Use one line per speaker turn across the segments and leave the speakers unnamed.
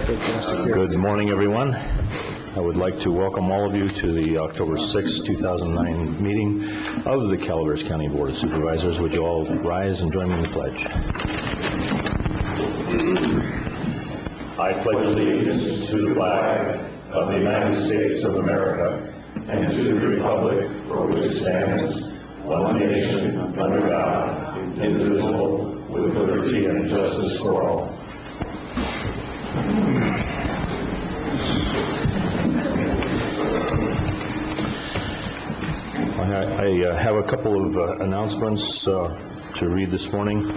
Good morning, everyone. I would like to welcome all of you to the October 6, 2009 meeting of the Calaveras County Board of Supervisors. Would you all rise and join me in the pledge? I pledge allegiance to the flag of the United States of America and to the republic for which it stands, one nation, under God, indivisible, with liberty and justice for all. I have a couple of announcements to read this morning.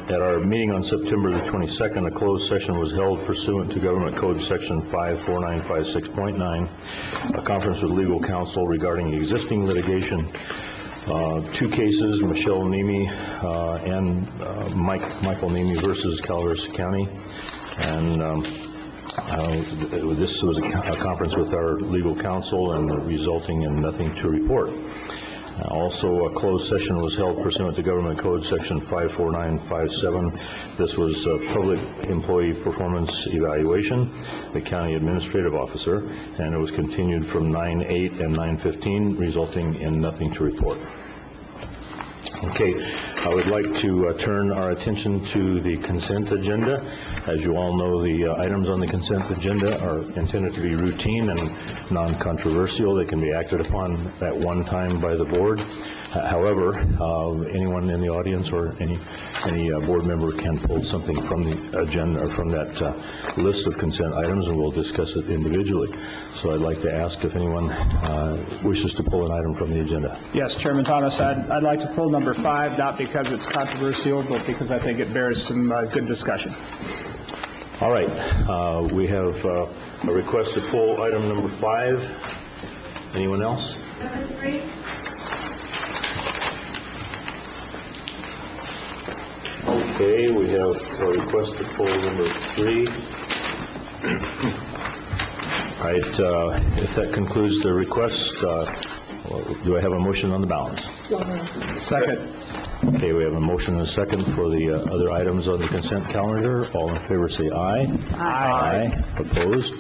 At our meeting on September the 22nd, a closed session was held pursuant to Government Code Section 54956.9, a conference with legal counsel regarding existing litigation. Two cases, Michelle Nemi and Michael Nemi versus Calaveras County, and this was a conference with our legal counsel and resulting in nothing to report. Also, a closed session was held pursuant to Government Code Section 54957. This was a public employee performance evaluation, the county administrative officer, and it was continued from 9/8 and 9/15, resulting in nothing to report. Okay, I would like to turn our attention to the consent agenda. As you all know, the items on the consent agenda are intended to be routine and non-controversial. They can be acted upon at one time by the board. However, anyone in the audience or any board member can pull something from the agenda or from that list of consent items, and we'll discuss it individually. So I'd like to ask if anyone wishes to pull an item from the agenda.
Yes, Chairman Thomas, I'd like to pull number 5, not because it's controversial, but because I think it bears some good discussion.
All right, we have a request to pull item number 5. Anyone else?
Number 3.
Okay, we have a request to pull number 3. All right, if that concludes the request, do I have a motion on the balance?
Second.
Okay, we have a motion and a second for the other items on the consent calendar. All in favor say aye.
Aye.
Opposed?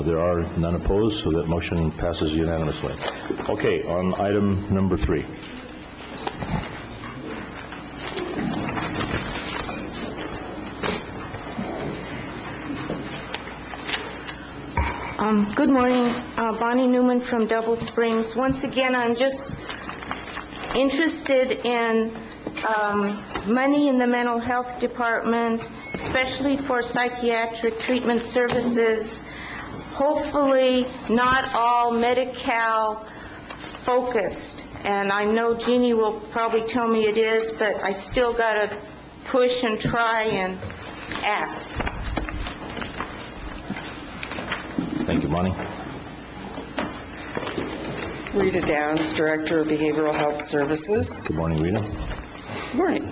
There are none opposed, so that motion passes unanimously. Okay, on item number 3.
Good morning, Bonnie Newman from Double Springs. Once again, I'm just interested in money in the mental health department, especially for psychiatric treatment services. Hopefully not all Medi-Cal focused, and I know Jeannie will probably tell me it is, but I still got to push and try and ask.
Thank you, Bonnie.
Rita Downs, Director of Behavioral Health Services.
Good morning, Rita.
Good morning.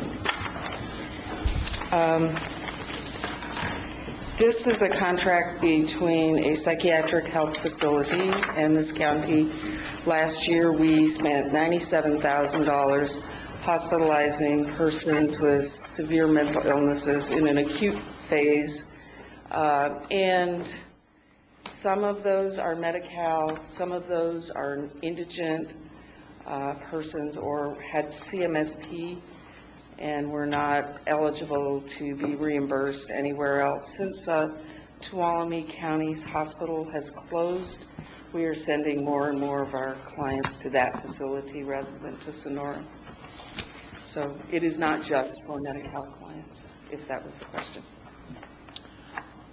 This is a contract between a psychiatric health facility and this county. Last year we spent $97,000 hospitalizing persons with severe mental illnesses in an acute phase, and some of those are Medi-Cal, some of those are indigent persons or had CMSP and were not eligible to be reimbursed anywhere else. Since Tuolumne County's hospital has closed, we are sending more and more of our clients to that facility rather than to Sonora. So it is not just for Medi-Cal clients, if that was the question.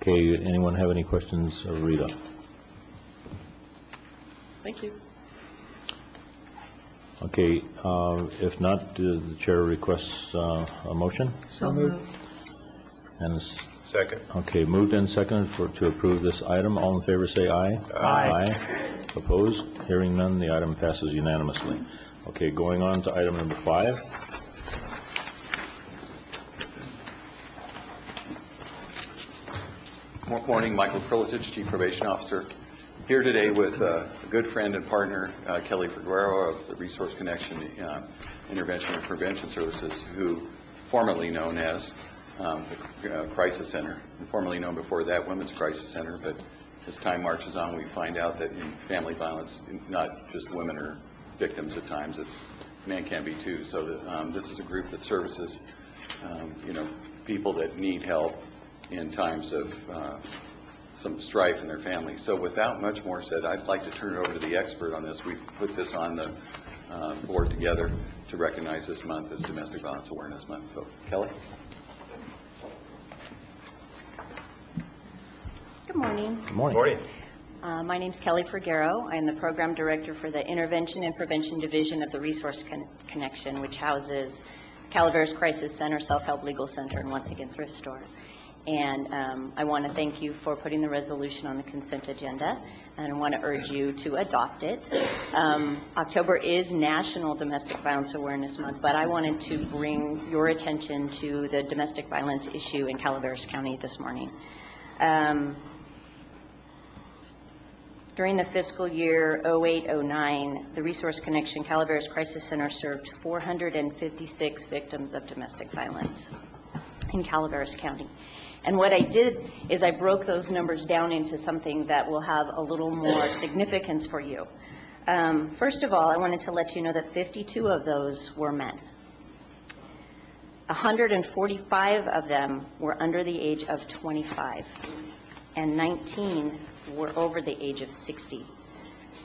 Okay, anyone have any questions of Rita?
Thank you.
Okay, if not, the chair requests a motion.
So moved.
And
Second.
okay, moved and seconded to approve this item. All in favor say aye.
Aye.
Opposed? Hearing none, the item passes unanimously. Okay, going on to item number 5.
Morning, Michael Krillitich, Chief Probation Officer. Here today with a good friend and partner, Kelly Figueroa of the Resource Connection Intervention and Prevention Services, who formerly known as the Crisis Center, formerly known before that Women's Crisis Center, but as time marches on, we find out that in family violence, not just women are victims at times, that men can be too. So this is a group that services, people that need help in times of some strife in their family. So without much more said, I'd like to turn it over to the expert on this. We've put this on the board together to recognize this month as Domestic Violence Awareness Month. So, Kelly?
Good morning.
Good morning.
My name is Kelly Frigero. I am the Program Director for the Intervention and Prevention Division of the Resource Connection, which houses Calaveras Crisis Center, Self-Help Legal Center, and once again Thrift Store. And I want to thank you for putting the resolution on the consent agenda, and I want to urge you to adopt it. October is National Domestic Violence Awareness Month, but I wanted to bring your attention to the domestic violence issue in Calaveras County this morning. During the fiscal year 08-09, the Resource Connection Calaveras Crisis Center served 456 victims of domestic violence in Calaveras County. And what I did is I broke those numbers down into something that will have a little more significance for you. First of all, I wanted to let you know that 52 of those were men. 145 of them were under the age of 25, and 19 were over the age of 60.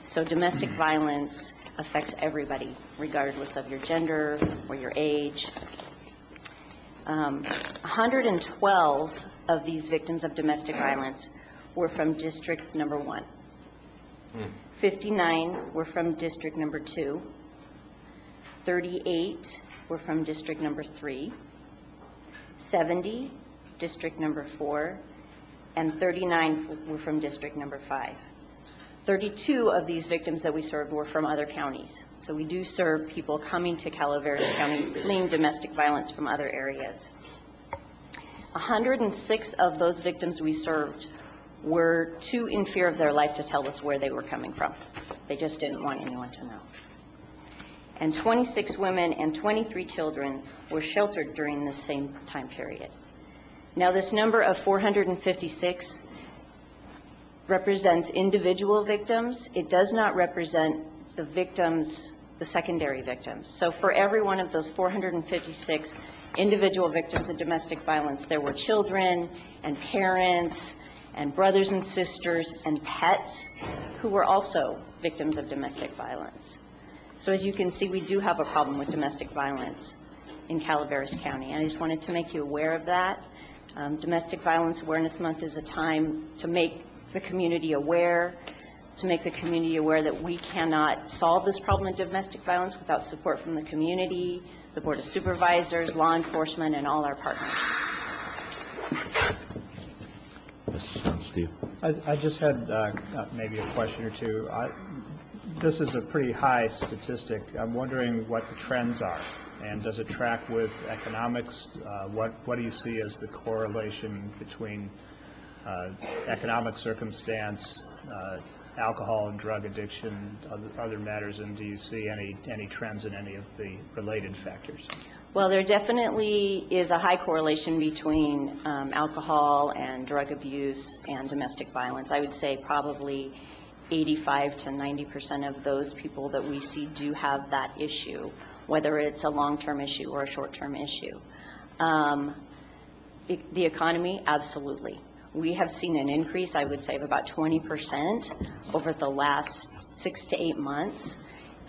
So domestic violence affects everybody, regardless of your gender or your age. 112 of these victims of domestic violence were from District Number 1. 59 were from District Number 2. 38 were from District Number 3. 70, District Number 4. And 39 were from District Number 5. 32 of these victims that we served were from other counties. So we do serve people coming to Calaveras County fleeing domestic violence from other areas. 106 of those victims we served were too in fear of their life to tell us where they were coming from. They just didn't want anyone to know. And 26 women and 23 children were sheltered during this same time period. Now, this number of 456 represents individual victims. It does not represent the victims, the secondary victims. So for every one of those 456 individual victims of domestic violence, there were children and parents and brothers and sisters and pets who were also victims of domestic violence. So as you can see, we do have a problem with domestic violence in Calaveras County. And I just wanted to make you aware of that. Domestic Violence Awareness Month is a time to make the community aware, that we cannot solve this problem of domestic violence without support from the community, the Board of Supervisors, law enforcement, and all our partners.
Steve?
I just had maybe a question or two. This is a pretty high statistic. I'm wondering what the trends are. And does it track with economics? What do you see as the correlation between economic circumstance, alcohol and drug addiction, other matters, and do you see any trends in any of the related factors?
Well, there definitely is a high correlation between alcohol and drug abuse and domestic violence. I would say probably 85 to 90% of those people that we see do have that issue, whether it's a long-term issue or a short-term issue. The economy, absolutely. We have seen an increase, I would say, of about 20% over the last 6 to 8 months.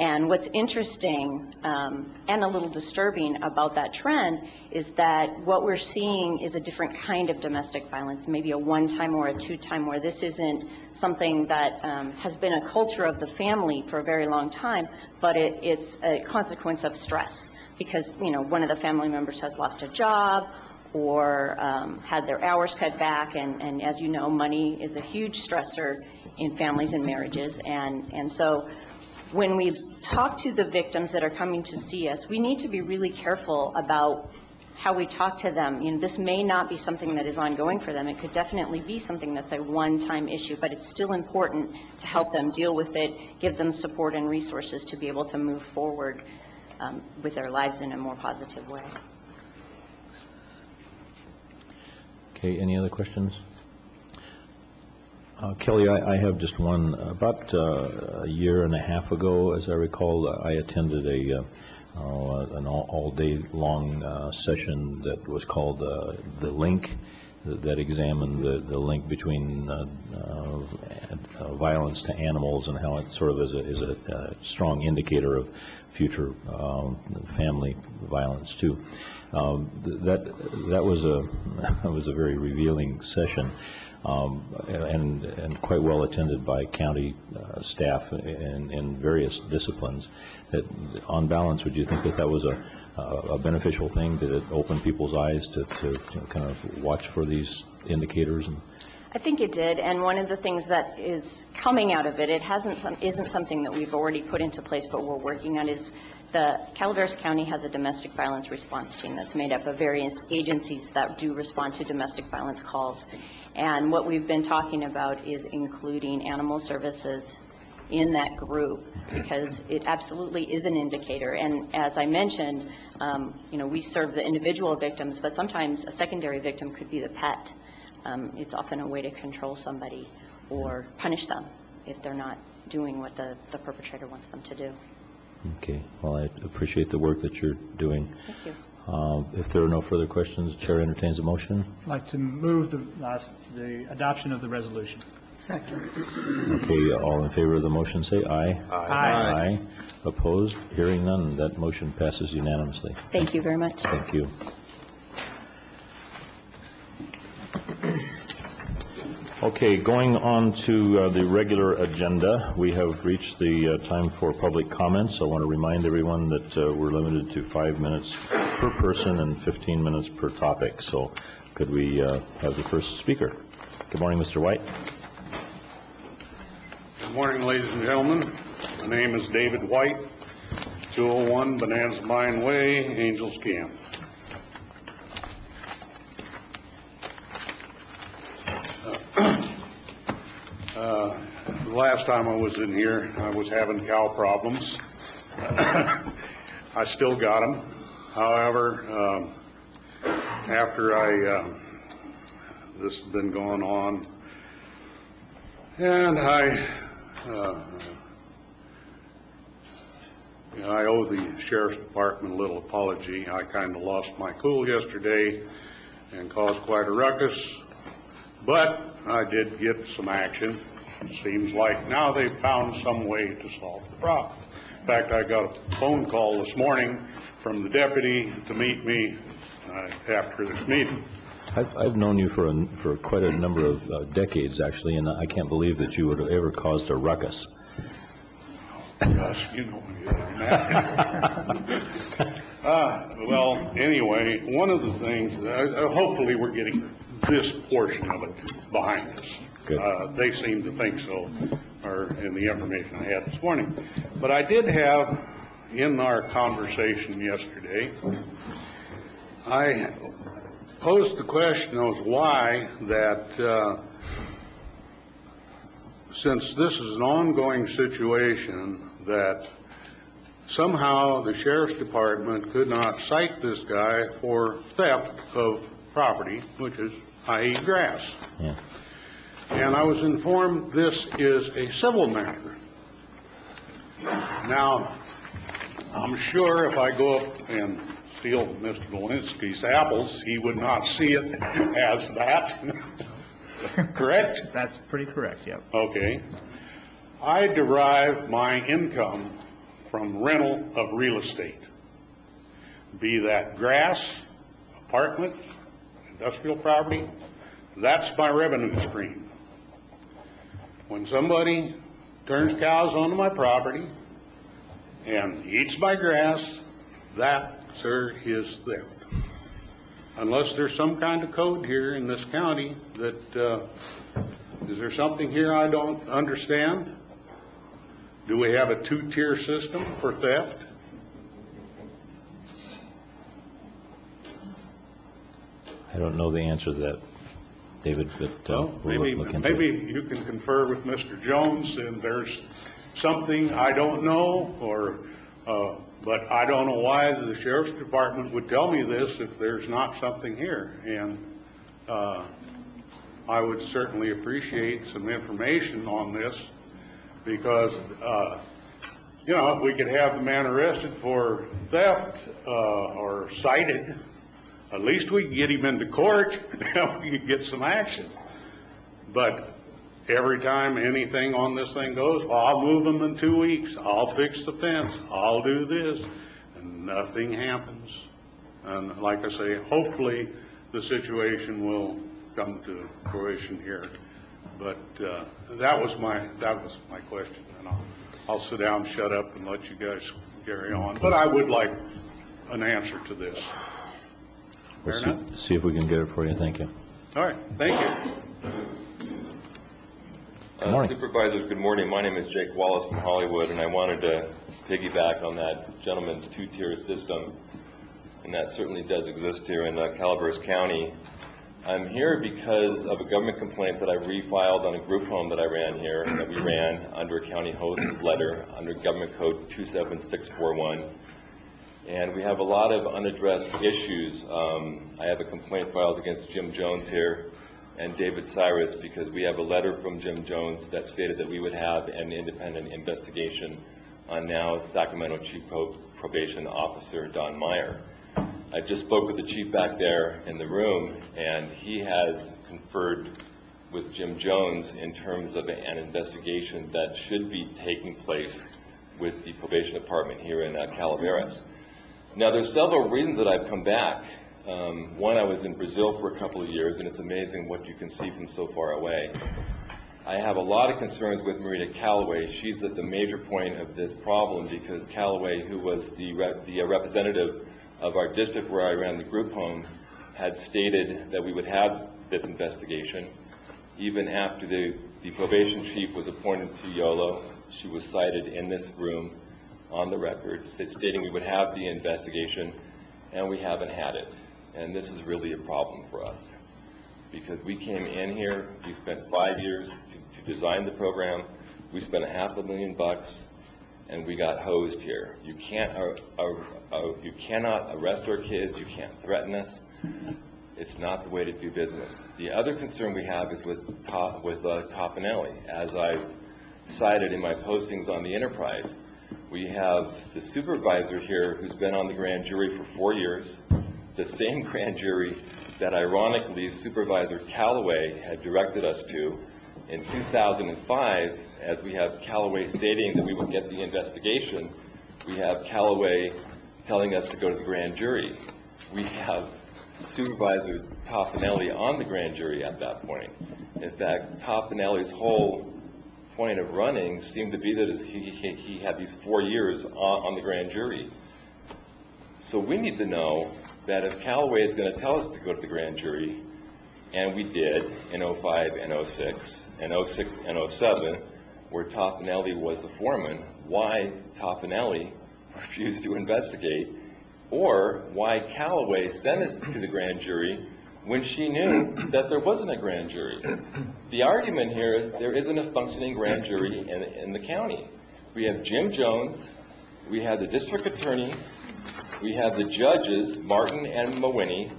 And what's interesting and a little disturbing about that trend is that what we're seeing is a different kind of domestic violence, maybe a one-time or a two-time, where this isn't something that has been a culture of the family for a very long time, but it's a consequence of stress because, one of the family members has lost a job or had their hours cut back, and as you know, money is a huge stressor in families and marriages, and so when we talk to the victims that are coming to see us, we need to be really careful about how we talk to them. This may not be something that is ongoing for them. It could definitely be something that's a one-time issue, but it's still important to help them deal with it, give them support and resources to be able to move forward with their lives in a more positive way.
Okay, any other questions? Kelly, I have just one. About a year and a half ago, as I recall, I attended an all-day long session that was called The Link, that examined the link between violence to animals and how it sort of is a strong indicator of future family violence too. That was a very revealing session, and quite well attended by county staff in various disciplines. That, on balance, would you think that was a beneficial thing? Did it open people's eyes to kind of watch for these indicators?
I think it did, and one of the things that is coming out of it, isn't something that we've already put into place, but we're working on, is the Calaveras County has a domestic violence response team that's made up of various agencies that do respond to domestic violence calls. And what we've been talking about is including animal services in that group, because it absolutely is an indicator. And as I mentioned, we serve the individual victims, but sometimes a secondary victim could be the pet. It's often a way to control somebody or punish them if they're not doing what the perpetrator wants them to do.
Okay. Well, I appreciate the work that you're doing.
Thank you.
If there are no further questions, the Chair entertains a motion.
I'd like to move the adoption of the resolution.
Second.
Okay, all in favor of the motion say aye.
Aye.
Opposed? Hearing none, that motion passes unanimously.
Thank you very much.
Thank you. Okay, going on to the regular agenda, we have reached the time for public comments. I want to remind everyone that we're limited to 5 minutes per person and 15 minutes per topic. So could we have the first speaker? Good morning, Mr. White.
Good morning, ladies and gentlemen. My name is David White, 201 Bonanza Mine Way, Angels Camp. The last time I was in here, I was having cow problems. I still got them. However, after this has been going on, and I owe the Sheriff's Department a little apology. I kind of lost my cool yesterday and caused quite a ruckus, but I did get some action. Seems like now they've found some way to solve the problem. In fact, I got a phone call this morning from the deputy to meet me after this meeting.
I've known you for quite a number of decades, actually, and I can't believe that you would have ever caused a ruckus.
Gosh, you know me better than that. Well, anyway, one of the things, hopefully we're getting this portion of it behind us.
Good.
They seem to think so, or in the information I had this morning. But I did have, in our conversation yesterday, I posed the question of why that since this is an ongoing situation, that somehow the Sheriff's Department could not cite this guy for theft of property, which is, i.e., grass.
Yeah.
And I was informed this is a civil matter. Now, I'm sure if I go up and steal Mr. Bolinski's apples, he would not see it as that. Correct?
That's pretty correct, yep.
Okay. I derive my income from rental of real estate, be that grass, apartment, industrial property. That's my revenue stream. When somebody turns cows onto my property and eats my grass, that, sir, is theft. Unless there's some kind of code here in this county that, is there something here I don't understand? Do we have a two-tier system for theft?
I don't know the answer to that, David, but
Well,
we'll look into
maybe
it.
you can confer with Mr. Jones, and there's something I don't know, or, but I don't know why the Sheriff's Department would tell me this if there's not something here. And I would certainly appreciate some information on this, because, if we could have the man arrested for theft or cited, at least we could get him into court and we could get some action. But every time anything on this thing goes, well, I'll move them in 2 weeks, I'll fix the fence, I'll do this, and nothing happens. And like I say, hopefully the situation will come to fruition here. But that was my question, and I'll sit down, shut up, and let you guys carry on. But I would like an answer to this. Fair enough?
We'll see if we can get it for you. Thank you.
All right, thank you.
Good morning.
Supervisors, good morning. My name is Jake Wallace from Hollywood, and I wanted to piggyback on that gentleman's two-tier system, and that certainly does exist here in Calaveras County. I'm here because of a government complaint that I refiled on a group home that I ran here, that we ran under a county host letter under Government Code 27641. And we have a lot of unaddressed issues. I have a complaint filed against Jim Jones here and David Cyrus, because we have a letter from Jim Jones that stated that we would have an independent investigation on now Sacramento Chief Probation Officer Don Meyer. I just spoke with the chief back there in the room, and he had conferred with Jim Jones in terms of an investigation that should be taking place with the probation department here in Calaveras. Now, there's several reasons that I've come back. One, I was in Brazil for a couple of years, and it's amazing what you can see from so far away. I have a lot of concerns with Marita Callaway. She's at the major point of this problem, because Callaway, who was the representative of our district where I ran the group home, had stated that we would have this investigation. Even after the probation chief was appointed to YOLO, she was cited in this room on the record, stating we would have the investigation, and we haven't had it. And this is really a problem for us, because we came in here, we spent 5 years to design the program, we spent $500,000, and we got hosed here. You cannot arrest our kids, you can't threaten us. It's not the way to do business. The other concern we have is with Topanelli. As I cited in my postings on the Enterprise, we have the supervisor here who's been on the grand jury for 4 years, the same grand jury that ironically Supervisor Callaway had directed us to in 2005. As we have Callaway stating that we would get the investigation, we have Callaway telling us to go to the grand jury. We have Supervisor Topanelli on the grand jury at that point. In fact, Topanelli's whole point of running seemed to be that he had these 4 years on the grand jury. So we need to know that if Callaway is going to tell us to go to the grand jury, and we did in 05 and 06, and 06 and 07, where Topanelli was the foreman, why Topanelli refused to investigate, or why Callaway sent us to the grand jury when she knew that there wasn't a grand jury. The argument here is there isn't a functioning grand jury in the county. We have Jim Jones, we have the district attorney, we have the judges, Martin and Mawini,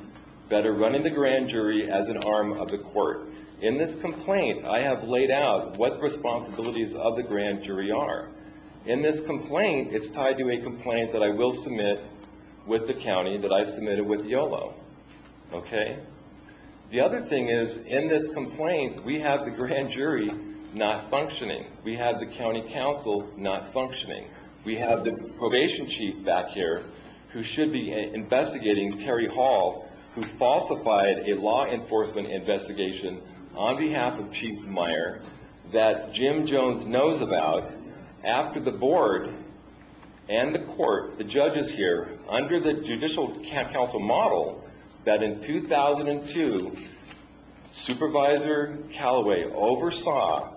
that are running the grand jury as an arm of the court. In this complaint, I have laid out what the responsibilities of the grand jury are. In this complaint, it's tied to a complaint that I will submit with the county that I've submitted with YOLO. Okay? The other thing is, in this complaint, we have the grand jury not functioning. We have the county council not functioning. We have the probation chief back here who should be investigating Terry Hall, who falsified a law enforcement investigation on behalf of Chief Meyer that Jim Jones knows about, after the board and the court, the judges here, under the judicial council model, that in 2002, Supervisor Callaway oversaw,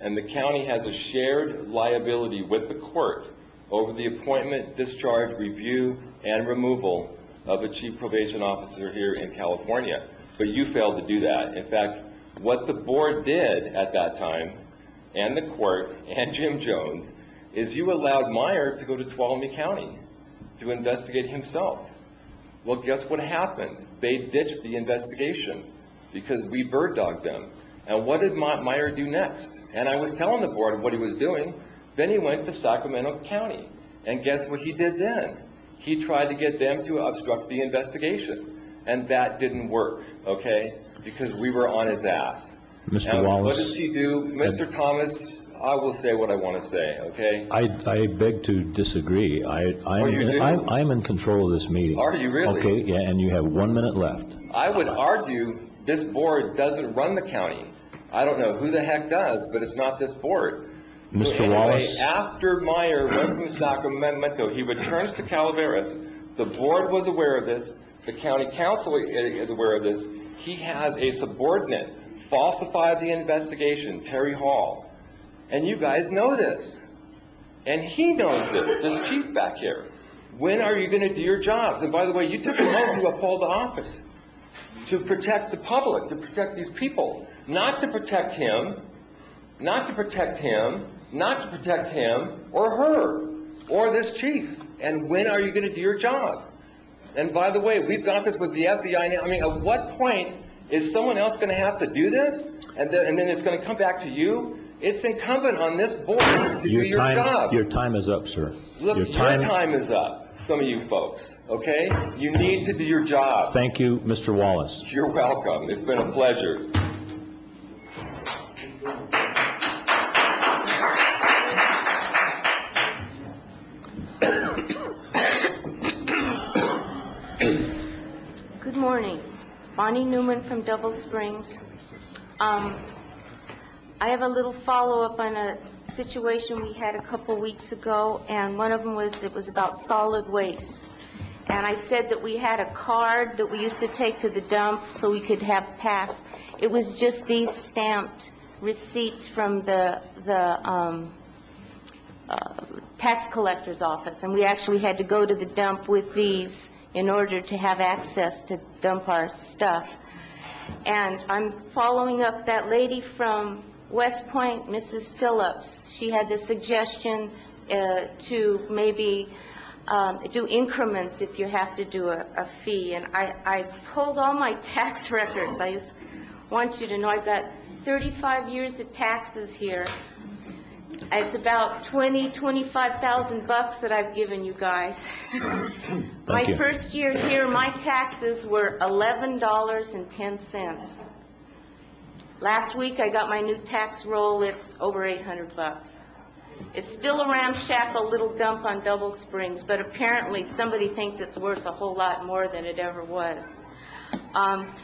and the county has a shared liability with the court over the appointment, discharge, review, and removal of a chief probation officer here in California. But you failed to do that. In fact, what the board did at that time, and the court, and Jim Jones, is you allowed Meyer to go to Tuolumne County to investigate himself. Well, guess what happened? They ditched the investigation. because we bird dogged them. And what did Meyer do next? And I was telling the board what he was doing. Then he went to Sacramento County. And guess what he did then? He tried to get them to obstruct the investigation. And that didn't work, okay? Because we were on his ass.
Mr.
And
Wallace.
what does he do? Mr. Thomas, I will say what I want to say, okay?
I beg to disagree.
you do?
I'm in control of this meeting.
Are you really?
Okay, yeah, and you have 1 minute left.
I would argue this board doesn't run the county. I don't know who the heck does, but it's not this board. So
Mr.
anyway,
Wallace.
after Meyer went from Sacramento, he returns to Calaveras. The board was aware of this. The county council is aware of this. He has a subordinate falsified the investigation, Terry Hall. And you guys know this. And he knows this chief back here. When are you going to do your jobs? And by the way, you took an oath to uphold the office, to protect the public, to protect these people, not to protect him, not to protect him, not to protect him or her or this chief. And when are you going to do your job? And by the way, we've got this with the FBI now. I mean, at what point is someone else going to have to do this? And then it's going to come back to you? It's incumbent on this board to do your job.
Your time is up, sir.
Look, your time is up, some of you folks, okay? You need to do your job.
Thank you, Mr. Wallace.
You're welcome. It's been a pleasure.
Good morning. Bonnie Newman from Double Springs. I have a little follow-up on a situation we had a couple weeks ago, and one of them was, it was about solid waste. And I said that we had a card that we used to take to the dump so we could have pass. It was just these stamped receipts from the tax collector's office, and we actually had to go to the dump with these in order to have access to dump our stuff. And I'm following up that lady from West Point, Mrs. Phillips. She had the suggestion to maybe do increments if you have to do a fee. And I pulled all my tax records. I just want you to know I've got 35 years of taxes here. It's about $25,000 that I've given you guys. My first year here, my taxes were $11.10. Last week, I got my new tax roll. It's over $800. It's still a ramshackle little dump on Double Springs, but apparently somebody thinks it's worth a whole lot more than it ever was.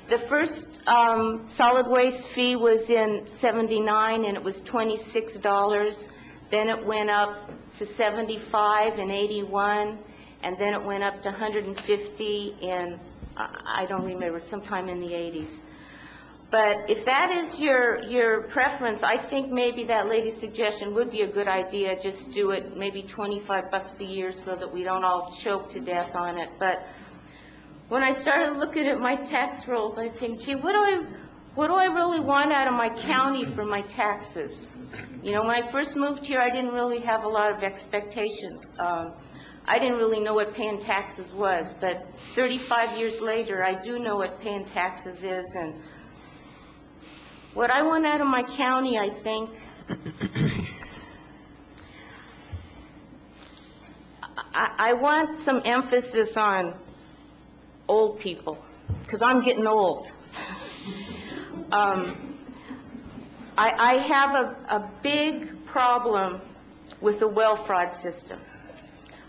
The first solid waste fee was in '79, and it was $26. Then it went up to $75 in '81, and then it went up to $150 in, I don't remember, sometime in the '80s. But if that is your preference, I think maybe that lady's suggestion would be a good idea. Just do it maybe $25 a year so that we don't all choke to death on it. But when I started looking at my tax rolls, I think, gee, what do I really want out of my county for my taxes? You know, when I first moved here, I didn't really have a lot of expectations. I didn't really know what paying taxes was, but 35 years later, I do know what paying taxes is. And what I want out of my county, I think, I want some emphasis on old people, because I'm getting old. I have a big problem with the well fraud system.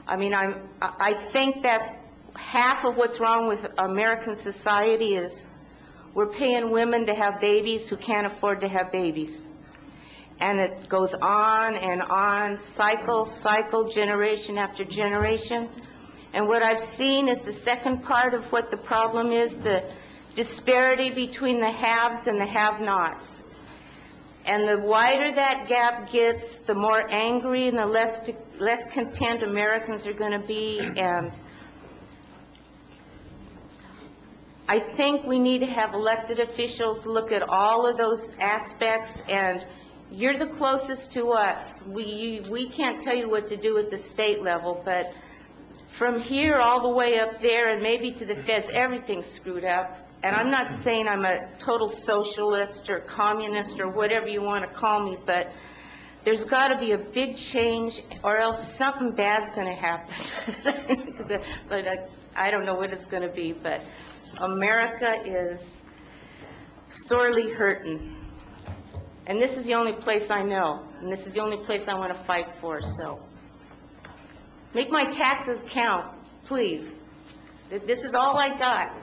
I mean, I think that's half of what's wrong with American society is we're paying women to have babies who can't afford to have babies. And it goes on and on, cycle, generation after generation. And what I've seen is the second part of what the problem is, the disparity between the haves and the have-nots. And the wider that gap gets, the more angry and the less content Americans are going to be. And I think we need to have elected officials look at all of those aspects, and you're the closest to us. We can't tell you what to do at the state level, but from here all the way up there and maybe to the feds, everything's screwed up. and I'm not saying I'm a total socialist or communist or whatever you want to call me, but there's got to be a big change or else something bad's going to happen. But I don't know what it's going to be, but America is sorely hurting. And this is the only place I know, and this is the only place I want to fight for, so make my taxes count, please. This is all I got,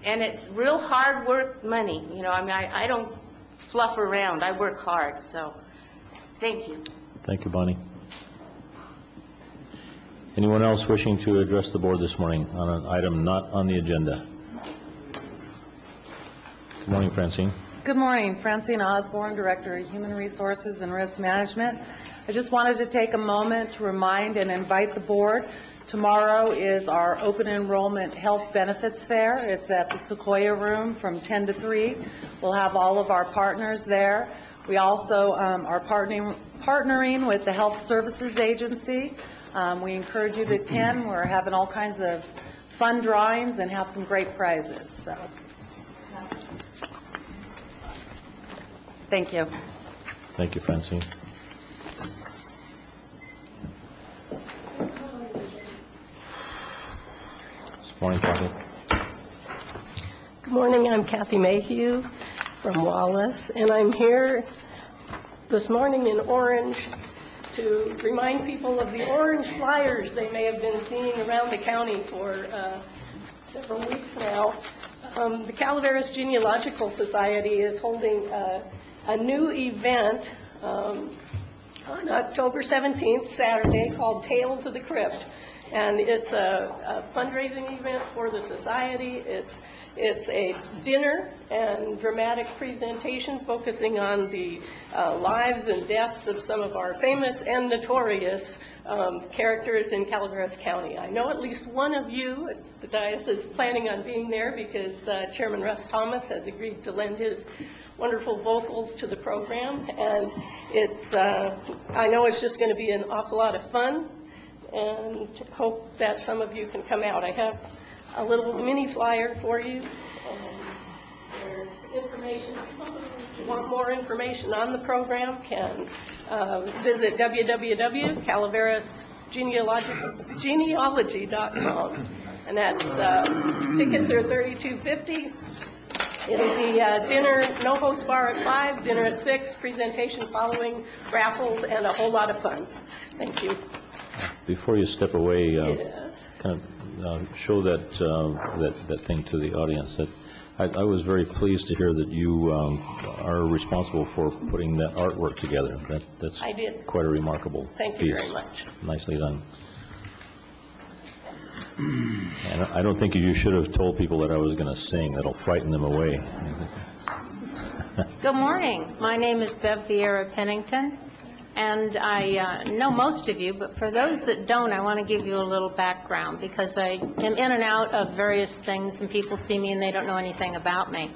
and it's real hard work money. You know, I mean, I don't fluff around. I work hard, so thank you.
Thank you, Bonnie. Anyone else wishing to address the board this morning on an item not on the agenda? Good morning, Francine.
Good morning. Francine Osborne, Director of Human Resources and Risk Management. I just wanted to take a moment to remind and invite the board. Tomorrow is our open enrollment health benefits fair. It's at the Sequoia Room from 10 to 3. We'll have all of our partners there. We also are partnering with the Health Services Agency. We encourage you to attend. We're having all kinds of fun drawings and have some great prizes. So, thank you.
Thank you, Francine. Good morning, Kathy.
Good morning. I'm Kathy Mayhew from Wallace, and I'm here this morning in Orange to remind people of the orange flyers they may have been seeing around the county for several weeks now. The Calaveras Genealogical Society is holding a new event on October 17th, Saturday, called Tales of the Crypt. And it's a fundraising event for the society. It's a dinner and dramatic presentation focusing on the lives and deaths of some of our famous and notorious characters in Calaveras County. I know at least one of you at the diocese is planning on being there because Chairman Russ Thomas has agreed to lend his wonderful vocals to the program. And it's, I know it's just going to be an awful lot of fun, and hope that some of you can come out. I have a little mini flyer for you. There's information. If you want more information on the program, can visit www.calaverasgenealogy.com. And that's tickets are $32.50. It'll be dinner, no host bar at 5, dinner at 6, presentation following, raffles, and a whole lot of fun. Thank you.
Before you step away,
Yes.
kind of show that that thing to the audience. That I was very pleased to hear that you are responsible for putting that artwork together. That's
I did.
quite a remarkable
Thank you
piece.
very much.
Nicely done. And I don't think you should have told people that I was going to sing. That'll frighten them away.
Good morning. My name is Bev Vieira Pennington, and I know most of you, but for those that don't, I want to give you a little background because I am in and out of various things, and people see me and they don't know anything about me.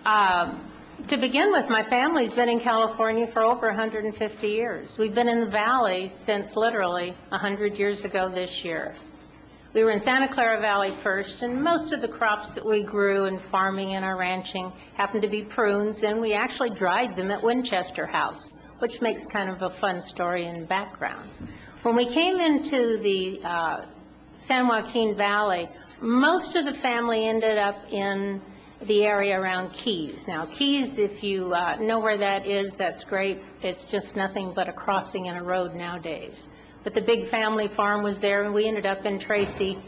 To begin with, my family's been in California for over 150 years. We've been in the Valley since literally 100 years ago this year. We were in Santa Clara Valley first, and most of the crops that we grew in farming and our ranching happened to be prunes, and we actually dried them at Winchester House, which makes kind of a fun story in the background. When we came into the San Joaquin Valley, most of the family ended up in the area around Keys. Now, Keys, if you know where that is, that's great. It's just nothing but a crossing in a road nowadays. But the big family farm was there, and we ended up in Tracy.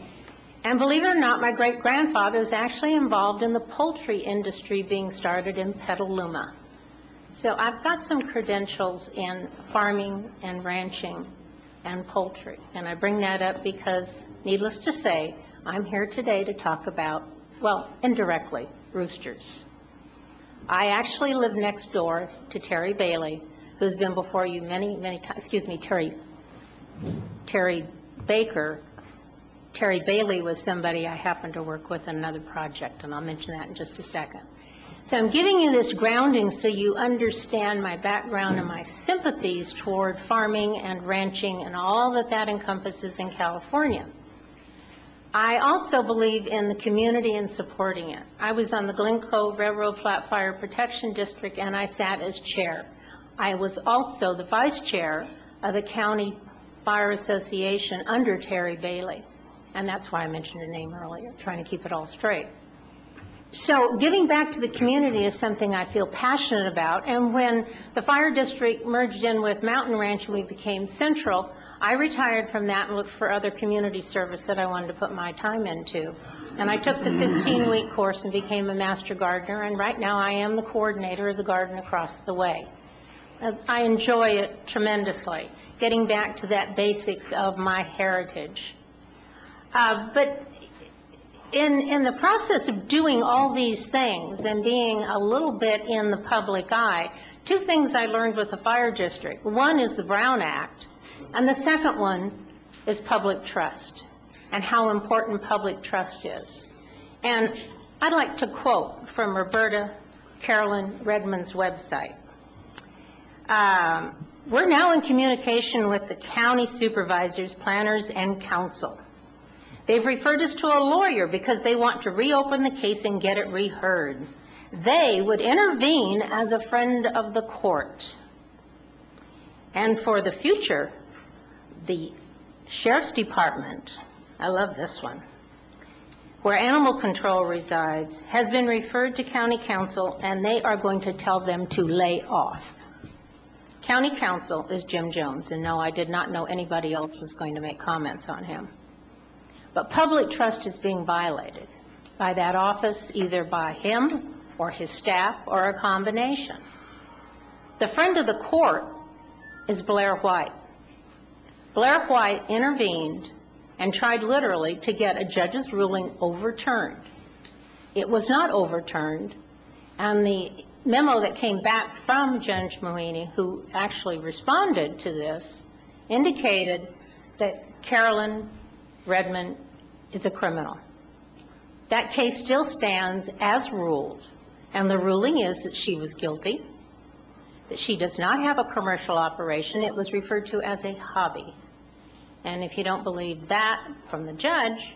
And believe it or not, my great-grandfather was actually involved in the poultry industry being started in Petaluma. So I've got some credentials in farming and ranching and poultry. And I bring that up because, needless to say, I'm here today to talk about, well, indirectly, roosters. I actually live next door to Terry Bailey, who's been before you many, many times. Excuse me, Terry Baker. Terry Bailey was somebody I happened to work with in another project, and I'll mention that in just a second. So I'm giving you this grounding so you understand my background and my sympathies toward farming and ranching and all that that encompasses in California. I also believe in the community and supporting it. I was on the Glen Cove Railroad Flat Fire Protection District, and I sat as chair. I was also the vice chair of the County Fire Association under Terry Bailey, and that's why I mentioned her name earlier, trying to keep it all straight. So giving back to the community is something I feel passionate about, and when the fire district merged in with Mountain Ranch and we became central, I retired from that and looked for other community service that I wanted to put my time into. And I took the 15-week course and became a master gardener, and right now I am the coordinator of the garden across the way. I enjoy it tremendously, getting back to that basics of my heritage. But in the process of doing all these things and being a little bit in the public eye, two things I learned with the fire district. One is the Brown Act, and the second one is public trust and how important public trust is. And I'd like to quote from Roberta Carolyn Redmond's website. We're now in communication with the county supervisors, planners, and council. They've referred us to a lawyer because they want to reopen the case and get it reheard. They would intervene as a friend of the court. And for the future, the Sheriff's Department, I love this one, where animal control resides, has been referred to county council, and they are going to tell them to lay off. County council is Jim Jones, and no, I did not know anybody else was going to make comments on him. But public trust is being violated by that office, either by him or his staff or a combination. The friend of the court is Blair White. Blair White intervened and tried literally to get a judge's ruling overturned. It was not overturned, and the memo that came back from Judge Mooney, who actually responded to this, indicated that Carolyn Redmond is a criminal. That case still stands as ruled, and the ruling is that she was guilty, that she does not have a commercial operation. It was referred to as a hobby. And if you don't believe that from the judge,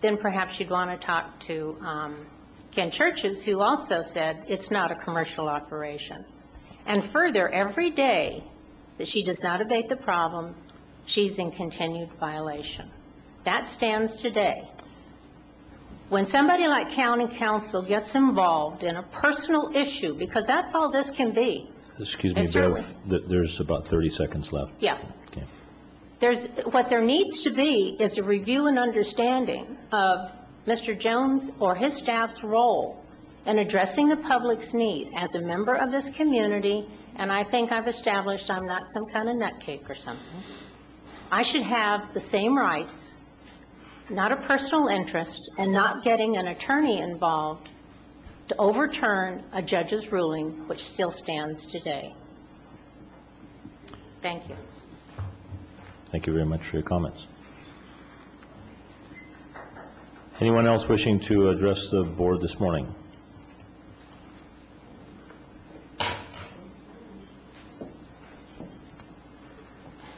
then perhaps you'd want to talk to Ken Churches, who also said it's not a commercial operation. And further, every day that she does not abate the problem, she's in continued violation. That stands today. When somebody like county council gets involved in a personal issue, because that's all this can be.
Excuse me, Bev, there's about 30 seconds left.
Yeah.
Okay.
What there needs to be is a review and understanding of Mr. Jones or his staff's role in addressing the public's need as a member of this community, and I think I've established I'm not some kind of nutcake or something. I should have the same rights, not a personal interest, and not getting an attorney involved to overturn a judge's ruling, which still stands today. Thank you.
Thank you very much for your comments. Anyone else wishing to address the board this morning?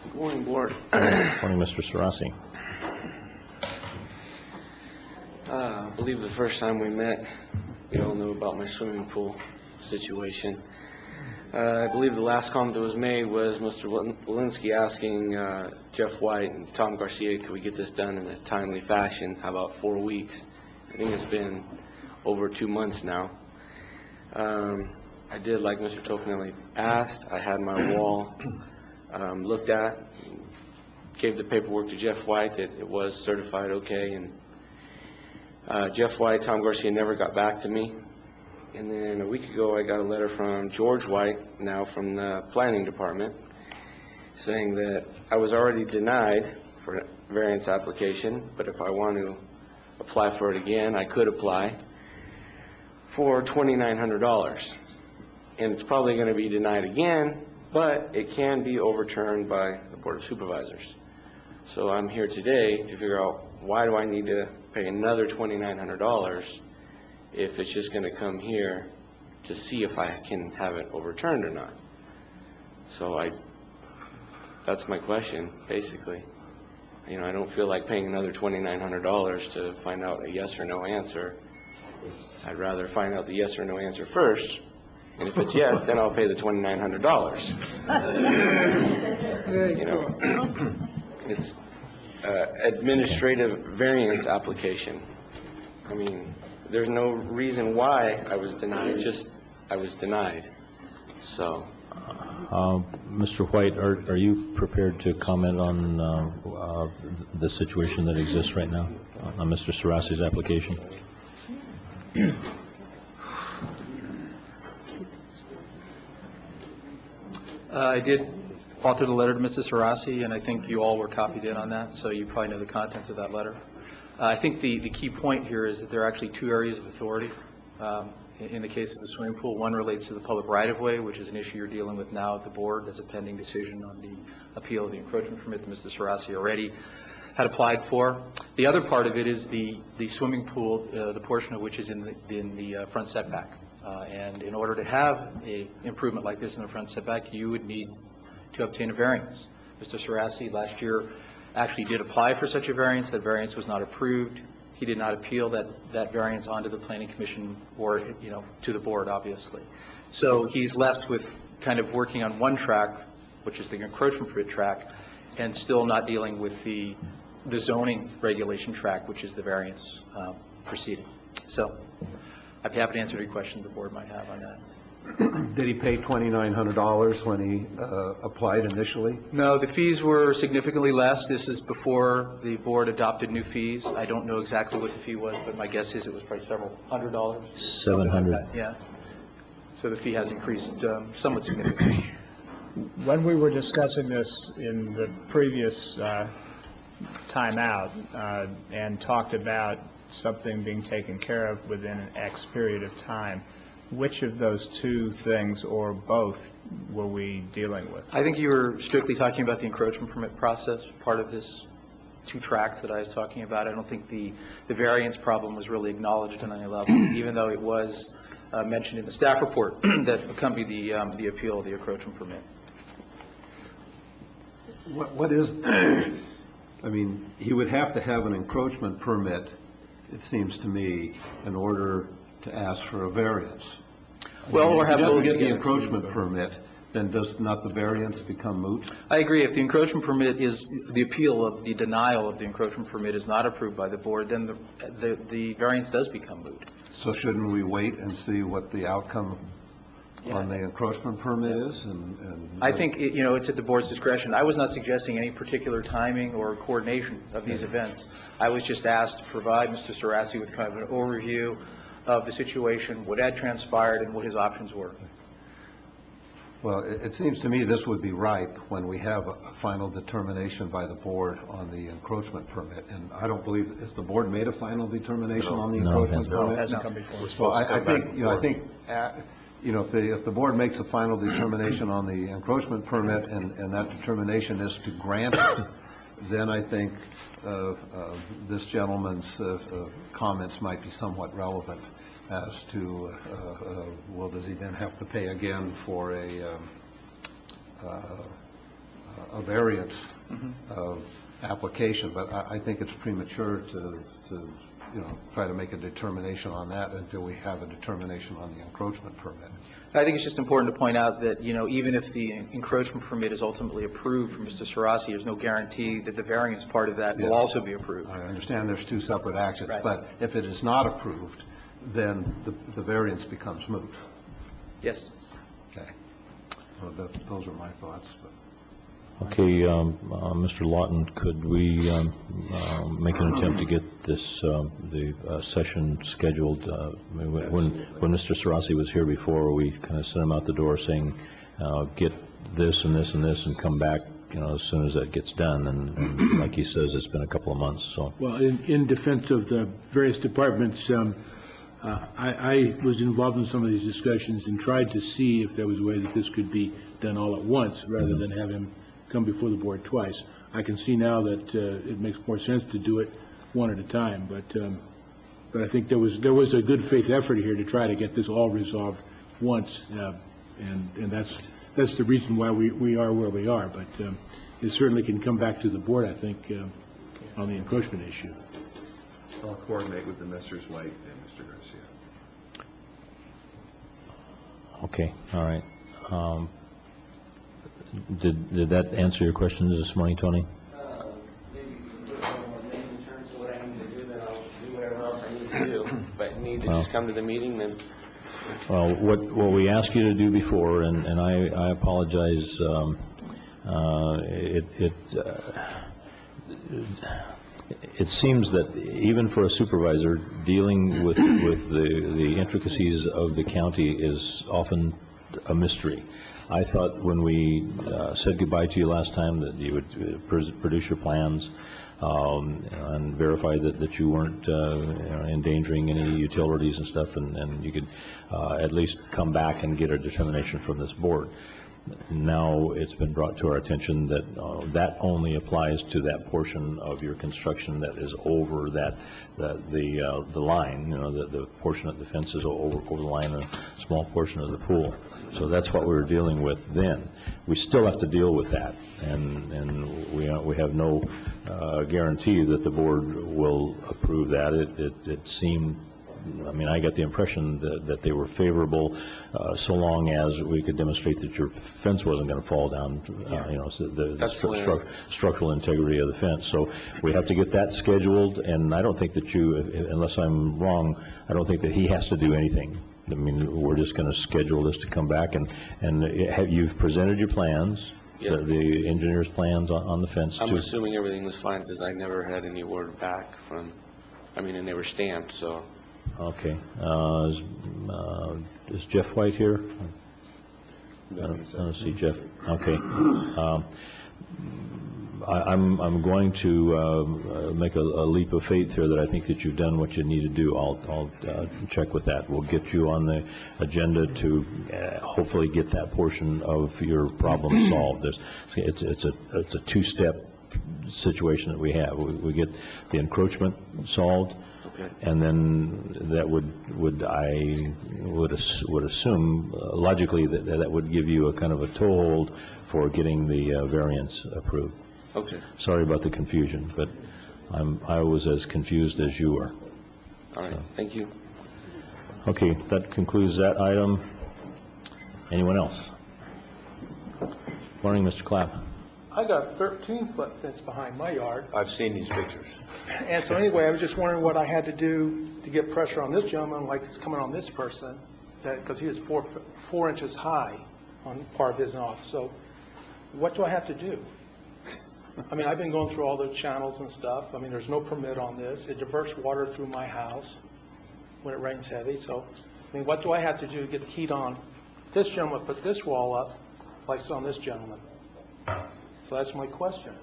Good morning, board.
Good morning, Mr. Sarasi.
I believe the first time we met, we all knew about my swimming pool situation. I believe the last comment that was made was Mr. Walensky asking Jeff White and Tom Garcia, could we get this done in a timely fashion? How about 4 weeks? I think it's been over 2 months now. I did, like Mr. Tofinelli asked, I had my wall looked at, gave the paperwork to Jeff White that it was certified okay, and Jeff White, Tom Garcia never got back to me. And then a week ago, I got a letter from George White, now from the planning department, saying that I was already denied for a variance application, but if I want to apply for it again, I could apply for $2,900. And it's probably going to be denied again, but it can be overturned by the Board of Supervisors. So I'm here today to figure out, why do I need to pay another $2,900 if it's just going to come here to see if I can have it overturned or not? So that's my question, basically. I don't feel like paying another $2,900 to find out a yes or no answer. I'd rather find out the yes or no answer first, and if it's yes, then I'll pay the $2,900. It's administrative variance application. I mean, there's no reason why I was denied, just I was denied. So.
Mr. White, are you prepared to comment on the situation that exists right now on Mr. Sarasi's application?
I did author the letter to Mrs. Sarasi, and I think you all were copied in on that, so you probably know the contents of that letter. I think the key point here is that there are actually two areas of authority. In the case of the swimming pool, one relates to the public right-of-way, which is an issue you're dealing with now at the board. That's a pending decision on the appeal of the encroachment permit that Mr. Sarasi already had applied for. The other part of it is the swimming pool, the portion of which is in the front setback. And in order to have an improvement like this in the front setback, you would need to obtain a variance. Mr. Sarasi last year actually did apply for such a variance. That variance was not approved. He did not appeal that variance onto the Planning Commission or, to the board, obviously. So he's left with kind of working on one track, which is the encroachment permit track, and still not dealing with the zoning regulation track, which is the variance proceeding. So I'd be happy to answer any questions the board might have on that.
Did he pay $2,900 when he applied initially?
No, the fees were significantly less. This is before the board adopted new fees. I don't know exactly what the fee was, but my guess is it was probably several $100.
$700.
Yeah. So the fee has increased somewhat significantly.
When we were discussing this in the previous timeout and talked about something being taken care of within an X period of time, which of those two things or both were we dealing with?
I think you were strictly talking about the encroachment permit process, part of this two tracks that I was talking about. I don't think the variance problem was really acknowledged on any level, even though it was mentioned in the staff report that accompanied the appeal of the encroachment permit.
What is, I mean, he would have to have an encroachment permit, it seems to me, in order to ask for a variance.
Well, or have both
get
together.
the encroachment permit, then does not the variance become moot?
I agree. If the encroachment permit is, the appeal of the denial of the encroachment permit is not approved by the board, then the variance does become moot.
So shouldn't we wait and see what the outcome on the encroachment permit is?
I think, it's at the board's discretion. I was not suggesting any particular timing or coordination of these events. I was just asked to provide Mr. Sarasi with kind of an overview of the situation, what had transpired, and what his options were.
Well, it seems to me this would be ripe when we have a final determination by the board on the encroachment permit. And I don't believe, has the board made a final determination on the encroachment permit?
No, it hasn't come before.
So I think, if the board makes a final determination on the encroachment permit and that determination is to grant it, then I think this gentleman's comments might be somewhat relevant as to, well, does he then have to pay again for a variance application? But I think it's premature to try to make a determination on that until we have a determination on the encroachment permit.
I think it's just important to point out that, even if the encroachment permit is ultimately approved for Mr. Sarasi, there's no guarantee that the variance part of that will also be approved.
I understand there's two separate actions,
Right.
But if it is not approved, then the variance becomes moot.
Yes.
Okay. Well, those are my thoughts. But.
Okay, Mr. Lawton, could we make an attempt to get this the session scheduled? When Mr. Sarasi was here before, we kind of sent him out the door saying, get this and this and this and come back, as soon as that gets done. And like he says, it's been a couple of months. So.
Well, in defense of the various departments, I was involved in some of these discussions and tried to see if there was a way that this could be done all at once rather than have him come before the board twice. I can see now that it makes more sense to do it one at a time, but I think there was a good faith effort here to try to get this all resolved once, and that's the reason why we are where we are. But it certainly can come back to the board, I think, on the encroachment issue.
I'll coordinate with the Messrs. White and Mr. Garcia.
Okay, all right. Did that answer your questions this morning, Tony?
Maybe in terms of what I need to do, then I'll do whatever else I need to do. But need to just come to the meeting, then.
Well, what we asked you to do before, and I apologize, it seems that even for a supervisor, dealing with the intricacies of the county is often a mystery. I thought when we said goodbye to you last time that you would produce your plans and verify that you weren't endangering any utilities and stuff, and you could at least come back and get a determination from this board. Now it's been brought to our attention that that only applies to that portion of your construction that is over the line, the portion of the fence is over the line, a small portion of the pool. So that's what we were dealing with then. We still have to deal with that, and we have no guarantee that the board will approve that. It seemed, I mean, I got the impression that they were favorable so long as we could demonstrate that your fence wasn't going to fall down, so the structural integrity of the fence. So we have to get that scheduled, and I don't think that you, unless I'm wrong, I don't think that he has to do anything. I mean, we're just going to schedule this to come back, and you've presented your plans, the engineer's plans on the fence.
I'm assuming everything was fine because I never had any word back from, and they were stamped, so.
Okay. Is Jeff White here? I don't see Jeff. Okay. I'm going to make a leap of faith here that I think that you've done what you need to do. I'll check with that. We'll get you on the agenda to hopefully get that portion of your problem solved. It's a two-step situation that we have. We get the encroachment solved. Okay. And then that I would assume logically that would give you a kind of a toehold for getting the variance approved.
Okay.
Sorry about the confusion, but I was as confused as you were.
All right. Thank you.
Okay, that concludes that item. Anyone else? Morning, Mr. Clapp.
I got a 13-foot fence behind my yard.
I've seen these pictures.
And so anyway, I was just wondering what I had to do to get pressure on this gentleman like it's coming on this person, because he is 4 inches high on part of his off. So what do I have to do? I mean, I've been going through all the channels and stuff. I mean, there's no permit on this. It diverts water through my house when it rains heavy. So, I mean, what do I have to do to get the heat on? This gentleman put this wall up like it's on this gentleman. So that's my question.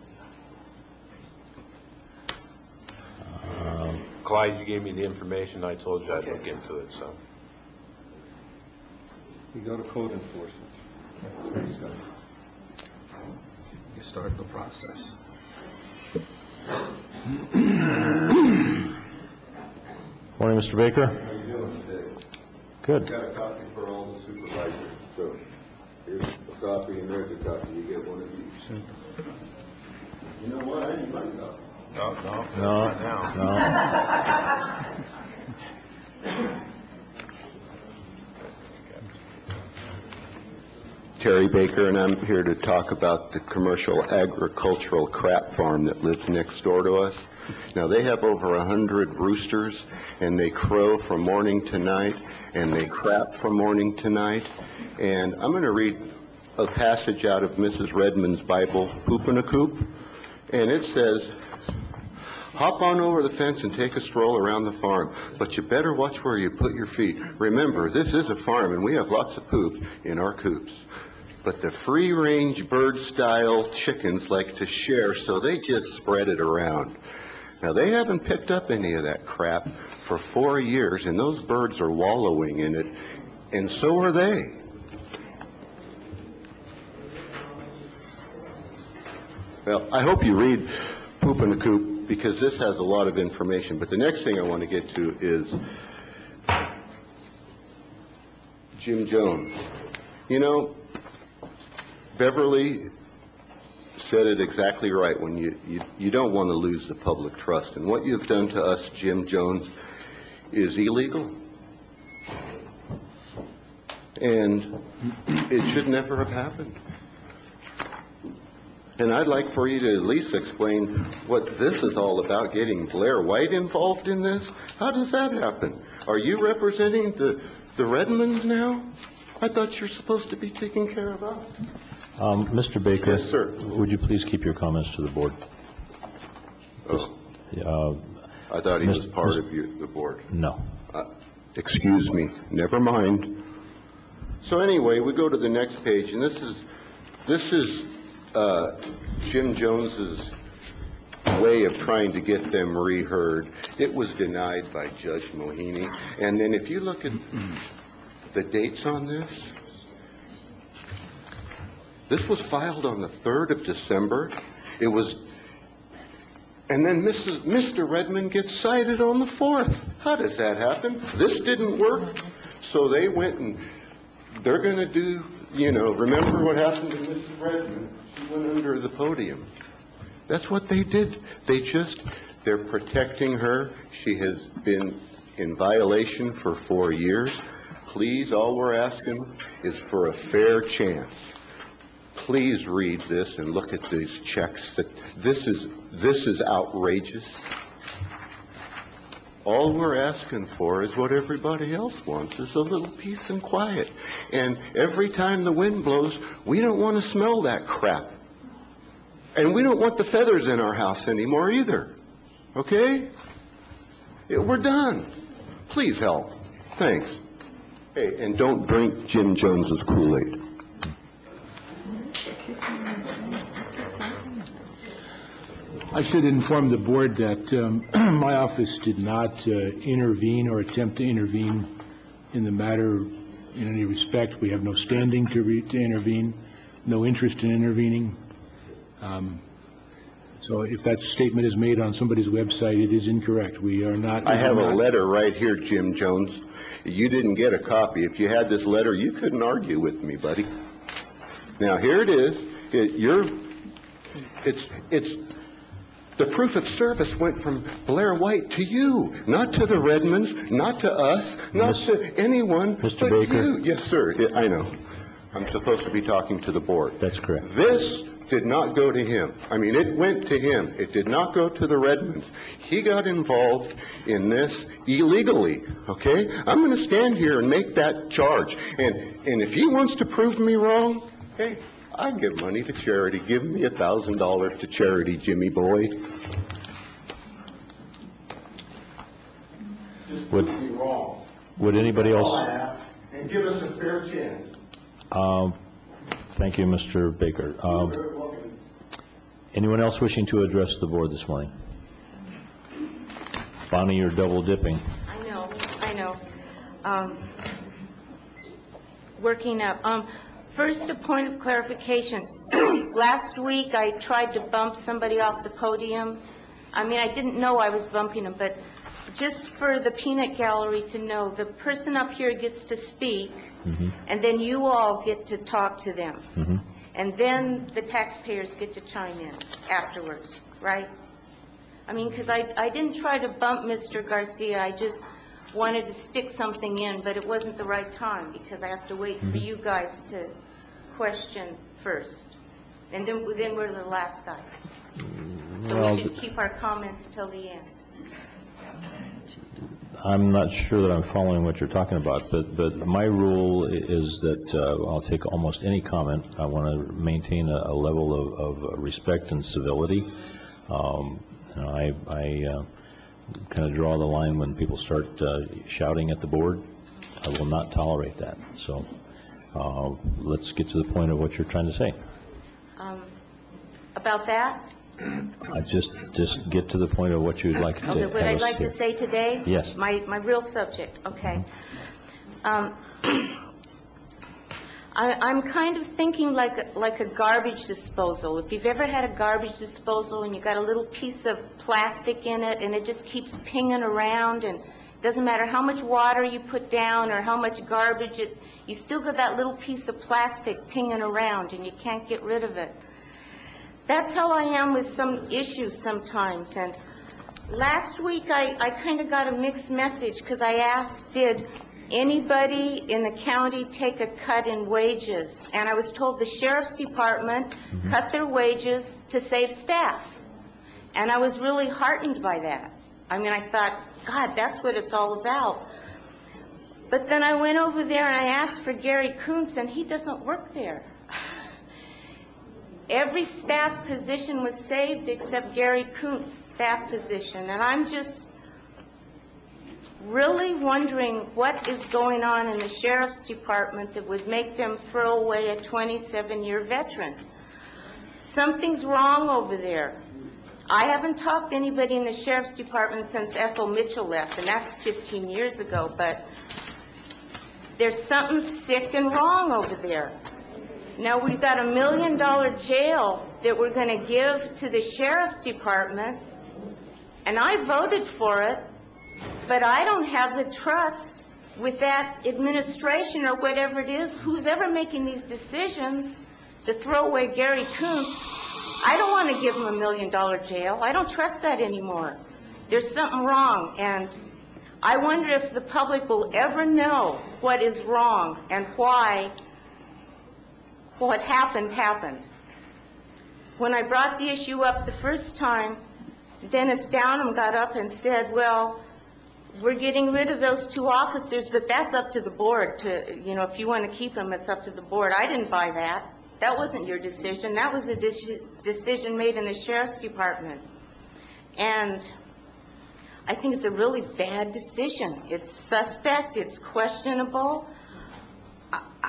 Clyde, you gave me the information. I told you I'd look into it. So
You go to code enforcement. You start the process.
Morning, Mr. Baker.
How are you doing today?
Good.
I've got a copy for all the supervisors. So here's a copy and there's a copy. You get one of each. You know what? I need my copy.
no.
Terry Baker, and I'm here to talk about the commercial agricultural crap farm that lives next door to us. Now, they have over 100 roosters, and they crow from morning to night, and they crap from morning to night. And I'm going to read a passage out of Mrs. Redmond's Bible, Poop in a Coop, and it says, "Hop on over the fence and take a stroll around the farm, but you better watch where you put your feet. Remember, this is a farm, and we have lots of poop in our coops. But the free-range bird-style chickens like to share, so they just spread it around." Now, they haven't picked up any of that crap for 4 years, and those birds are wallowing in it, and so are they. Well, I hope you read Poop in the Coop, because this has a lot of information. But the next thing I want to get to is Jim Jones. You know, Beverly said it exactly right when you don't want to lose the public trust. And what you've done to us, Jim Jones, is illegal. And it should never have happened. And I'd like for you to at least explain what this is all about, getting Blair White involved in this. How does that happen? Are you representing the Redmonds now? I thought you're supposed to be taking care of us.
Mr. Baker.
Yes, sir.
Would you please keep your comments to the board?
I thought he was part of the board.
No.
Excuse me. Never mind. So anyway, we go to the next page, and this is Jim Jones's way of trying to get them reheard. It was denied by Judge Mohini. And then if you look at the dates on this was filed on the 3rd of December. It was, and then Mr. Redmond gets cited on the 4th. How does that happen? This didn't work. So they went and they're going to do, remember what happened to Mrs. Redmond? She went under the podium. That's what they did. They're protecting her. She has been in violation for 4 years. Please, all we're asking is for a fair chance. Please read this and look at these checks. This is outrageous. All we're asking for is what everybody else wants, is a little peace and quiet. And every time the wind blows, we don't want to smell that crap. And we don't want the feathers in our house anymore either. Okay? We're done. Please help. Thanks. Hey, and don't drink Jim Jones's Kool-Aid.
I should inform the board that my office did not intervene or attempt to intervene in the matter in any respect. We have no standing to intervene, no interest in intervening. So if that statement is made on somebody's website, it is incorrect. We are not.
I have a letter right here, Jim Jones. You didn't get a copy. If you had this letter, you couldn't argue with me, buddy. Now, here it is. The proof of service went from Blair White to you, not to the Redmonds, not to us, not to anyone
Mr.
but
Baker.
you. Yes, sir. I know. I'm supposed to be talking to the board.
That's correct.
This did not go to him. I mean, it went to him. It did not go to the Redmonds. He got involved in this illegally, okay? I'm going to stand here and make that charge. And if he wants to prove me wrong, hey, I give money to charity. Give me $1,000 to charity, Jimmy boy.
Would anybody else?
And give us a fair chance.
Thank you, Mr. Baker. Anyone else wishing to address the board this morning? Bonnie, you're double dipping.
I know. Working up. First, a point of clarification. Last week, I tried to bump somebody off the podium. I mean, I didn't know I was bumping them, but just for the peanut gallery to know, the person up here gets to speak, and then you all get to talk to them. And then the taxpayers get to chime in afterwards, right? I mean, because I didn't try to bump Mr. Garcia. I just wanted to stick something in, but it wasn't the right time because I have to wait for you guys to question first. And then we're the last guys. So we should keep our comments till the end.
I'm not sure that I'm following what you're talking about, but my rule is that I'll take almost any comment. I want to maintain a level of respect and civility. I kind of draw the line when people start shouting at the board. I will not tolerate that. So let's get to the point of what you're trying to say.
About that?
Just get to the point of what you'd like to
Okay, what I'd like
hear.
to say today?
Yes.
My real subject, okay. I'm kind of thinking like a garbage disposal. If you've ever had a garbage disposal and you got a little piece of plastic in it and it just keeps pinging around and it doesn't matter how much water you put down or how much garbage you still got that little piece of plastic pinging around and you can't get rid of it. That's how I am with some issues sometimes. And last week, I kind of got a mixed message because I asked, did anybody in the county take a cut in wages? And I was told the sheriff's department cut their wages to save staff. And I was really heartened by that. I mean, I thought, God, that's what it's all about. But then I went over there and I asked for Gary Kuntz, and he doesn't work there. Every staff position was saved except Gary Kuntz's staff position. And I'm just really wondering what is going on in the sheriff's department that would make them throw away a 27-year veteran. Something's wrong over there. I haven't talked to anybody in the sheriff's department since Ethel Mitchell left, and that's 15 years ago, but there's something sick and wrong over there. Now, we've got $1 million jail that we're going to give to the sheriff's department, and I voted for it, but I don't have the trust with that administration or whatever it is, who's ever making these decisions to throw away Gary Kuntz. I don't want to give him $1 million jail. I don't trust that anymore. There's something wrong, and I wonder if the public will ever know what is wrong and why what happened. When I brought the issue up the first time, Dennis Downham got up and said, well, we're getting rid of those 2 officers, but that's up to the board to, if you want to keep them, it's up to the board. I didn't buy that. That wasn't your decision. That was a decision made in the sheriff's department. And I think it's a really bad decision. It's suspect, it's questionable.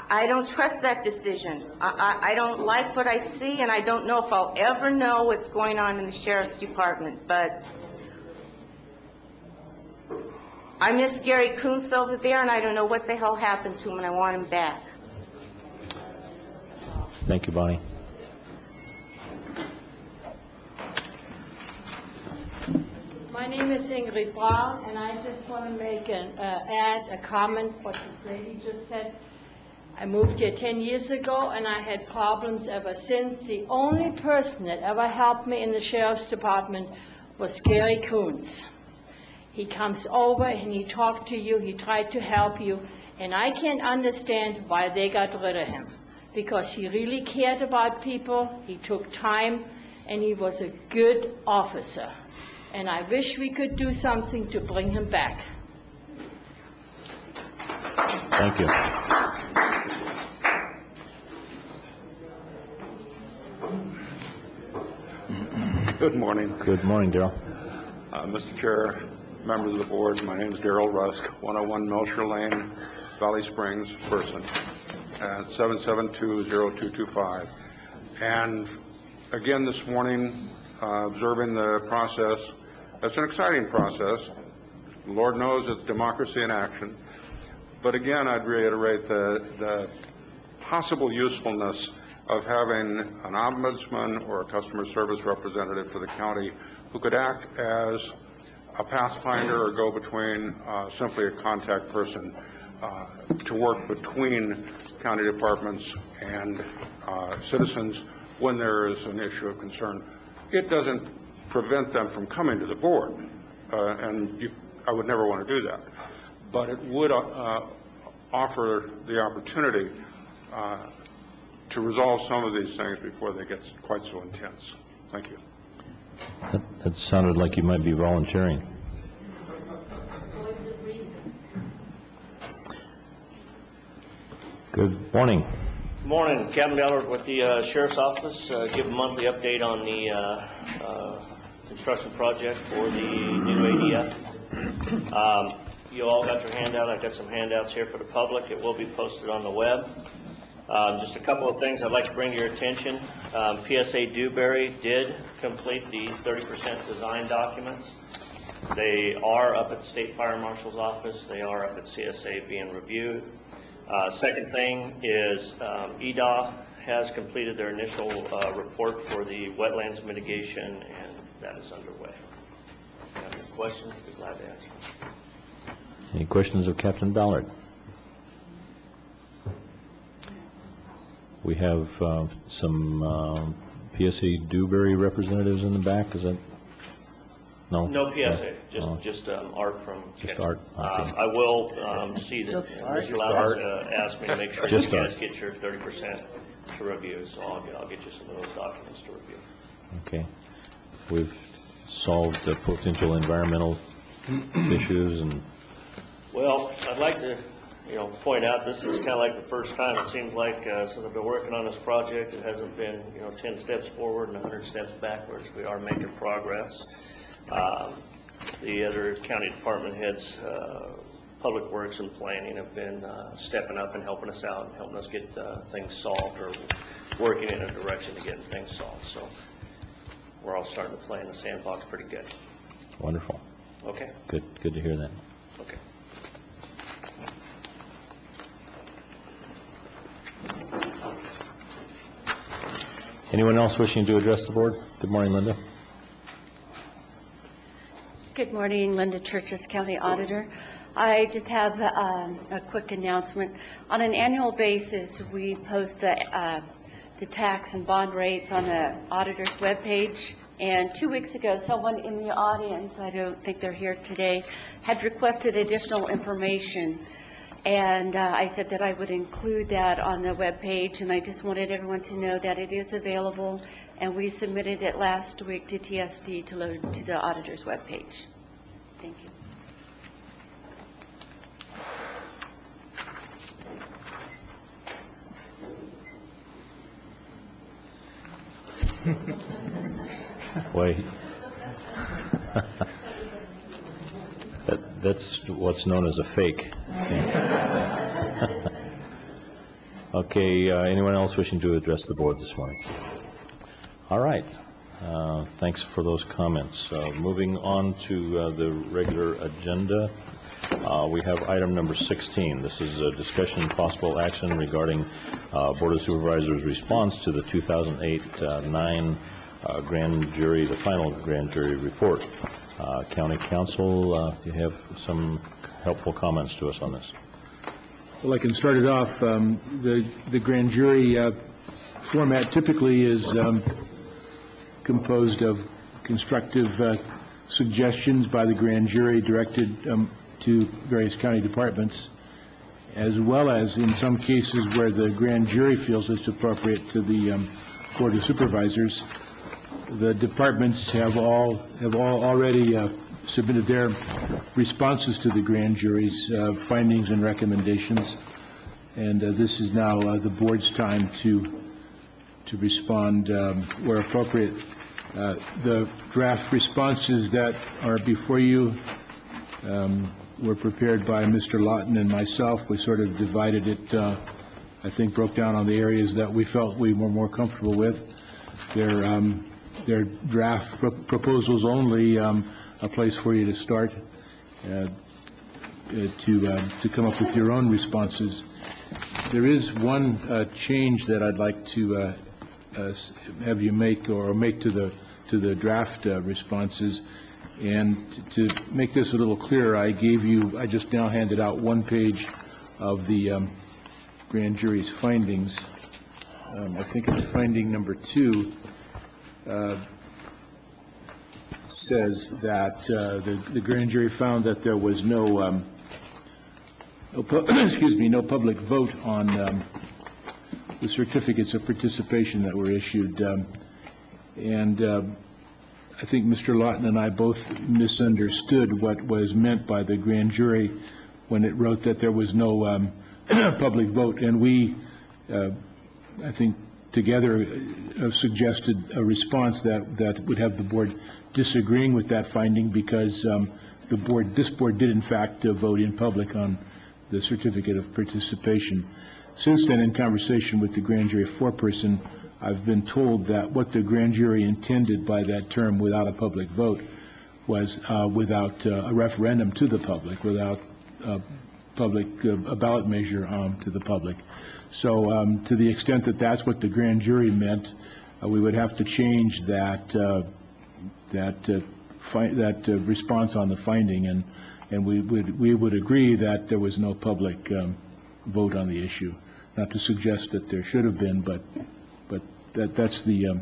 I don't trust that decision. I don't like what I see, and I don't know if I'll ever know what's going on in the sheriff's department. But I miss Gary Kuntz over there, and I don't know what the hell happened to him, and I want him back.
Thank you, Bonnie.
My name is Ingrid Brown, and I just want to make add a comment what this lady just said. I moved here 10 years ago, and I had problems ever since. The only person that ever helped me in the sheriff's department was Gary Kuntz. He comes over and he talked to you, he tried to help you, and I can't understand why they got rid of him. Because he really cared about people, he took time, and he was a good officer. And I wish we could do something to bring him back.
Thank you.
Good morning.
Good morning, Darrell.
Mr. Chair, members of the board, my name is Darrell Rusk, 101 Melcher Lane, Valley Springs, Person, at 7720225. And again this morning, observing the process. It's an exciting process. Lord knows it's democracy in action. But again, I'd reiterate the possible usefulness of having an ombudsman or a customer service representative for the county who could act as a pathfinder or go-between, simply a contact person to work between county departments and citizens when there is an issue of concern. It doesn't prevent them from coming to the board, and I would never want to do that. But it would offer the opportunity to resolve some of these things before they get quite so intense. Thank you.
That sounded like you might be volunteering. Good morning.
Good morning. Captain Ballard with the Sheriff's Office. Give a monthly update on the construction project for the new ADF. You all got your handout. I've got some handouts here for the public. It will be posted on the web. Just a couple of things I'd like to bring to your attention. PSA Dewberry did complete the 30% design documents. They are up at the State Fire Marshal's office. They are up at CSA being reviewed. Second thing is EDA has completed their initial report for the wetlands mitigation, and that is underway. If you have any questions, I'd be glad to answer.
Any questions of Captain Ballard? We have some PSA Dewberry representatives in the back, is that? No?
No PSA,
Oh.
just Art from
Just
Kent.
Art, okay.
I will see that Mr. Loudon asked me to make sure
Just
you guys
Art.
get your 30% to review, so I'll get you some of those documents to review.
Okay. We've solved the potential environmental issues and,
Well, I'd like to, point out, this is kind of like the first time, it seems like, since I've been working on this project, it hasn't been, 10 steps forward and 100 steps backwards. We are making progress. The other county department heads, Public Works and Planning, have been stepping up and helping us out and helping us get things solved, or working in a direction to getting things solved. So we're all starting to play in the sandbox pretty good.
wonderful.
Okay?
Good to hear that.
Okay.
Anyone else wishing to address the board? Good morning, Linda.
Good morning, Linda Churches, County Auditor. I just have a quick announcement. On an annual basis, we post the tax and bond rates on the auditor's webpage. And 2 weeks ago, someone in the audience, I don't think they're here today, had requested additional information. And I said that I would include that on the webpage, and I just wanted everyone to know that it is available, and we submitted it last week to TSD to load to the auditor's webpage. Thank you.
Boy, that's what's known as a fake. Okay, anyone else wishing to address the board this morning? All right. Thanks for those comments. Moving on to the regular agenda, we have item number 16. This is a discussion and possible action regarding Board of Supervisors' response to the 2008-9 grand jury, the final grand jury report. County Council, you have some helpful comments to us on this.
Well, I can start it off. The grand jury format typically is composed of constructive suggestions by the grand jury directed to various county departments, as well as in some cases where the grand jury feels it's appropriate to the Board of Supervisors. The departments have all already submitted their responses to the grand jury's findings and recommendations, and this is now the board's time to respond where appropriate. The draft responses that are before you were prepared by Mr. Lawton and myself. We sort of divided it, I think broke down on the areas that we felt we were more comfortable with. Their draft proposals only, a place for you to start to come up with your own responses. There is one change that I'd like to have you make or make to the draft responses. And to make this a little clearer, I just now handed out one page of the grand jury's findings. I think it's finding number 2. Says that the grand jury found that there was no public vote on the certificates of participation that were issued, and I think Mr. Lawton and I both misunderstood what was meant by the grand jury when it wrote that there was no public vote, and we, I think, together suggested a response that would have the board disagreeing with that finding, because this board did in fact vote in public on the certificate of participation. Since then, in conversation with the grand jury foreperson, I've been told that what the grand jury intended by that term, without a public vote, was without a referendum to the public, without a ballot measure to the public. So to the extent that that's what the grand jury meant, we would have to change that response on the finding, and we would agree that there was no public vote on the issue. Not to suggest that there should have been, but that's the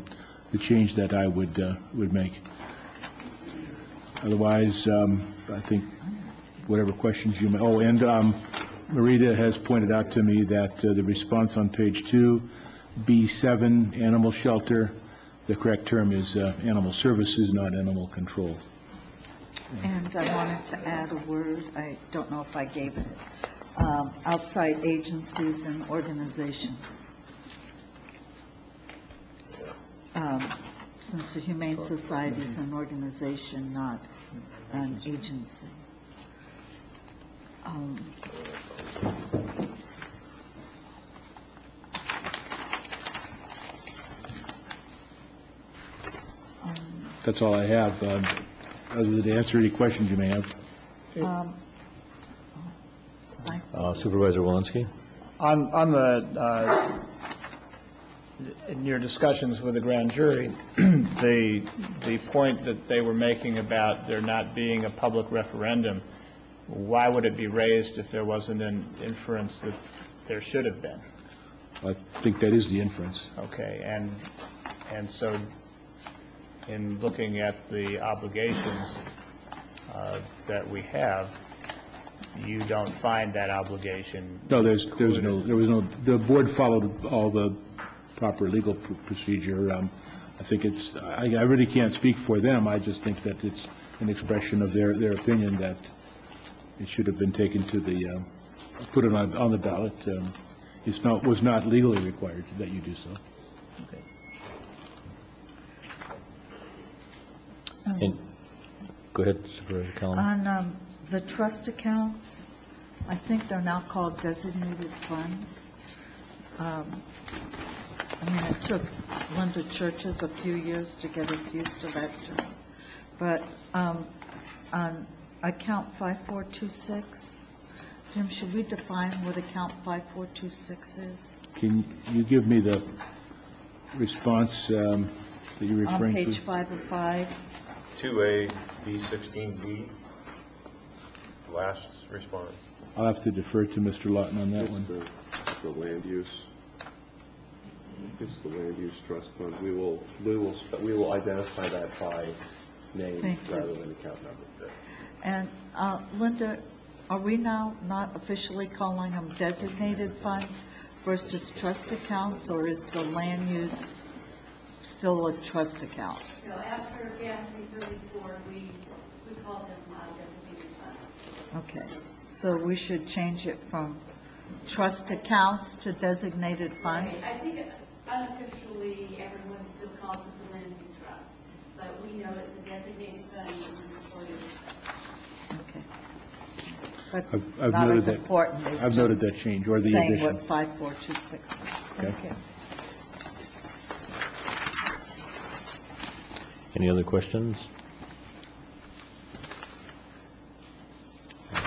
the change that I would make. Otherwise, I think whatever questions you may, oh, and Marita has pointed out to me that the response on page 2, B7, animal shelter, the correct term is animal services, not animal control.
And I wanted to add a word, I don't know if I gave it, outside agencies and organizations. Since the Humane Society is an organization, not an agency.
That's all I have, other than to answer any questions you may have.
Supervisor Walensky?
On the, in your discussions with the grand jury, the point that they were making about there not being a public referendum, why would it be raised if there wasn't an inference that there should have been?
I think that is the inference.
Okay, and so in looking at the obligations that we have, you don't find that obligation?
No, there was no, the board followed all the proper legal procedure. I think it's, I really can't speak for them. I just think that it's an expression of their opinion that it should have been taken to the, put it on the ballot. It's not, was not legally required that you do so.
Okay.
And, go ahead, Supervisor Callen.
On the trust accounts, I think they're now called designated funds. I mean, it took Linda Churches a few years to get us used to that term. But on account 5426, Jim, should we define what account 5426 is?
Can you give me the response that you're referring to?
On page 5 of 5.
2A, B16B, last response.
I'll have to defer to Mr. Lawton on that one.
The land use. It's the land use trust fund. We will identify that by name rather than account number.
And Linda, are we now not officially calling them designated funds versus trust accounts, or is the land use still a trust account?
No, after GAS 334, we call them designated funds.
Okay, so we should change it from trust accounts to designated funds?
Right. I think unofficially everyone still calls it the land use trust, but we know it's a designated fund and reported.
Okay. But
I've
not
noted
as
that.
important as
I've noted
just
that change or the
saying
addition.
what 5426 is. Thank you.
Any other questions?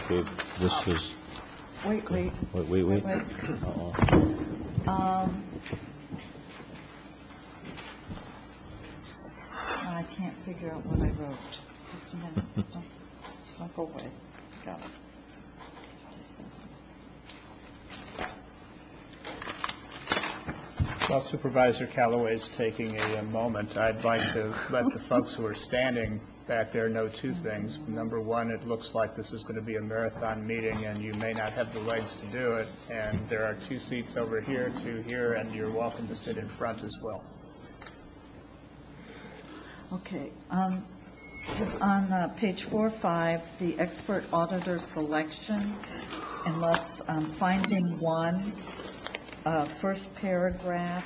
Okay, this is...
Wait.
Wait. Uh-oh.
I can't figure out what I wrote. Just a minute. Don't go away. Got it.
While Supervisor Callaway's taking a moment, I'd like to let the folks who are standing back there know two things. Number one, it looks like this is going to be a marathon meeting, and you may not have the legs to do it. And there are 2 seats over here, 2 here, and you're welcome to sit in front as well.
Okay. On page 4 or 5, the expert auditor selection, unless finding 1, first paragraph,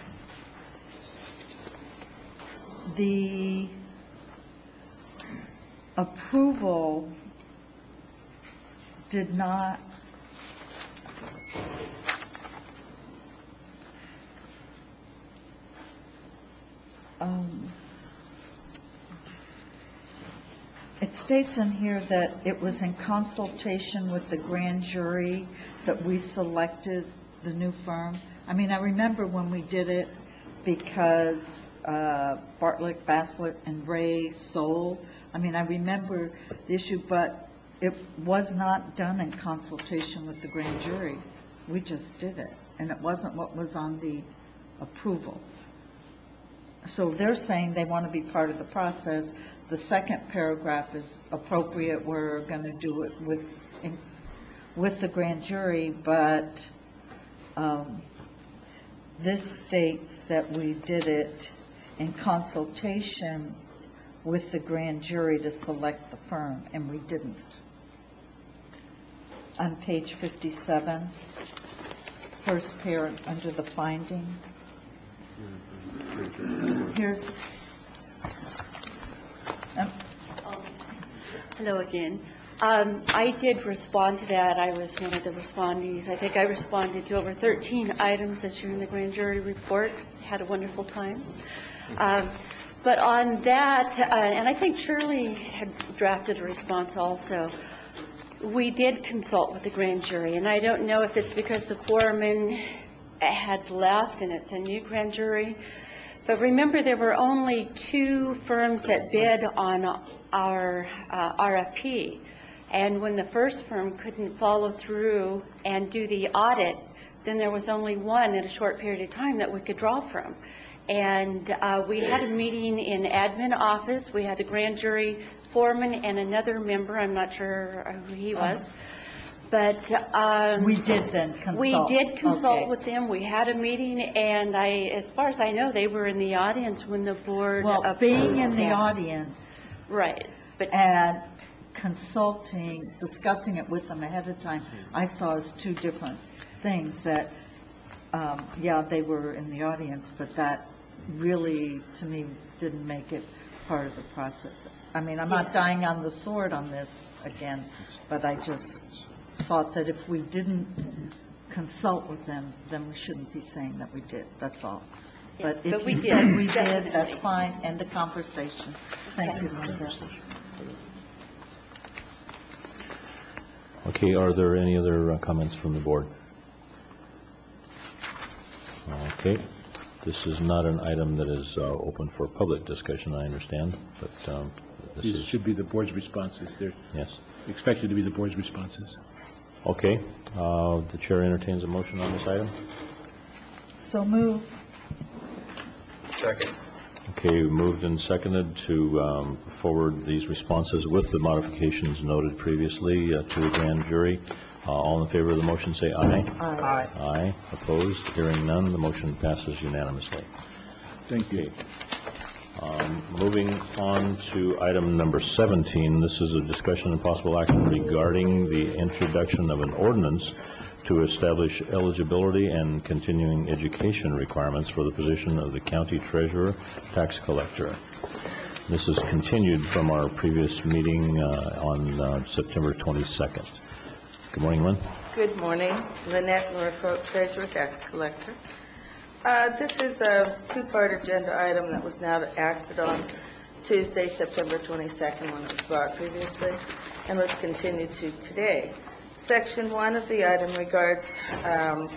the approval did not it states in here that it was in consultation with the grand jury that we selected the new firm. I mean, I remember when we did it because Bartlett, Bassler, and Ray sold. I mean, I remember the issue, but it was not done in consultation with the grand jury. We just did it, and it wasn't what was on the approval. so they're saying they want to be part of the process. The second paragraph is appropriate, we're going to do it with the grand jury, but this states that we did it in consultation with the grand jury to select the firm, and we didn't. On page 57, first pair under the finding. Here's...
Hello again. I did respond to that. I was one of the respondees. I think I responded to over 13 items that are in the grand jury report. Had a wonderful time. But on that, and I think Shirley had drafted a response also, we did consult with the grand jury, and I don't know if it's because the foreman had left and it's a new grand jury, but remember there were only 2 firms that bid on our RFP, and when the first firm couldn't follow through and do the audit, then there was only one in a short period of time that we could draw from. And we had a meeting in admin office. We had a grand jury foreman and another member. I'm not sure who he was. But
we did then consult.
We did consult
Okay.
with them. We had a meeting, and as far as I know, they were in the audience when the board.
Well, being in the
that.
audience.
Right. But
and consulting, discussing it with them ahead of time, I saw as 2 different things that, yeah, they were in the audience, but that really, to me, didn't make it part of the process. I mean, I'm not dying on the sword on this again, but I just thought that if we didn't consult with them, then we shouldn't be saying that we did. That's all.
Yeah,
But if
but we
you
did,
said we did,
definitely.
that's fine. End the conversation. Thank you, Linda.
Okay, are there any other comments from the board? Okay, this is not an item that is open for public discussion, I understand, but this
These
is...
should be the board's responses. They're
Yes.
expected to be the board's responses.
Okay, the chair entertains a motion on this item.
So move.
Second.
Okay, moved and seconded to forward these responses with the modifications noted previously to the grand jury. All in favor of the motion say aye.
Aye.
Aye. Opposed? Hearing none, the motion passes unanimously.
Thank you.
Moving on to item number 17, this is a discussion and possible action regarding the introduction of an ordinance to establish eligibility and continuing education requirements for the position of the county treasurer tax collector. This is continued from our previous meeting on September 22nd. Good morning, Lynn.
Good morning. Lynette Norfolk, Treasurer Tax Collector. This is a 2-part agenda item that was now acted on Tuesday, September 22nd, when it was brought previously, and was continued to today. Section 1 of the item regards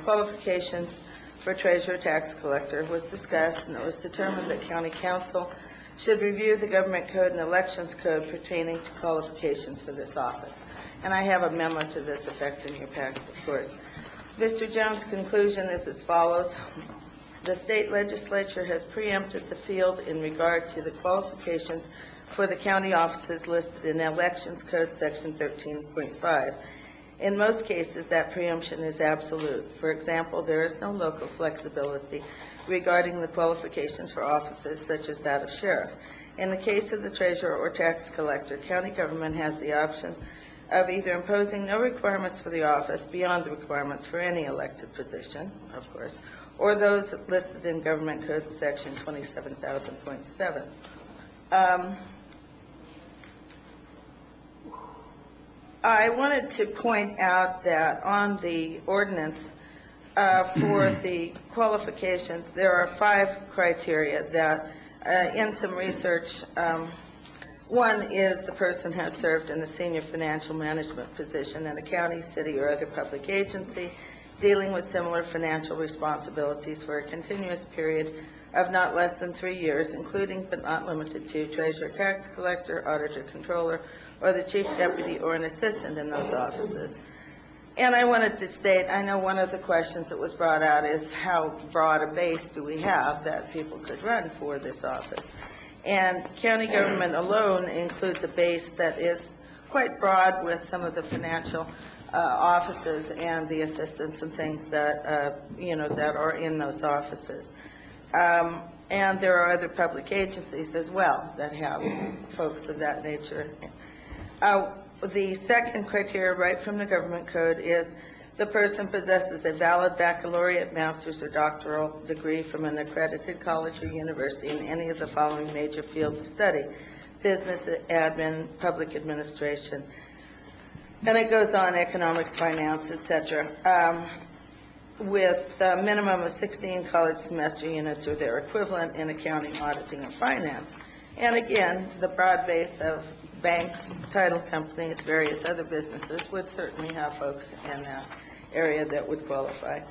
qualifications for Treasurer Tax Collector was discussed, and it was determined that County Council should review the Government Code and Elections Code pertaining to qualifications for this office. And I have a memo to this effect in your packet, of course. Mr. Jones' conclusion is as follows. The state legislature has preempted the field in regard to the qualifications for the county offices listed in Elections Code Section 13.5. In most cases, that preemption is absolute. For example, there is no local flexibility regarding the qualifications for offices such as that of sheriff. In the case of the treasurer or tax collector, county government has the option of either imposing no requirements for the office beyond the requirements for any elected position, of course, or those listed in Government Code Section 27,000.7. I wanted to point out that on the ordinance for the qualifications, there are 5 criteria that, in some research, one is the person has served in a senior financial management position in a county, city, or other public agency dealing with similar financial responsibilities for a continuous period of not less than 3 years, including but not limited to treasurer, tax collector, auditor, controller, or the chief deputy or an assistant in those offices. And I wanted to state, I know one of the questions that was brought out is how broad a base do we have that people could run for this office? And county government alone includes a base that is quite broad with some of the financial offices and the assistants and things that, that are in those offices. And there are other public agencies as well that have folks of that nature. The second criteria right from the government code is the person possesses a valid baccalaureate, master's, or doctoral degree from an accredited college or university in any of the following major fields of study: business, admin, public administration, and it goes on, economics, finance, etc., with a minimum of 16 college semester units or their equivalent in accounting, auditing, or finance. And again, the broad base of banks, title companies, various other businesses would certainly have folks in that area that would qualify.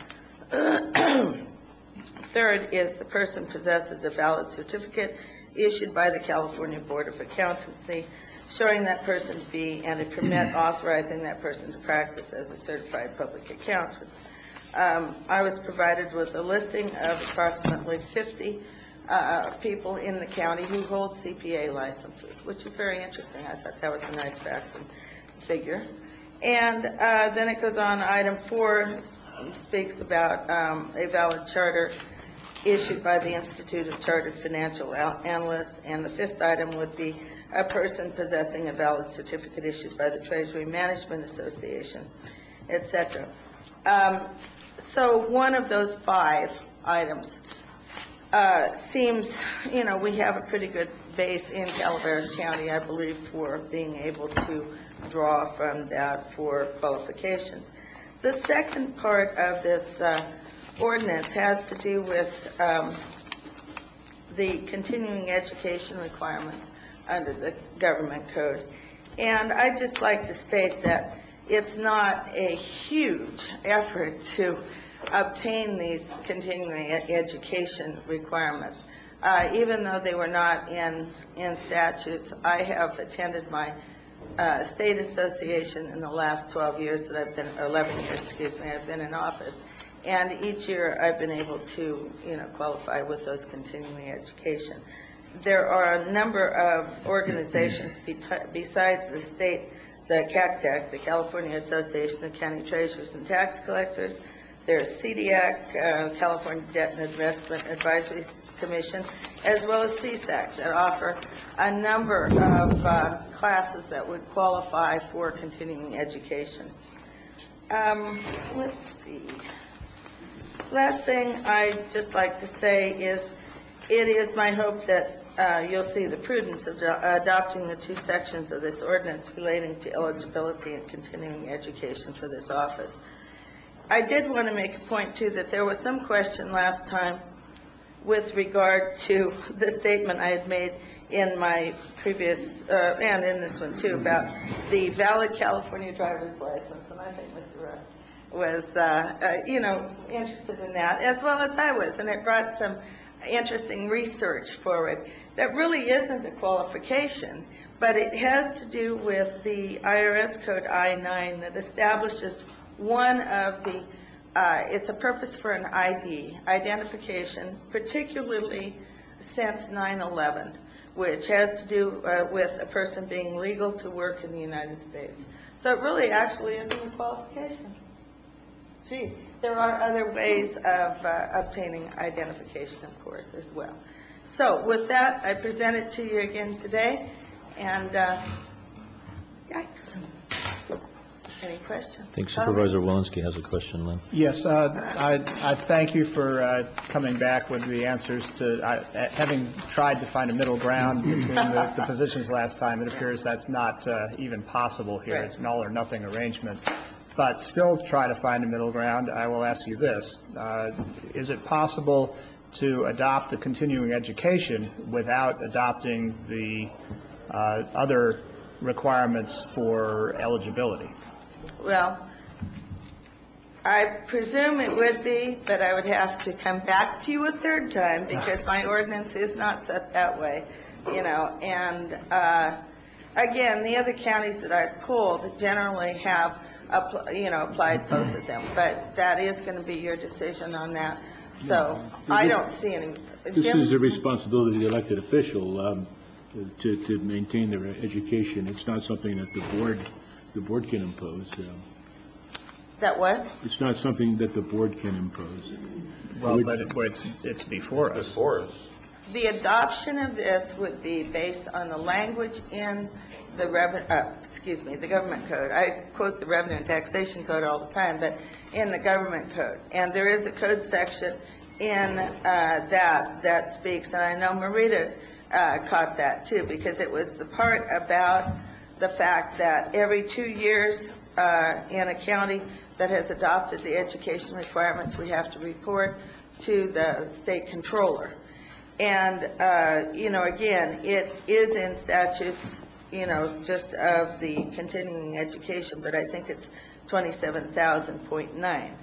Third is the person possesses a valid certificate issued by the California Board of Accountancy showing that person to be, and a permit authorizing that person to practice as a certified public accountant. I was provided with a listing of approximately 50 people in the county who hold CPA licenses, which is very interesting. I thought that was a nice fact and figure. And then it goes on, item 4 speaks about a valid charter issued by the Institute of Chartered Financial Analysts, and the 5th item would be a person possessing a valid certificate issued by the Treasury Management Association, etc. So one of those 5 items seems, we have a pretty good base in Calaveras County, I believe, for being able to draw from that for qualifications. The second part of this ordinance has to do with the continuing education requirements under the government code. And I'd just like to state that it's not a huge effort to obtain these continuing education requirements. Even though they were not in statutes, I have attended my state association in the last 12 years that I've been, 11 years, excuse me, I've been in office. And each year I've been able to, qualify with those continuing education. There are a number of organizations besides the state, the CACTAC, the California Association of County Treasurers and Tax Collectors. There's CDAC, California Debt and Investment Advisory Commission, as well as CSAC, that offer a number of classes that would qualify for continuing education. Let's see. Last thing I'd just like to say is it is my hope that you'll see the prudence of adopting the 2 sections of this ordinance relating to eligibility and continuing education for this office. I did want to make a point, too, that there was some question last time with regard to the statement I had made in my previous, and in this one, too, about the valid California driver's license. And I think Mr. Russ was, interested in that, as well as I was. And it brought some interesting research forward that really isn't a qualification, but it has to do with the IRS Code I-9 that establishes one of the, it's a purpose for an ID, identification, particularly since 9/11, which has to do with a person being legal to work in the United States. So it really actually isn't a qualification. Gee, there are other ways of obtaining identification, of course, as well. So with that, I present it to you again today, and yikes. Any questions?
I think Supervisor Walensky has a question, Lynn.
Yes, I thank you for coming back with the answers to, having tried to find a middle ground between the positions last time. It appears that's not even possible here. Right. It's an all-or-nothing arrangement. But still try to find a middle ground. I will ask you this. Is it possible to adopt the continuing education without adopting the other requirements for eligibility?
Well, I presume it would be, but I would have to come back to you a third time because my ordinance is not set that way, and again, the other counties that I've pulled generally have applied both of them. But that is going to be your decision on that. So I don't see any.
This
Jim?
is the responsibility of the elected official to maintain their education. It's not something that the board can impose.
That what?
It's not something that the board can impose.
Well, but it's before us.
Before us.
The adoption of this would be based on the language in the the government code. I quote the Revenue and Taxation Code all the time, but in the government code. And there is a code section in that speaks, and I know Marita caught that too, because it was the part about the fact that every 2 years in a county that has adopted the education requirements, we have to report to the state controller. And, again, it is in statutes, just of the continuing education, but I think it's 27,000.9.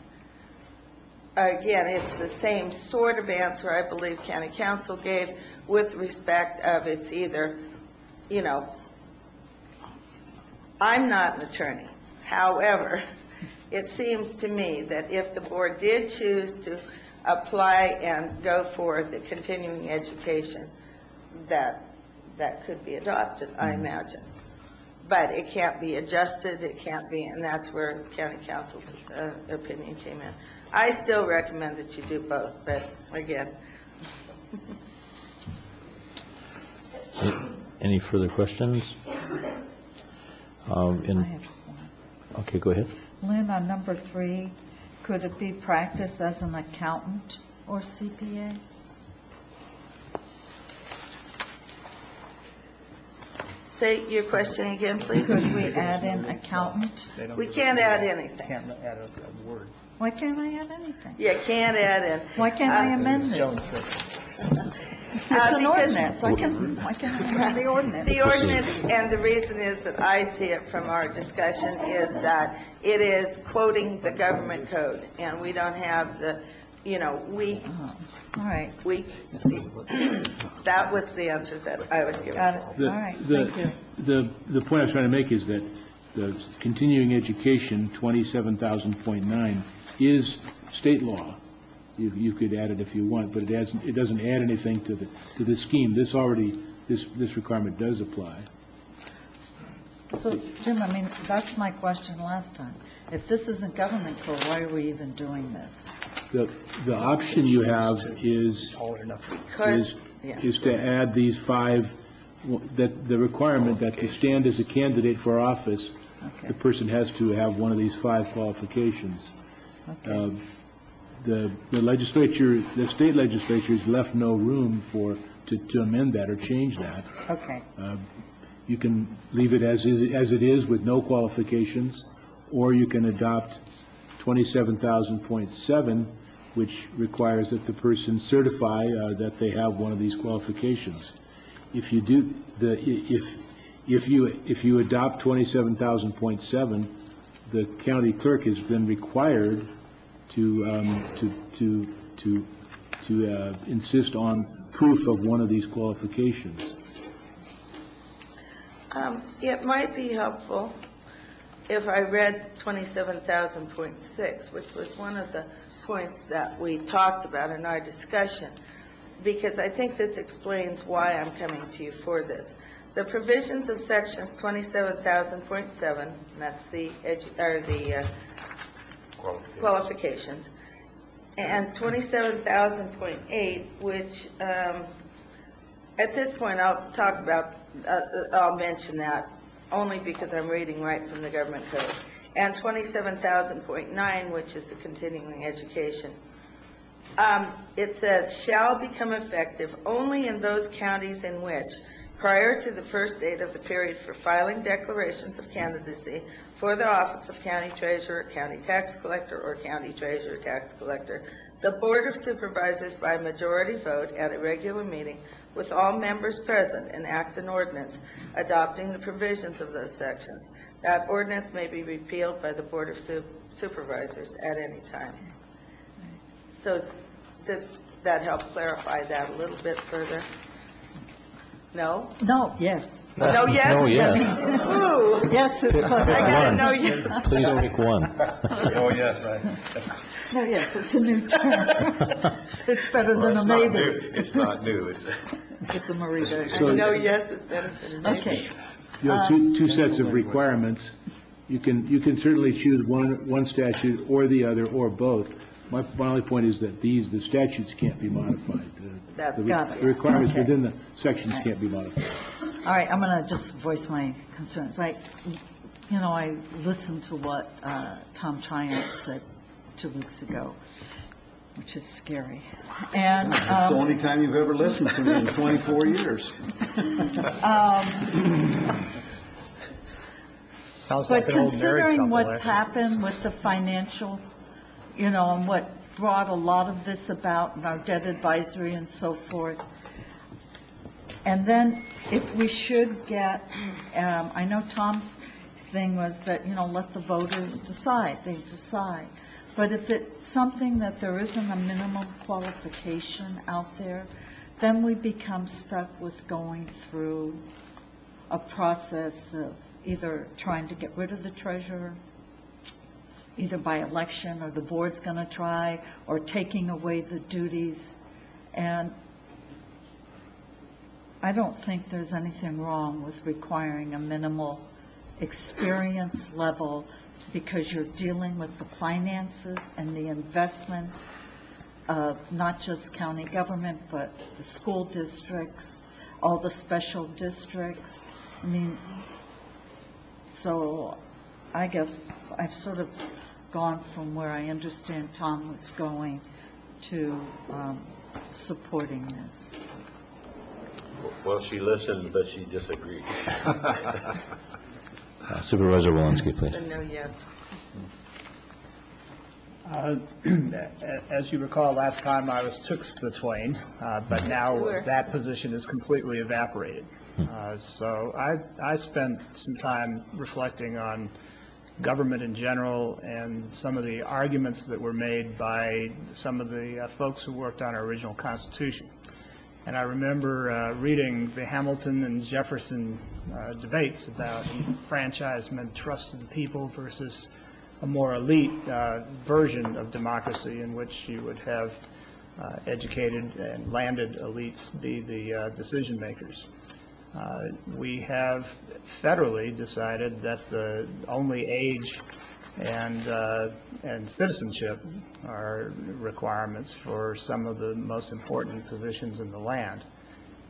Again, it's the same sort of answer I believe County Council gave with respect of it's either, I'm not an attorney. However, it seems to me that if the board did choose to apply and go for the continuing education, that could be adopted, I imagine. But it can't be adjusted, it can't be, and that's where County Council's opinion came in. I still recommend that you do both, but again.
Any further questions? Okay, go ahead.
Lynn, on number 3, could it be practiced as an accountant or CPA?
Say your question again, please.
Could we add in accountant?
We can't add anything.
Can't add a word.
Why can't I add anything?
You can't add in.
Why can't I amend it?
Jones says.
It's an ordinance. Why can't I amend the ordinance?
The ordinance, and the reason is that I see it from our discussion, is that it is quoting the government code, and we don't have the,
All right.
That was the answer that I was giving.
Got it. All right. Thank you.
The point I was trying to make is that the continuing education, 27,000.9, is state law. You could add it if you want, but it doesn't add anything to the scheme. This requirement does apply.
So, Jim, that's my question last time. If this isn't government code, why are we even doing this?
The option you have is to add these 5, that the requirement that to stand as a candidate for office, the person has to have one of these 5 qualifications.
Okay.
The legislature, the state legislature has left no room to amend that or change that.
Okay.
You can leave it as it is with no qualifications, or you can adopt 27,000.7, which requires that the person certify that they have one of these qualifications. If you do if you adopt 27,000.7, the county clerk has been required to insist on proof of one of these qualifications.
It might be helpful if I read 27,000.6, which was one of the points that we talked about in our discussion, because I think this explains why I'm coming to you for this. The provisions of sections 27,000.7, that's the qualifications, and 27,000.8, which at this point I'll mention that only because I'm reading right from the government code, and 27,000.9, which is the continuing education. It says, shall become effective only in those counties in which, prior to the first date of the period for filing declarations of candidacy for the office of county treasurer, county tax collector, or county treasurer tax collector, the Board of Supervisors by majority vote at a regular meeting with all members present enact an ordinance adopting the provisions of those sections. That ordinance may be repealed by the Board of Supervisors at any time. So does that help clarify that a little bit further? No?
No, yes.
No, yes?
No, yes.
Ooh.
Yes,
Pick
it's
I gotta
one.
know yes.
Please pick one.
Oh, yes,
no, yes, it's a new term. It's better than a maybe.
It's not new, it's.
It's a Marita.
I know yes is better than maybe.
Okay.
You have two sets of requirements. You can certainly choose one statute or the other, or both. My only point is that the statutes can't be modified.
Got it.
The requirements
Okay.
within the sections can't be modified.
All right, I'm going to just voice my concerns. I listened to what Tom Triant said 2 weeks ago, which is scary. And
It's the only time you've ever listened to me in 24 years.
Sounds
But
like an old married
considering
couple,
what's
actually.
happened with the financial, and what brought a lot of this about, and our debt advisory and so forth, and then if we should get, I know Tom's thing was that, let the voters decide, they decide. But if it's something that there isn't a minimum qualification out there, then we become stuck with going through a process of either trying to get rid of the treasurer, either by election, or the board's going to try, or taking away the duties. And I don't think there's anything wrong with requiring a minimal experience level, because you're dealing with the finances and the investments of not just county government, but the school districts, all the special districts. I mean, so I guess I've sort of gone from where I understand Tom was going to supporting this.
Well, she listened, but she disagreed.
Supervisor Walensky, please.
No yes.
As you recall, last time I was twixt the twain, but now
Sure.
that position is completely evaporated. So I spent some time reflecting on government in general and some of the arguments that were made by some of the folks who worked on our original Constitution. And I remember reading the Hamilton and Jefferson debates about enfranchisement, trust of the people versus a more elite version of democracy in which you would have educated and landed elites be the decision makers. We have federally decided that the only age and citizenship are requirements for some of the most important positions in the land.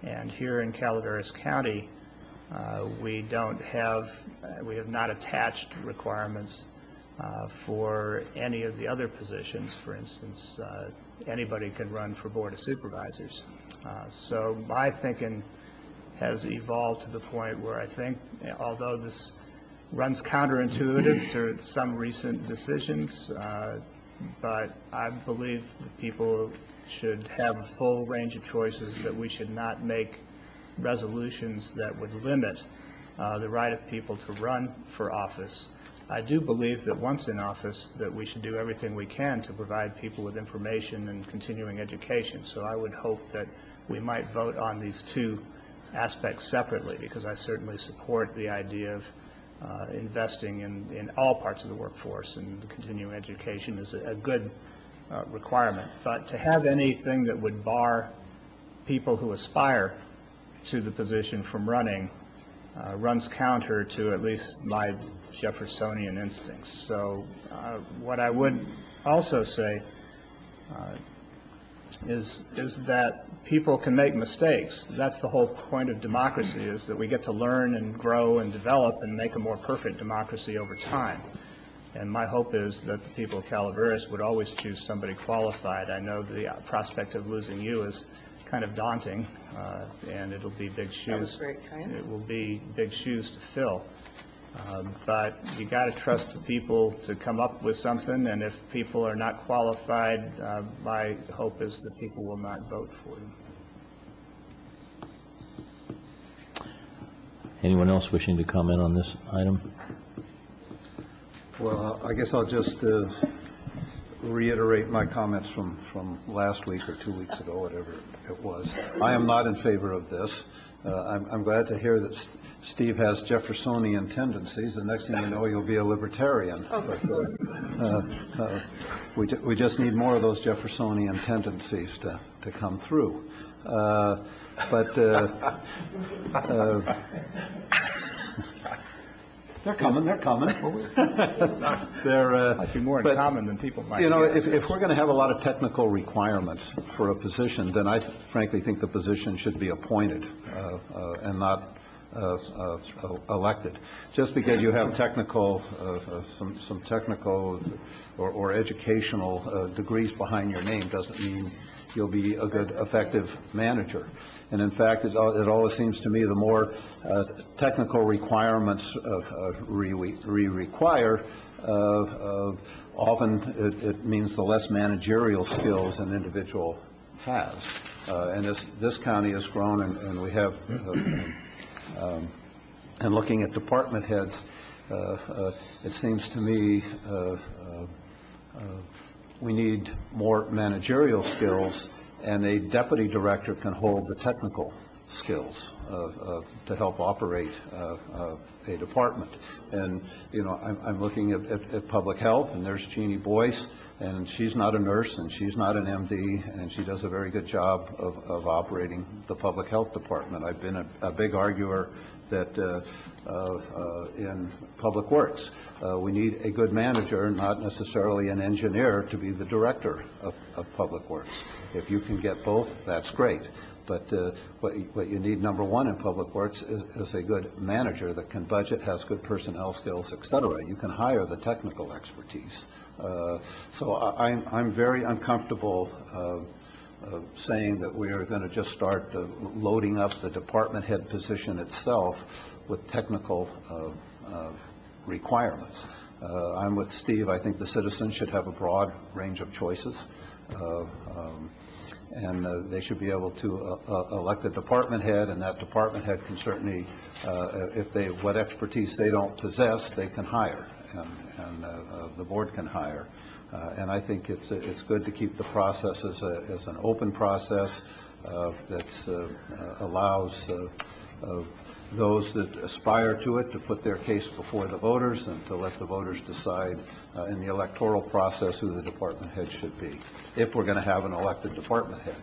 And here in Calaveras County, we have not attached requirements for any of the other positions. For instance, anybody can run for Board of Supervisors. So my thinking has evolved to the point where I think, although this runs counterintuitive to some recent decisions, but I believe that people should have a full range of choices, that we should not make resolutions that would limit the right of people to run for office. I do believe that once in office that we should do everything we can to provide people with information and continuing education. So I would hope that we might vote on these two aspects separately, because I certainly support the idea of investing in all parts of the workforce, and continuing education is a good requirement. But to have anything that would bar people who aspire to the position from running runs counter to at least my Jeffersonian instincts. So what I would also say is that people can make mistakes. That's the whole point of democracy, is that we get to learn and grow and develop and make a more perfect democracy over time. And my hope is that the people of Calaveras would always choose somebody qualified. I know the prospect of losing you is kind of daunting, and it'll be big shoes.
That was very kind.
It will be big shoes to fill. But you got to trust the people to come up with something, and if people are not qualified, my hope is that people will not vote for them.
Anyone else wishing to comment on this item?
Well, I guess I'll just reiterate my comments from last week or 2 weeks ago, whatever it was. I am not in favor of this. I'm glad to hear that Steve has Jeffersonian tendencies. The next thing you know, you'll be a libertarian. We just need more of those Jeffersonian tendencies to come through. They're coming.
Might be more in common than people might
guess. If we're going to have a lot of technical requirements for a position, then I frankly think the position should be appointed and not elected. Just because you have technical, some technical or educational degrees behind your name doesn't mean you'll be a good, effective manager. And in fact, it always seems to me the more technical requirements we require, often it means the less managerial skills an individual has. And this county has grown, and we have, and looking at department heads, it seems to me we need more managerial skills, and a deputy director can hold the technical skills to help operate a department. And, I'm looking at public health, and there's Jeannie Boyce, and she's not a nurse, and she's not an MD, and she does a very good job of operating the public health department. I've been a big arguer that in public works, we need a good manager, not necessarily an engineer, to be the director of public works. If you can get both, that's great. But what you need, number one, in public works is a good manager that can budget, has good personnel skills, et cetera. You can hire the technical expertise. So I'm very uncomfortable saying that we are going to just start loading up the department head position itself with technical requirements. I'm with Steve. I think the citizens should have a broad range of choices, and they should be able to elect a department head, and that department head can certainly, what expertise they don't possess, they can hire, and the board can hire. And I think it's good to keep the process as an open process that allows those that aspire to it to put their case before the voters and to let the voters decide in the electoral process who the department head should be, if we're going to have an elected department head.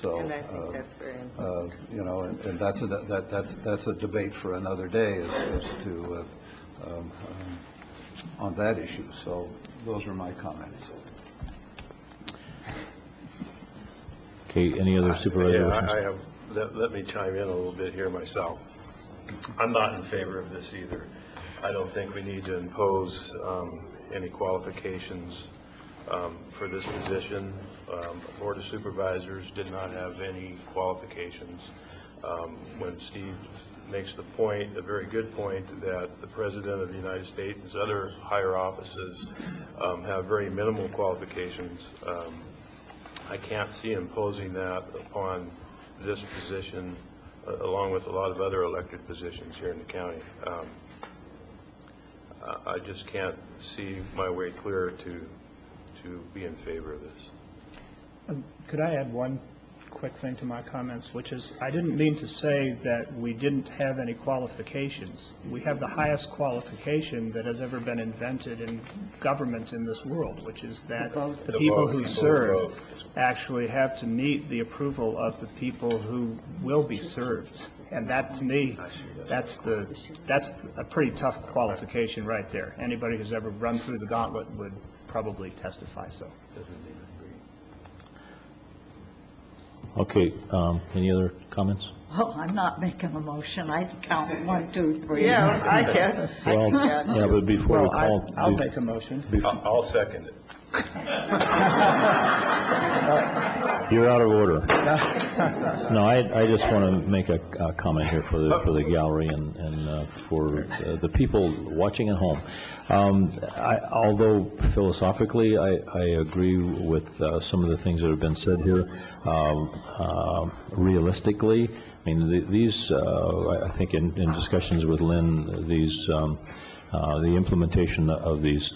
So,
and I think that's very important.
And that's a debate for another day as to on that issue. So those are my comments.
Okay, any other supervisors?
Let me chime in a little bit here myself. I'm not in favor of this either. I don't think we need to impose any qualifications for this position. Board of Supervisors did not have any qualifications. When Steve makes the point, a very good point, that the President of the United States and other higher offices have very minimal qualifications, I can't see imposing that upon this position, along with a lot of other elected positions here in the county. I just can't see my way clear to be in favor of this.
Could I add one quick thing to my comments, which is I didn't mean to say that we didn't have any qualifications. We have the highest qualification that has ever been invented in government in this world, which is that the people who serve actually have to meet the approval of the people who will be served. And that, to me, that's a pretty tough qualification right there. Anybody who's ever run through the gauntlet would probably testify so.
Okay, any other comments?
Oh, I'm not making a motion. I count 1, 2, 3.
Yeah, I can.
Well, yeah, but before we call...
I'll make a motion.
I'll second it.
You're out of order. No, I just want to make a comment here for the gallery and for the people watching at home. Although philosophically I agree with some of the things that have been said here, realistically, I mean, these, I think in discussions with Lynn, these, the implementation of these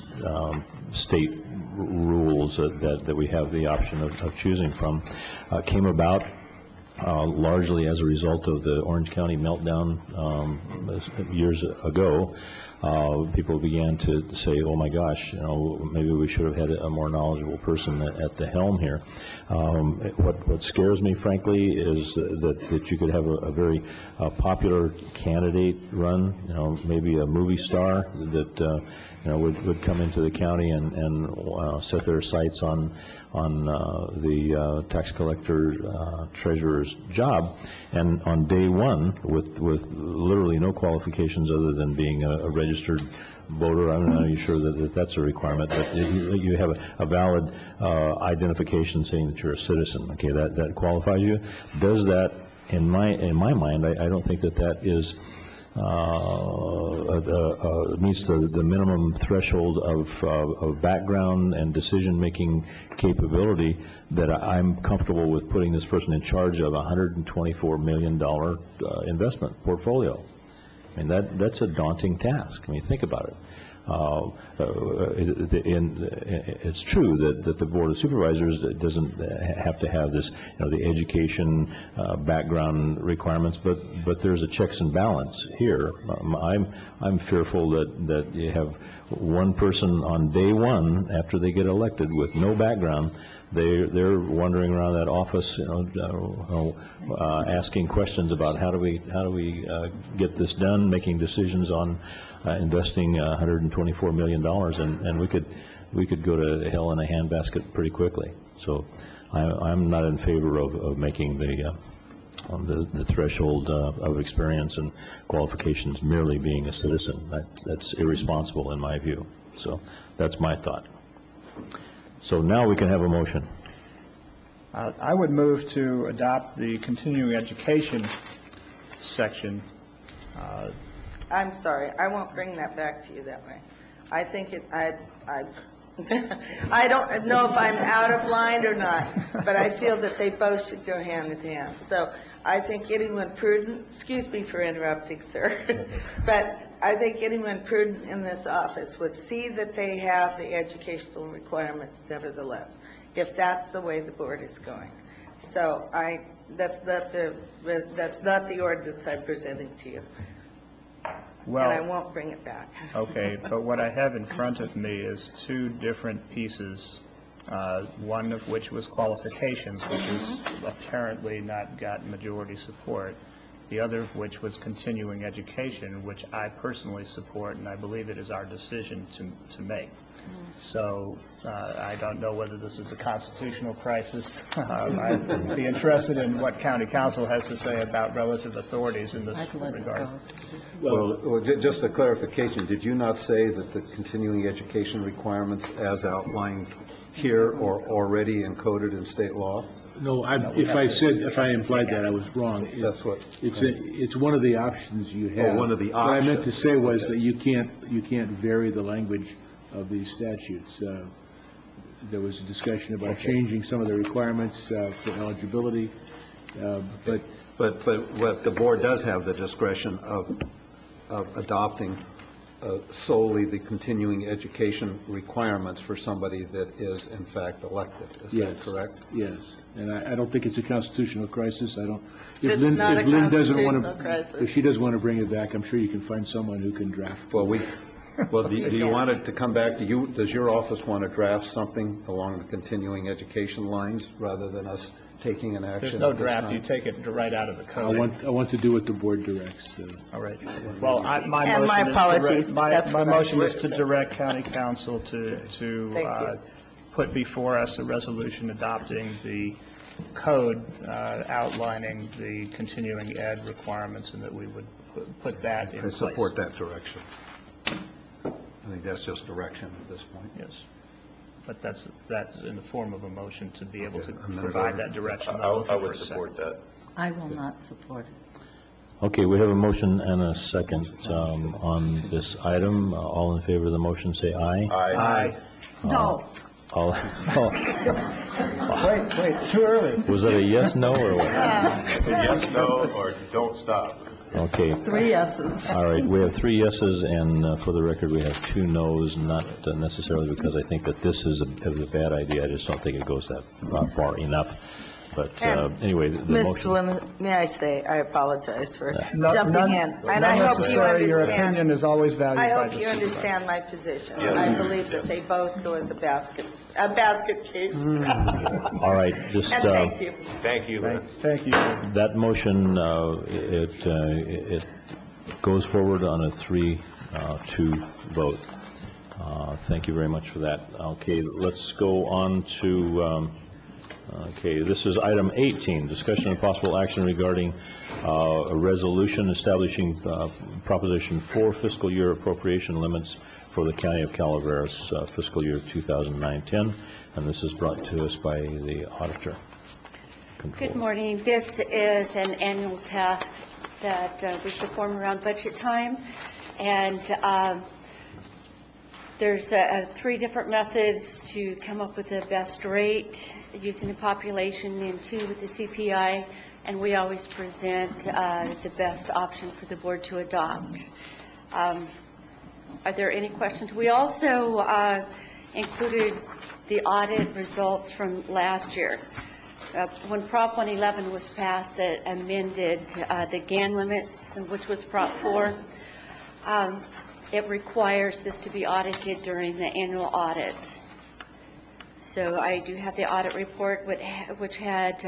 state rules that we have the option of choosing from came about largely as a result of the Orange County meltdown years ago. People began to say, oh my gosh, maybe we should have had a more knowledgeable person at the helm here. What scares me, frankly, is that you could have a very popular candidate run, maybe a movie star that would come into the county and set their sights on the tax collector treasurer's job, and on day one, with literally no qualifications other than being a registered voter. I'm not even sure that that's a requirement, but you have a valid identification saying that you're a citizen. Okay, that qualifies you. Does that, in my mind, I don't think that is meets the minimum threshold of background and decision-making capability that I'm comfortable with putting this person in charge of a $124 million investment portfolio. I mean, that's a daunting task. I mean, think about it. It's true that the Board of Supervisors doesn't have to have this, the education background requirements, but there's a checks and balance here. I'm fearful that you have one person on day one after they get elected with no background. They're wandering around that office, asking questions about how do we get this done, making decisions on investing $124 million, and we could go to hell in a handbasket pretty quickly. So I'm not in favor of making the threshold of experience and qualifications merely being a citizen. That's irresponsible in my view. So that's my thought. So now we can have a motion.
I would move to adopt the continuing education section.
I'm sorry, I won't bring that back to you that way. I think I don't know if I'm out of line or not, but I feel that they both should go hand in hand. So I think anyone prudent, excuse me for interrupting, sir, but I think anyone prudent in this office would see that they have the educational requirements nevertheless, if that's the way the board is going. So that's not the ordinance I'm presenting to you.
Well,
and I won't bring it back.
Okay, but what I have in front of me is two different pieces, one of which was qualifications, which has apparently not got majority support. The other of which was continuing education, which I personally support, and I believe it is our decision to make. So I don't know whether this is a constitutional crisis. I'd be interested in what county council has to say about relative authorities in this regard.
Well, just a clarification, did you not say that the continuing education requirements as outlined here are already encoded in state law?
No, if I implied that, I was wrong. It's one of the options you have.
Oh, one of the options.
What I meant to say was that you can't vary the language of these statutes. There was a discussion about changing some of the requirements for eligibility,
but what the board does have the discretion of adopting solely the continuing education requirements for somebody that is in fact elected. Is that correct?
Yes, and I don't think it's a constitutional crisis. I don't.
If Lynn doesn't want to,
if she doesn't want to bring it back, I'm sure you can find someone who can draft.
Well, do you want it to come back to you? Does your office want to draft something along the continuing education lines rather than us taking an action?
There's no draft. You take it right out of the code.
I want to do what the board directs.
All right. Well, my motion is to direct county council to put before us a resolution adopting the code outlining the continuing ed requirements, and that we would put that in place.
I support that direction. I think that's just direction at this point.
Yes. But that's in the form of a motion to be able to provide that direction.
I would support that.
I will not support it.
Okay, we have a motion and a second on this item. All in favor of the motion say aye.
Aye.
No.
Wait, too early.
Was that a yes, no, or what?
It's a yes, no, or don't stop.
Okay.
3 yeses.
All right, we have 3 yeses, and for the record, we have 2 noes, not necessarily because I think that this is a bad idea. I just don't think it goes that far enough. But
And
anyway, the
Mr.
motion...
Lemon, may I say, I apologize for
No-
jumping
none-
in.
not
And I hope you
necessary. Your
understand.
opinion is always valued
I
by
hope
the
you
supervisor.
understand my position.
Yes.
I believe that they both go as a basket case.
All right, just...
And thank you.
Thank you, Lynn.
Thank you.
That motion, it goes forward on a 3-2 vote. Thank you very much for that. Okay, let's go on to, this is item 18, discussion and possible action regarding a resolution establishing Proposition 4 fiscal year appropriation limits for the County of Calaveras fiscal year 2009-10, and this is brought to us by the auditor.
Good morning. This is an annual task that we perform around budget time, and there's 3 different methods to come up with the best rate using the population and 2 with the CPI, and we always present the best option for the board to adopt. Are there any questions? We also included the audit results from last year. When Prop 111 was passed that amended the GAN limit, which was Prop 4, it requires this to be audited during the annual audit. So I do have the audit report, which had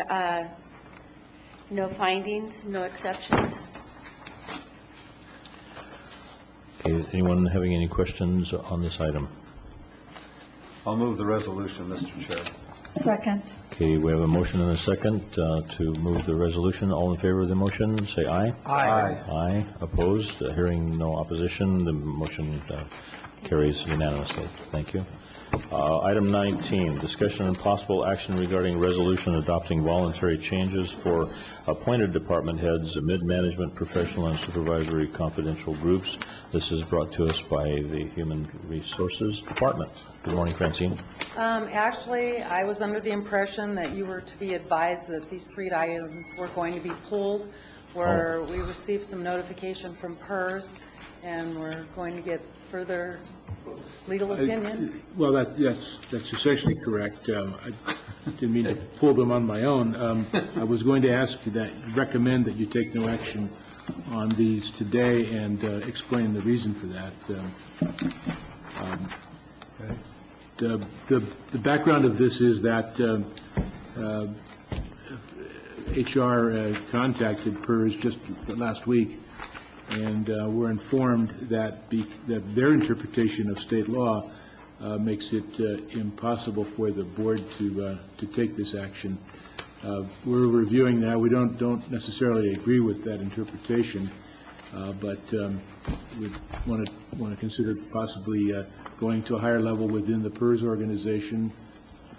no findings, no exceptions.
Okay, anyone having any questions on this item?
I'll move the resolution, Mr. Chair.
Second.
Okay, we have a motion and a second to move the resolution. All in favor of the motion, say aye.
Aye.
Aye. Opposed? Hearing no opposition, the motion carries unanimously. Thank you. Item 19, discussion and possible action regarding resolution adopting voluntary changes for appointed department heads, mid-management, professional, and supervisory confidential groups. This is brought to us by the Human Resources Department. Good morning, Francine.
Actually, I was under the impression that you were to be advised that these 3 items were going to be pulled, where we received some notification from PERS, and we're going to get further legal opinion.
Well, that's essentially correct. I didn't mean to pull them on my own. I was going to ask you recommend that you take no action on these today and explain the reason for that. The background of this is that HR contacted PERS just last week, and we're informed that their interpretation of state law makes it impossible for the board to take this action. We're reviewing that. We don't necessarily agree with that interpretation, but we want to consider possibly going to a higher level within the PERS organization,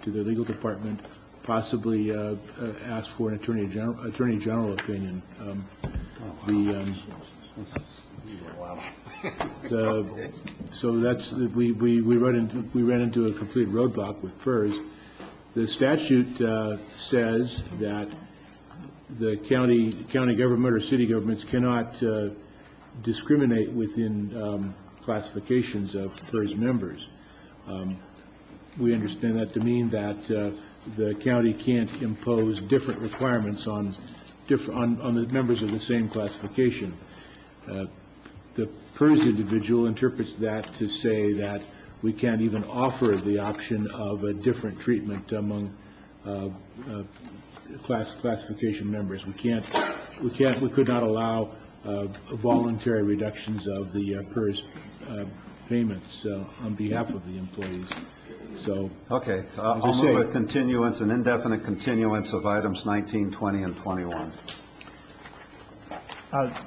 to the legal department, possibly ask for an attorney general opinion. So that's we ran into a complete roadblock with PERS. The statute says that the county government or city governments cannot discriminate within classifications of PERS members. We understand that to mean that the county can't impose different requirements on the members of the same classification. The PERS individual interprets that to say that we can't even offer the option of a different treatment among classification members. We could not allow voluntary reductions of the PERS payments on behalf of the employees. So,
okay, I'll move a continuance, an indefinite continuance of items 19, 20, and 21.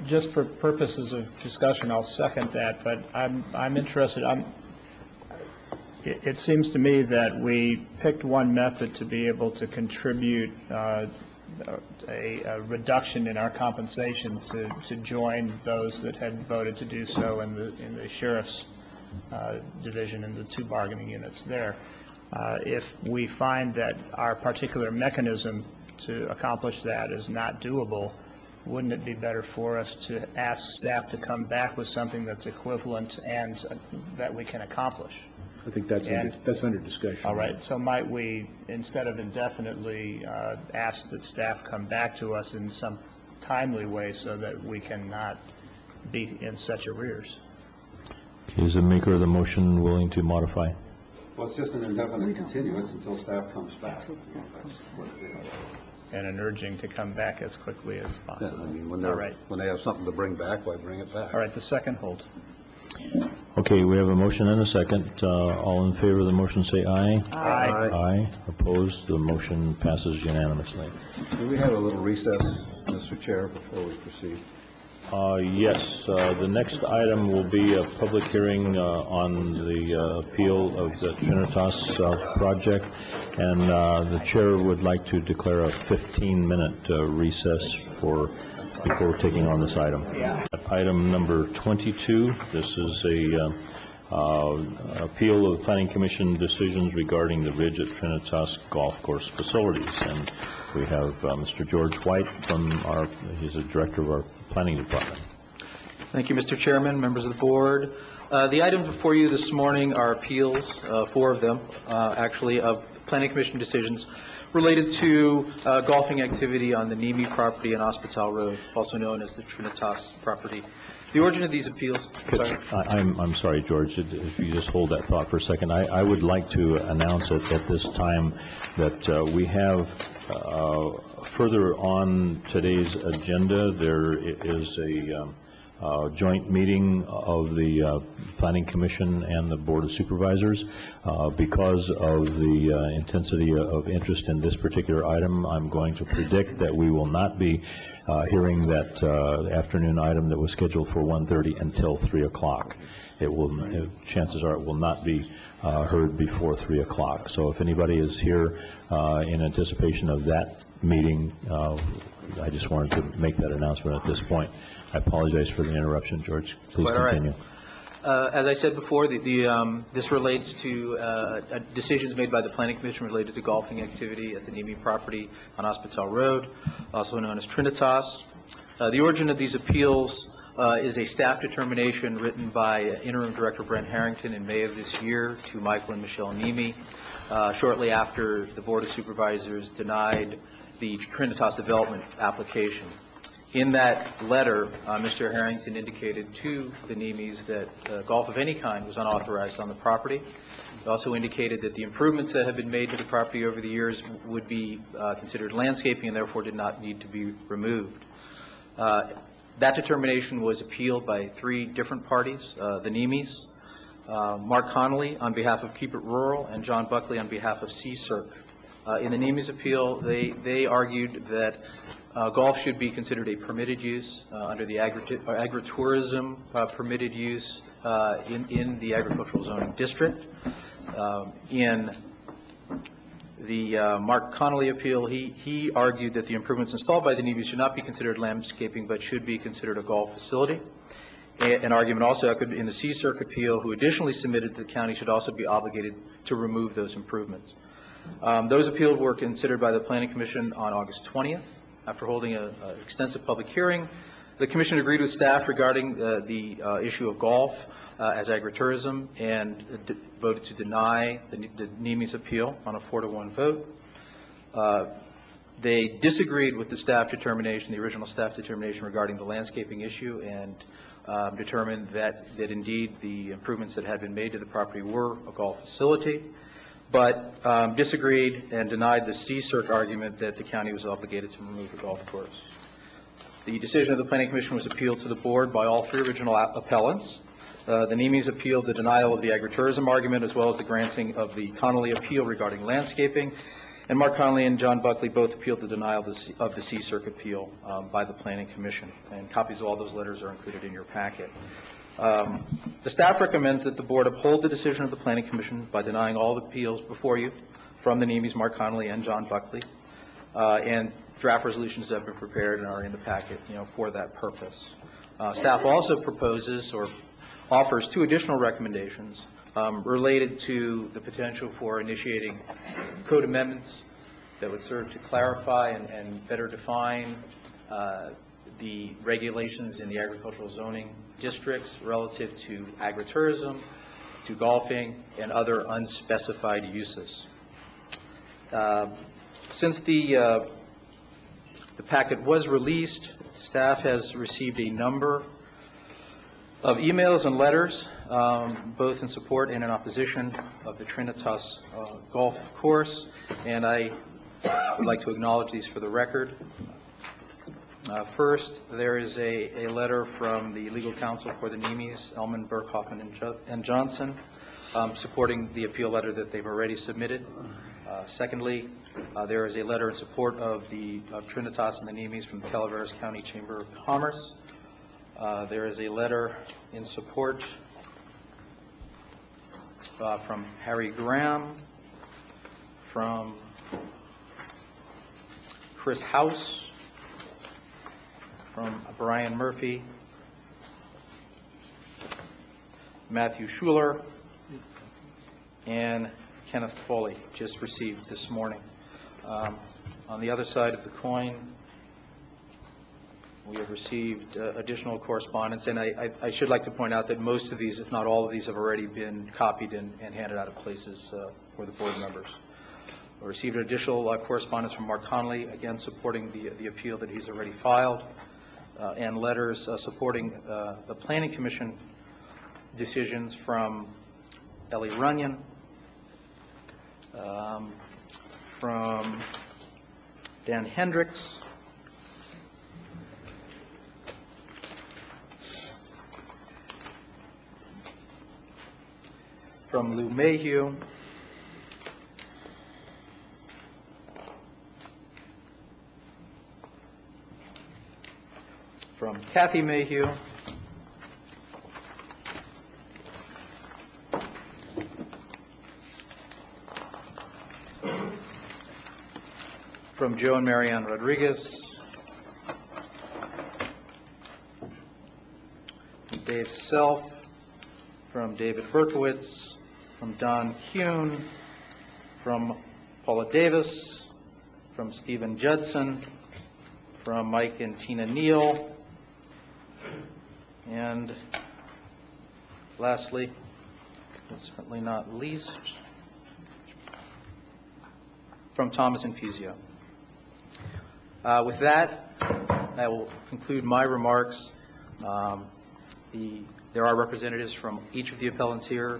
Just for purposes of discussion, I'll second that, but I'm interested. It seems to me that we picked one method to be able to contribute a reduction in our compensation to join those that had voted to do so in the sheriff's division and the 2 bargaining units there. If we find that our particular mechanism to accomplish that is not doable, wouldn't it be better for us to ask staff to come back with something that's equivalent and that we can accomplish?
I think that's under discussion.
All right, so might we, instead of indefinitely, ask that staff come back to us in some timely way so that we cannot be in such arrears?
Is the maker of the motion willing to modify?
Well, it's just an indefinite continuance until staff comes back.
And an urging to come back as quickly as possible.
Yeah, I mean, when
All right.
they have something to bring back, why bring it back?
All right, the second hold.
Okay, we have a motion and a second. All in favor of the motion say aye.
Aye.
Aye. Opposed? The motion passes unanimously.
Do we have a little recess, Mr. Chair, before we proceed?
Yes, the next item will be a public hearing on the appeal of the Trinitas project, and the chair would like to declare a 15-minute recess before taking on this item.
Yeah.
Item number 22, this is a appeal of Planning Commission decisions regarding the Ridge at Trinitas Golf Course facilities, and we have Mr. George White he's the director of our planning department.
Thank you, Mr. Chairman, members of the board. The items before you this morning are appeals, 4 of them, actually, of Planning Commission decisions related to golfing activity on the Nimi property and Hospital Road, also known as the Trinitas property. The origin of these appeals...
I'm sorry, George, if you just hold that thought for a second. I would like to announce at this time that we have further on today's agenda, there is a joint meeting of the Planning Commission and the Board of Supervisors. Because of the intensity of interest in this particular item, I'm going to predict that we will not be hearing that afternoon item that was scheduled for 1:30 until 3 o'clock. Chances are it will not be heard before 3 o'clock. So if anybody is here in anticipation of that meeting, I just wanted to make that announcement at this point. I apologize for the interruption, George. Please continue.
As I said before, this relates to decisions made by the Planning Commission related to golfing activity at the Nimi property on Hospital Road, also known as Trinitas. The origin of these appeals is a staff determination written by Interim Director Brent Harrington in May of this year to Michael and Michelle Nimi, shortly after the Board of Supervisors denied the Trinitas development application. In that letter, Mr. Harrington indicated to the Nimis that golf of any kind was unauthorized on the property. He also indicated that the improvements that have been made to the property over the years would be considered landscaping and therefore did not need to be removed. That determination was appealed by 3 different parties, the Nimis, Mark Connolly on behalf of Keep It Rural, and John Buckley on behalf of CSERC. In the Nimis appeal, they argued that golf should be considered a permitted use under the agritourism permitted use in the agricultural zoning district. In the Mark Connolly appeal, he argued that the improvements installed by the Nimis should not be considered landscaping but should be considered a golf facility. An argument also echoed in the CSERC appeal, who additionally submitted that the county should also be obligated to remove those improvements. Those appeals were considered by the Planning Commission on August 20th. After holding an extensive public hearing, the Commission agreed with staff regarding the issue of golf as agritourism and voted to deny the Nimis appeal on a 4-to-1 vote. They disagreed with the staff determination, the original staff determination regarding the landscaping issue, and determined that indeed the improvements that had been made to the property were a golf facility, but disagreed and denied the CSERC argument that the county was obligated to remove the golf course. The decision of the Planning Commission was appealed to the board by all 3 original appellants. The Nimis appealed the denial of the agritourism argument as well as the granting of the Connolly appeal regarding landscaping, and Mark Connolly and John Buckley both appealed the denial of the CSERC appeal by the Planning Commission, and copies of all those letters are included in your packet. The staff recommends that the board uphold the decision of the Planning Commission by denying all the appeals before you from the Nimis, Mark Connolly, and John Buckley, and draft resolutions have been prepared and are in the packet, for that purpose. Staff also proposes or offers 2 additional recommendations related to the potential for initiating code amendments that would serve to clarify and better define the regulations in the agricultural zoning districts relative to agritourism to golfing and other unspecified uses. Since the packet was released, staff has received a number of emails and letters, both in support and in opposition of the Trinitas Golf Course, and I would like to acknowledge these for the record. First, there is a letter from the legal counsel for the Nemes, Elman, Burkhoff, and Johnson, supporting the appeal letter that they've already submitted. Secondly, there is a letter in support of Trinitas and the Nemes from the Calaveras County Chamber of Commerce. There is a letter in support from Harry Graham, from Chris House, from Brian Murphy, Matthew Schuler, and Kenneth Foley, just received this morning. On the other side of the coin, we have received additional correspondence, and I should like to point out that most of these, if not all of these, have already been copied and handed out of places for the board members. We received additional correspondence from Mark Conley, again supporting the appeal that he's already filed, and letters supporting the Planning Commission decisions from Ellie Runyon, from Dan Hendricks, from Lou Mayhew, from Kathy Mayhew, from Joe and Marianne Rodriguez, from Dave Self, from David Berkowitz, from Don Kuhn, from Paula Davis, from Stephen Judson, from Mike and Tina Neal, and lastly, but certainly not least, from Thomas Infusio. With that, I will conclude my remarks. There are representatives from each of the appellants here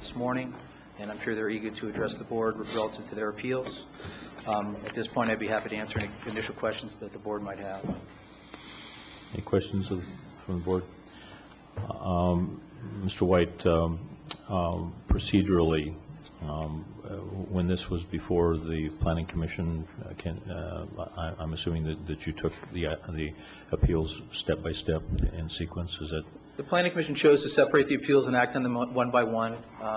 this morning, and I'm sure they're eager to address the board relative to their appeals. At this point, I'd be happy to answer any initial questions that the board might have.
Any questions from the board? Mr. White, procedurally, when this was before the Planning Commission, I'm assuming that you took the appeals step by step in sequence. Is that?
The Planning Commission chose to separate the appeals and act on them one by one.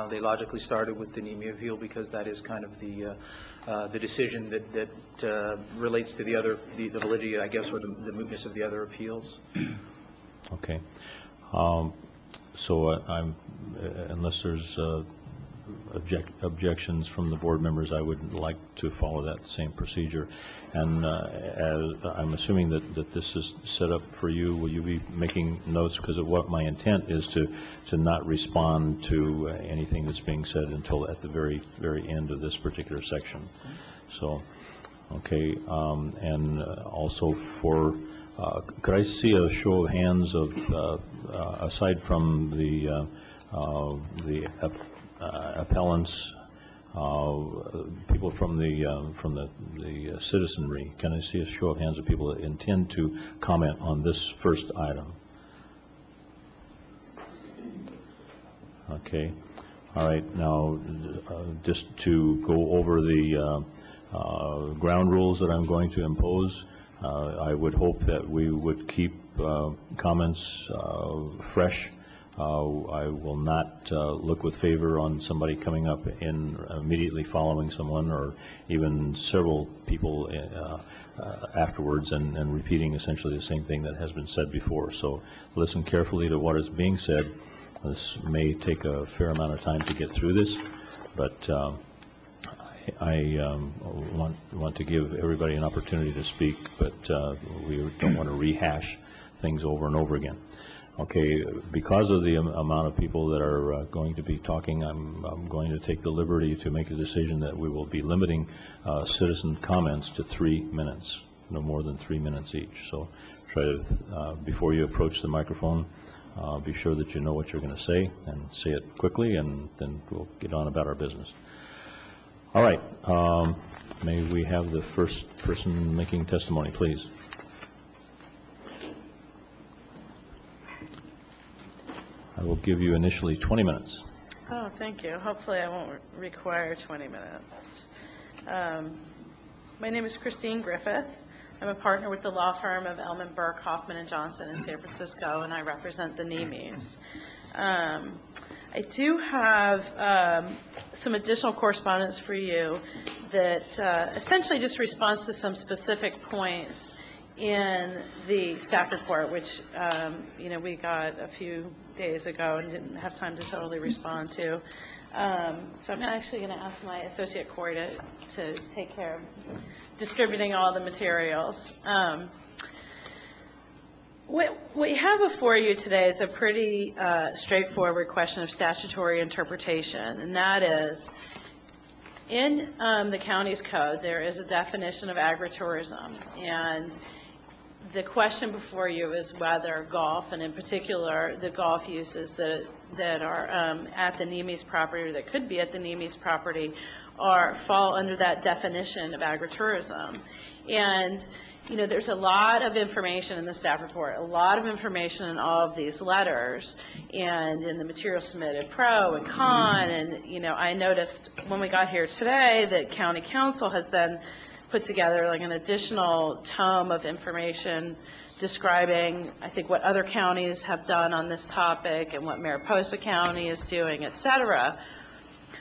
They logically started with the NEMI appeal because that is kind of the decision that relates to the validity, I guess, or the mootness of the other appeals.
Okay. So unless there's objections from the board members, I would like to follow that same procedure. And as I'm assuming that this is set up for you, will you be making notes? Because of what my intent is to not respond to anything that's being said until at the very end of this particular section. So, okay. And also for, could I see a show of hands of, aside from the appellants, people from the citizenry? Can I see a show of hands of people that intend to comment on this first item? Okay. All right. Now, just to go over the ground rules that I'm going to impose, I would hope that we would keep comments fresh. I will not look with favor on somebody coming up in immediately following someone, or even several people afterwards and repeating essentially the same thing that has been said before. So listen carefully to what is being said. This may take a fair amount of time to get through this, but I want to give everybody an opportunity to speak, but we don't want to rehash things over and over again. Okay, because of the amount of people that are going to be talking, I'm going to take the liberty to make a decision that we will be limiting citizen comments to 3 minutes, no more than 3 minutes each. So try to, before you approach the microphone, be sure that you know what you're going to say and say it quickly, and then we'll get on about our business. All right, may we have the first person making testimony, please? I will give you initially 20 minutes.
Oh, thank you. Hopefully I won't require 20 minutes. My name is Christine Griffith. I'm a partner with the law firm of Elman Burke, Hoffman & Johnson in San Francisco, and I represent the Nemes. I do have some additional correspondence for you that essentially just responds to some specific points in the staff report, which we got a few days ago and didn't have time to totally respond to. So I'm actually going to ask my associate Corey to take care of distributing all the materials. What you have before you today is a pretty straightforward question of statutory interpretation, and that is, in the county's code, there is a definition of agritourism, and the question before you is whether golf, and in particular the golf uses that are at the Nemes property, or that could be at the Nemes property, fall under that definition of agritourism. And there's a lot of information in the staff report, a lot of information in all of these letters, and in the material submitted pro and con. And I noticed when we got here today that County Council has then put together like an additional tome of information describing, I think, what other counties have done on this topic and what Mariposa County is doing, et cetera.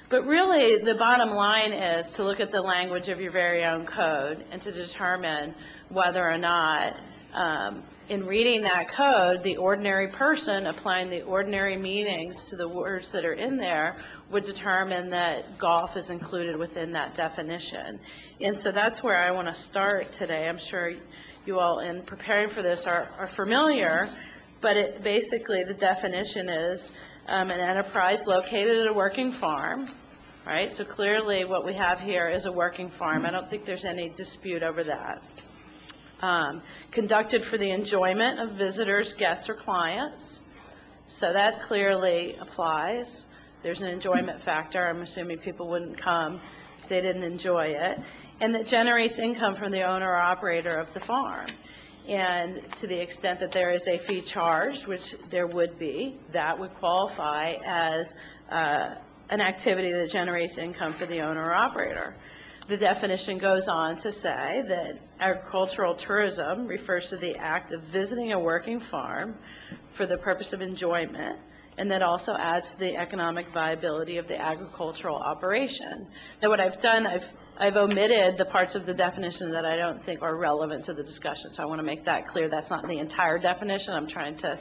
But really, the bottom line is to look at the language of your very own code and to determine whether or not, in reading that code, the ordinary person applying the ordinary meanings to the words that are in there would determine that golf is included within that definition. And so that's where I want to start today. I'm sure you all, in preparing for this, are familiar, but basically the definition is an enterprise located at a working farm, right? So clearly what we have here is a working farm. I don't think there's any dispute over that. Conducted for the enjoyment of visitors, guests, or clients. So that clearly applies. There's an enjoyment factor. I'm assuming people wouldn't come if they didn't enjoy it. And that generates income from the owner or operator of the farm. And to the extent that there is a fee charged, which there would be, that would qualify as an activity that generates income for the owner or operator. The definition goes on to say that agricultural tourism refers to the act of visiting a working farm for the purpose of enjoyment, and that also adds to the economic viability of the agricultural operation. Now, what I've done, I've omitted the parts of the definition that I don't think are relevant to the discussion, so I want to make that clear. That's not the entire definition. I'm trying to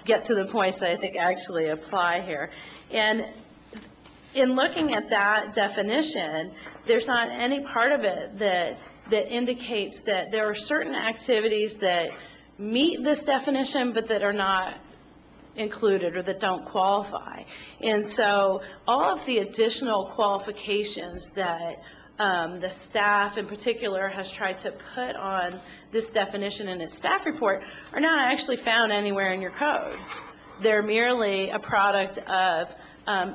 get to the points that I think actually apply here. And in looking at that definition, there's not any part of it that indicates that there are certain activities that meet this definition but that are not included or that don't qualify. And so all of the additional qualifications that the staff in particular has tried to put on this definition in its staff report are not actually found anywhere in your code. They're merely a product of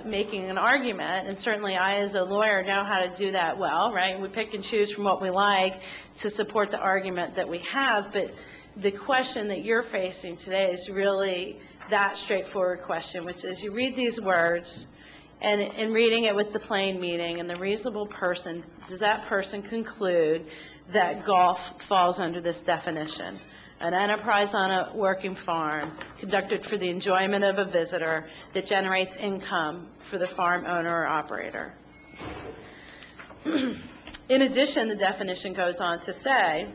making an argument, and certainly I as a lawyer know how to do that well, right? We pick and choose from what we like to support the argument that we have, but the question that you're facing today is really that straightforward question, which is you read these words, and in reading it with the plain meaning and the reasonable person, does that person conclude that golf falls under this definition? An enterprise on a working farm conducted for the enjoyment of a visitor that generates income for the farm owner or operator. In addition, the definition goes on to say,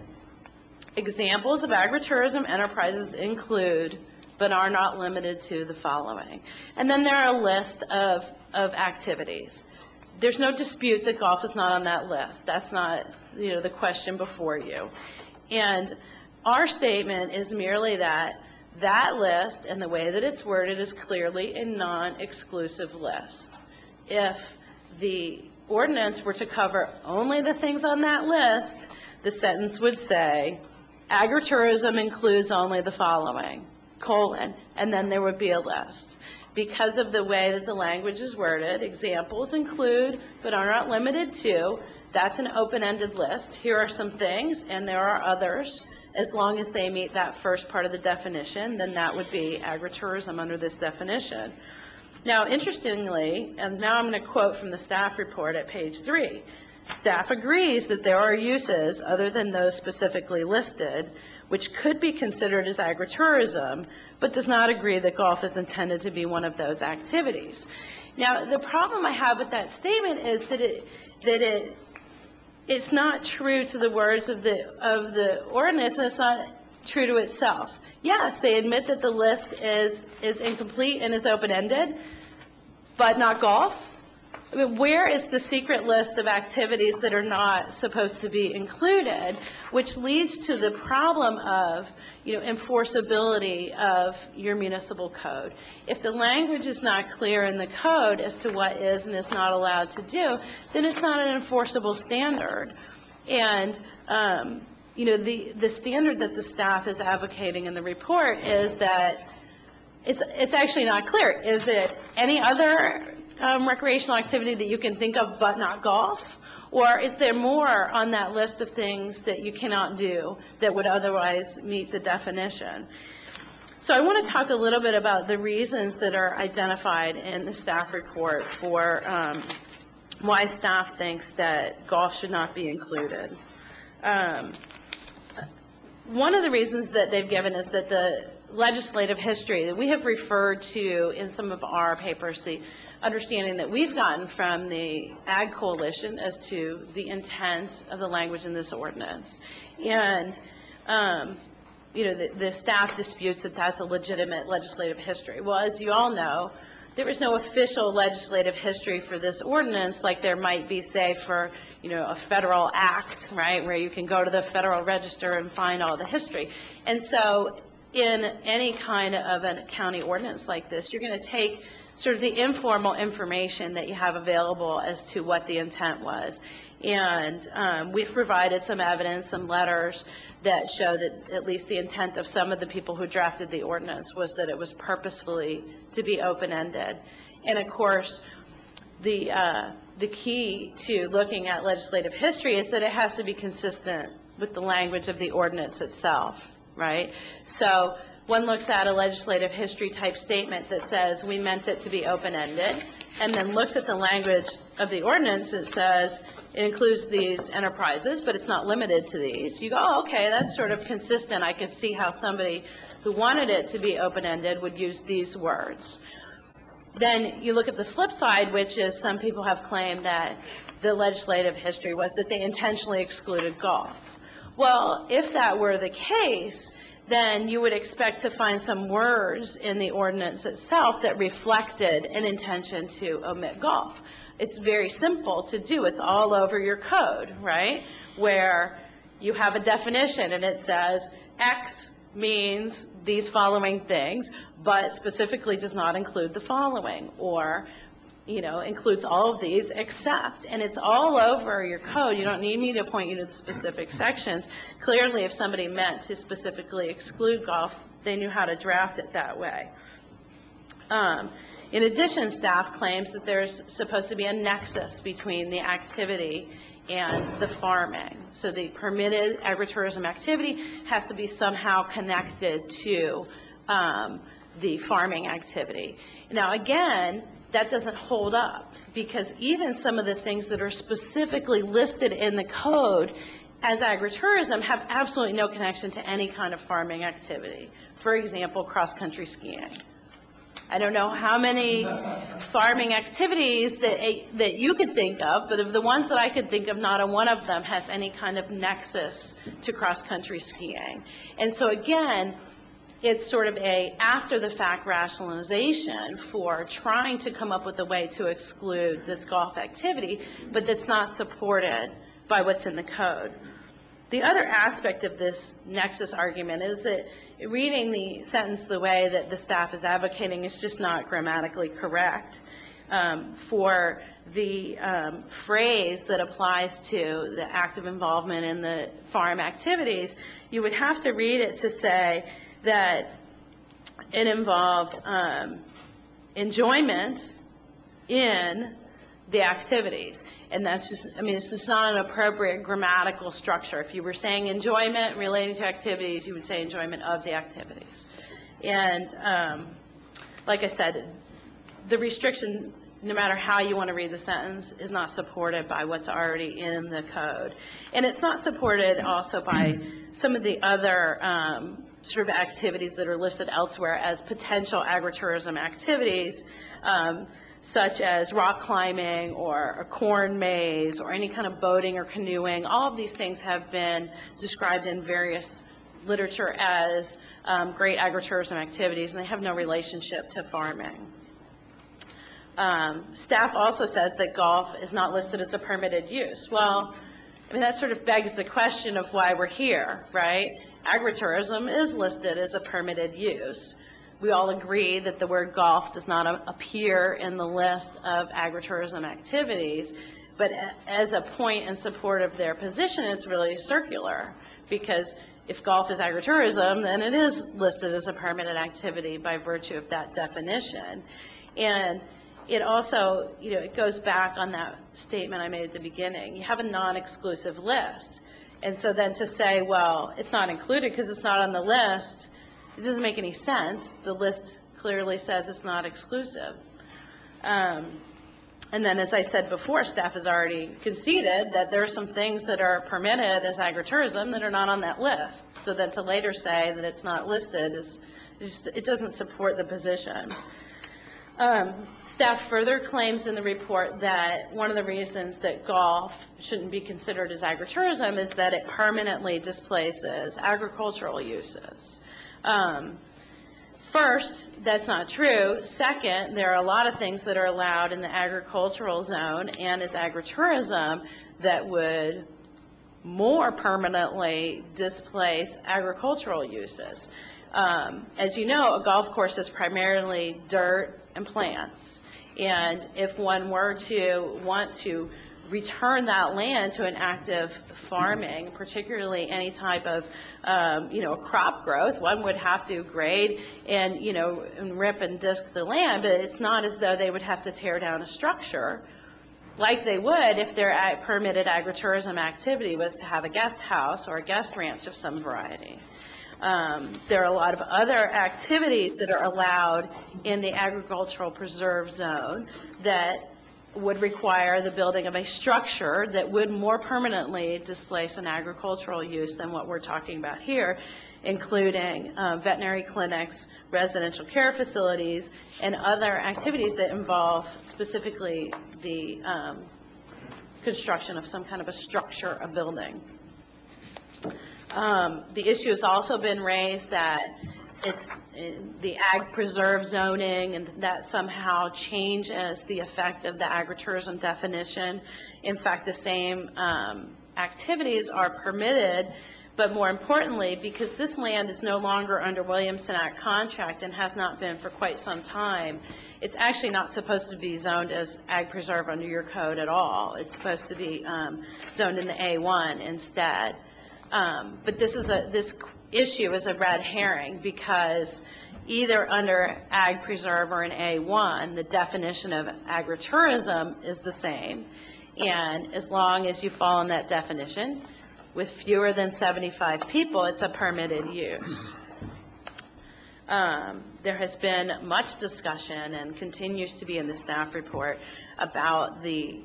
examples of agritourism enterprises include, but are not limited to, the following. And then there are a list of activities. There's no dispute that golf is not on that list. That's not, the question before you. And our statement is merely that that list and the way that it's worded is clearly a non-exclusive list. If the ordinance were to cover only the things on that list, the sentence would say, agritourism includes only the following, colon, and then there would be a list. Because of the way that the language is worded, examples include, but are not limited to, that's an open-ended list. Here are some things, and there are others. As long as they meet that first part of the definition, then that would be agritourism under this definition. Now, interestingly, and now I'm going to quote from the staff report at page 3, staff agrees that there are uses other than those specifically listed which could be considered as agritourism, but does not agree that golf is intended to be one of those activities. Now, the problem I have with that statement is that it's not true to the words of the ordinance, and it's not true to itself. Yes, they admit that the list is incomplete and is open-ended, but not golf. I mean, where is the secret list of activities that are not supposed to be included, which leads to the problem of, enforceability of your municipal code. If the language is not clear in the code as to what is and is not allowed to do, then it's not an enforceable standard. And, the standard that the staff is advocating in the report is that it's actually not clear. Is it any other recreational activity that you can think of but not golf? Or is there more on that list of things that you cannot do that would otherwise meet the definition? So I want to talk a little bit about the reasons that are identified in the staff report for why staff thinks that golf should not be included. One of the reasons that they've given is that the legislative history that we have referred to in some of our papers, the understanding that we've gotten from the Ag Coalition as to the intent of the language in this ordinance. And, the staff disputes that that's a legitimate legislative history. Well, as you all know, there is no official legislative history for this ordinance like there might be, say, for, a federal act, right, where you can go to the Federal Register and find all the history. And so in any kind of a county ordinance like this, you're going to take sort of the informal information that you have available as to what the intent was. And we've provided some evidence, some letters that show that at least the intent of some of the people who drafted the ordinance was that it was purposefully to be open-ended. And of course, the key to looking at legislative history is that it has to be consistent with the language of the ordinance itself, right? So one looks at a legislative history type statement that says we meant it to be open-ended, and then looks at the language of the ordinance that says it includes these enterprises, but it's not limited to these. You go, oh, okay, that's sort of consistent. I could see how somebody who wanted it to be open-ended would use these words. Then you look at the flip side, which is some people have claimed that the legislative history was that they intentionally excluded golf. Well, if that were the case, then you would expect to find some words in the ordinance itself that reflected an intention to omit golf. It's very simple to do. It's all over your code, right? Where you have a definition and it says X means these following things, but specifically does not include the following, or includes all of these except, and it's all over your code. You don't need me to point you to the specific sections. Clearly, if somebody meant to specifically exclude golf, they knew how to draft it that way. In addition, staff claims that there's supposed to be a nexus between the activity and the farming. So the permitted agritourism activity has to be somehow connected to the farming activity. Now, again, that doesn't hold up, because even some of the things that are specifically listed in the code as agritourism have absolutely no connection to any kind of farming activity. For example, cross-country skiing. I don't know how many farming activities that you could think of, but of the ones that I could think of, not a one of them has any kind of nexus to cross-country skiing. And so again, it's sort of a after-the-fact rationalization for trying to come up with a way to exclude this golf activity, but that's not supported by what's in the code. The other aspect of this nexus argument is that reading the sentence the way that the staff is advocating is just not grammatically correct. For the phrase that applies to the active involvement in the farm activities, you would have to read it to say that it involved enjoyment in the activities. And that's just, I mean, it's just not an appropriate grammatical structure. If you were saying enjoyment relating to activities, you would say enjoyment of the activities. And like I said, the restriction, no matter how you want to read the sentence, is not supported by what's already in the code. And it's not supported also by some of the other sort of activities that are listed elsewhere as potential agritourism activities, such as rock climbing or a corn maze or any kind of boating or canoeing. All of these things have been described in various literature as great agritourism activities, and they have no relationship to farming. Staff also says that golf is not listed as a permitted use. Well, I mean, that sort of begs the question of why we're here, right? Agritourism is listed as a permitted use. We all agree that the word golf does not appear in the list of agritourism activities, but as a point in support of their position, it's really circular, because if golf is agritourism, then it is listed as a permitted activity by virtue of that definition. And it also, you know, it goes back on that statement I made at the beginning. You have a non-exclusive list. And so then to say, well, it's not included because it's not on the list, it doesn't make any sense. The list clearly says it's not exclusive. And then, as I said before, staff has already conceded that there are some things that are permitted as agritourism that are not on that list. So then to later say that it's not listed is just, it doesn't support the position. Staff further claims in the report that one of the reasons that golf shouldn't be considered as agritourism is that it permanently displaces agricultural uses. First, that's not true. Second, there are a lot of things that are allowed in the agricultural zone and as agritourism that would more permanently displace agricultural uses. As you know, a golf course is primarily dirt and plants. And if one were to want to return that land to an active farming, particularly any type of, crop growth, one would have to grade and, and rip and disc the land, but it's not as though they would have to tear down a structure like they would if their permitted agritourism activity was to have a guest house or a guest ranch of some variety. There are a lot of other activities that are allowed in the agricultural preserve zone that would require the building of a structure that would more permanently displace an agricultural use than what we're talking about here, including veterinary clinics, residential care facilities, and other activities that involve specifically the construction of some kind of a structure, a building. The issue has also been raised that it's the ag preserve zoning and that somehow changes the effect of the agritourism definition. In fact, the same activities are permitted, but more importantly, because this land is no longer under Williamson Act contract and has not been for quite some time, it's actually not supposed to be zoned as ag preserve under your code at all. It's supposed to be zoned in the A1 instead. But this issue is a red herring because either under ag preserve or in A1, the definition of agritourism is the same. And as long as you fall in that definition, with fewer than 75 people, it's a permitted use. There has been much discussion and continues to be in the staff report about the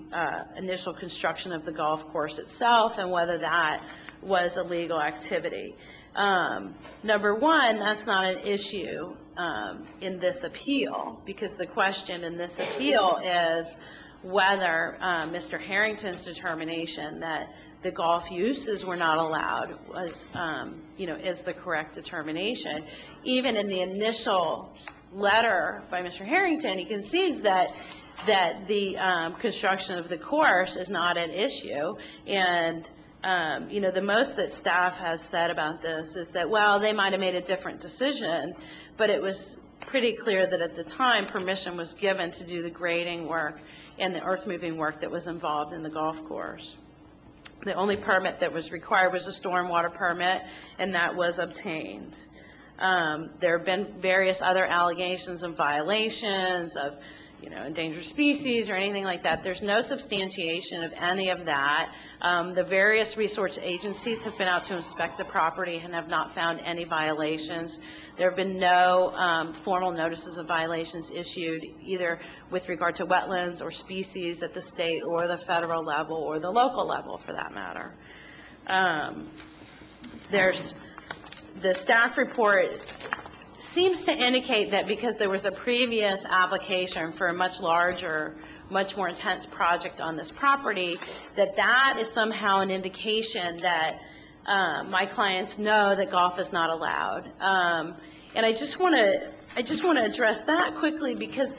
initial construction of the golf course itself and whether that was a legal activity. Number one, that's not an issue in this appeal, because the question in this appeal is whether Mr. Harrington's determination that the golf uses were not allowed was, is the correct determination. Even in the initial letter by Mr. Harrington, he concedes that the construction of the course is not an issue, and The most that staff has said about this is that, well, they might have made a different decision, but it was pretty clear that at the time permission was given to do the grading work and the earth moving work that was involved in the golf course. The only permit that was required was a stormwater permit, and that was obtained. There have been various other allegations of violations of, endangered species or anything like that. There's no substantiation of any of that. The various resource agencies have been out to inspect the property and have not found any violations. There have been no formal notices of violations issued either with regard to wetlands or species at the state or the federal level or the local level for that matter. The staff report seems to indicate that because there was a previous application for a much larger, much more intense project on this property, that is somehow an indication that my clients know that golf is not allowed. And I just want to address that quickly because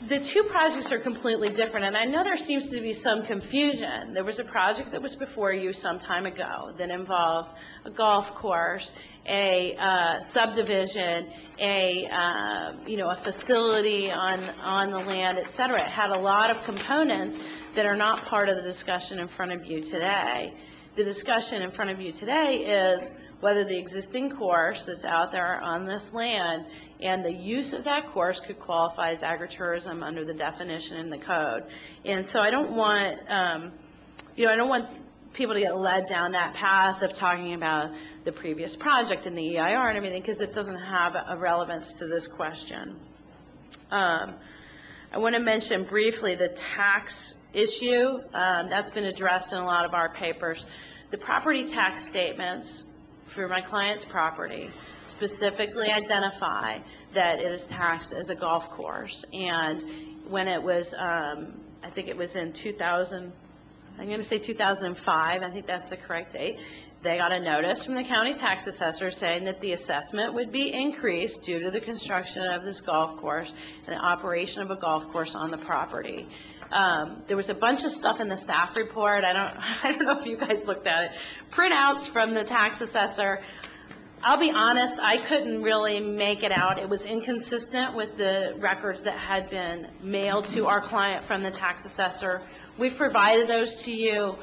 the two projects are completely different, and I know there seems to be some confusion. There was a project that was before you some time ago that involved a golf course, a subdivision, a facility on the land, et cetera. It had a lot of components that are not part of the discussion in front of you today. The discussion in front of you today is whether the existing course that's out there on this land and the use of that course could qualify as agritourism under the definition in the code. And so I don't want, I don't want people to get led down that path of talking about the previous project and the EIR and everything, because it doesn't have a relevance to this question. I want to mention briefly the tax issue. That's been addressed in a lot of our papers. The property tax statements for my client's property specifically identify that it is taxed as a golf course. And when it was, I think it was in 2000, I'm going to say 2005, I think that's the correct date, they got a notice from the county tax assessor saying that the assessment would be increased due to the construction of this golf course and the operation of a golf course on the property. There was a bunch of stuff in the staff report. I don't know if you guys looked at it. Printouts from the tax assessor. I'll be honest, I couldn't really make it out. It was inconsistent with the records that had been mailed to our client from the tax assessor. We've provided those to you.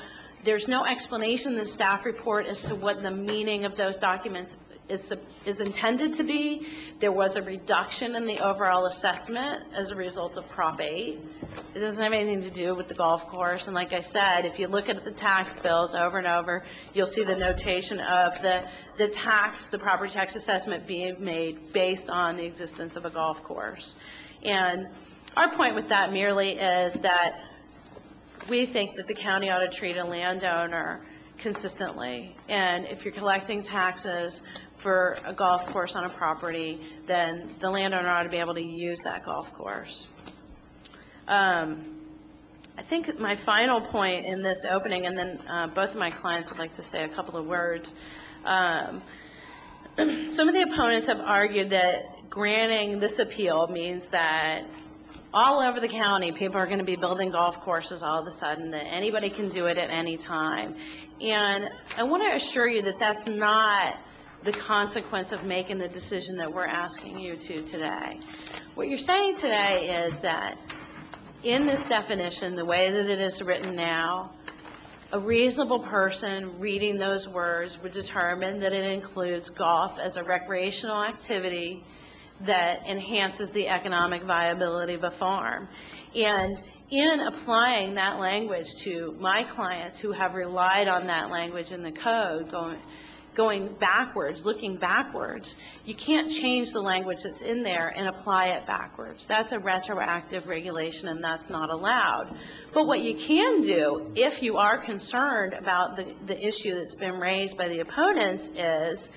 There's no explanation in the staff report as to what the meaning of those documents is intended to be. There was a reduction in the overall assessment as a result of Prop 8. It doesn't have anything to do with the golf course. And like I said, if you look at the tax bills over and over, you'll see the notation of the tax, the property tax assessment being made based on the existence of a golf course. And our point with that merely is that we think that the county ought to treat a landowner consistently. And if you're collecting taxes for a golf course on a property, then the landowner ought to be able to use that golf course. I think my final point in this opening, and then both of my clients would like to say a couple of words. Some of the opponents have argued that granting this appeal means that all over the county, people are going to be building golf courses all of a sudden, that anybody can do it at any time. And I want to assure you that that's not the consequence of making the decision that we're asking you to today. What you're saying today is that in this definition, the way that it is written now, a reasonable person reading those words would determine that it includes golf as a recreational activity that enhances the economic viability of a farm. And in applying that language to my clients who have relied on that language in the code, going backwards, looking backwards, you can't change the language that's in there and apply it backwards. That's a retroactive regulation, and that's not allowed. But what you can do, if you are concerned about the issue that's been raised by the opponents, is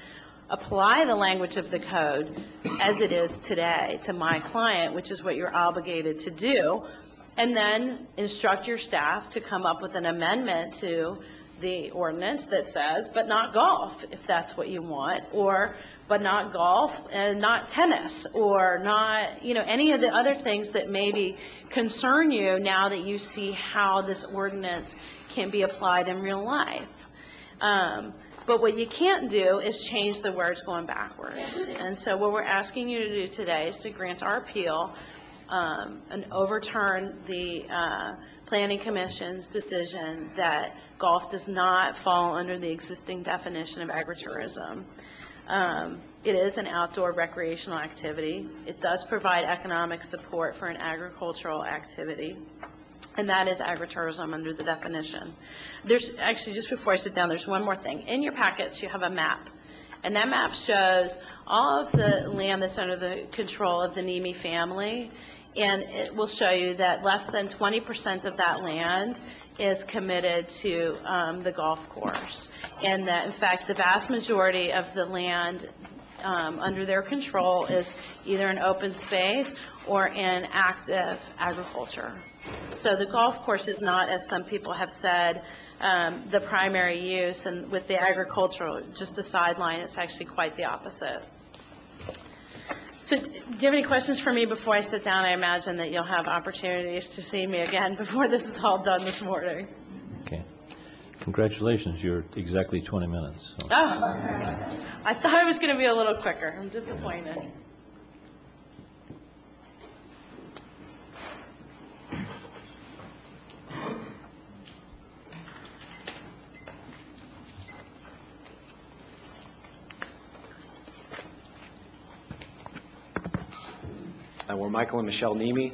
apply the language of the code as it is today to my client, which is what you're obligated to do, and then instruct your staff to come up with an amendment to the ordinance that says, but not golf, if that's what you want, or but not golf and not tennis or not, any of the other things that maybe concern you now that you see how this ordinance can be applied in real life. But what you can't do is change the words going backwards. And so what we're asking you to do today is to grant our appeal and overturn the Planning Commission's decision that golf does not fall under the existing definition of agritourism. It is an outdoor recreational activity. It does provide economic support for an agricultural activity, and that is agritourism under the definition. There's actually, just before I sit down, there's one more thing. In your packets, you have a map, and that map shows all of the land that's under the control of the Nemi family, and it will show you that less than 20% of that land is committed to the golf course, and that, in fact, the vast majority of the land under their control is either in open space or in active agriculture. So the golf course is not, as some people have said, the primary use, and with the agricultural, just a sideline. It's actually quite the opposite. So do you have any questions for me before I sit down? I imagine that you'll have opportunities to see me again before this is all done this morning.
Okay. Congratulations, you're exactly 20 minutes. So.
Oh, I thought I was going to be a little quicker. I'm disappointed.
We're Michael and Michelle Nemi.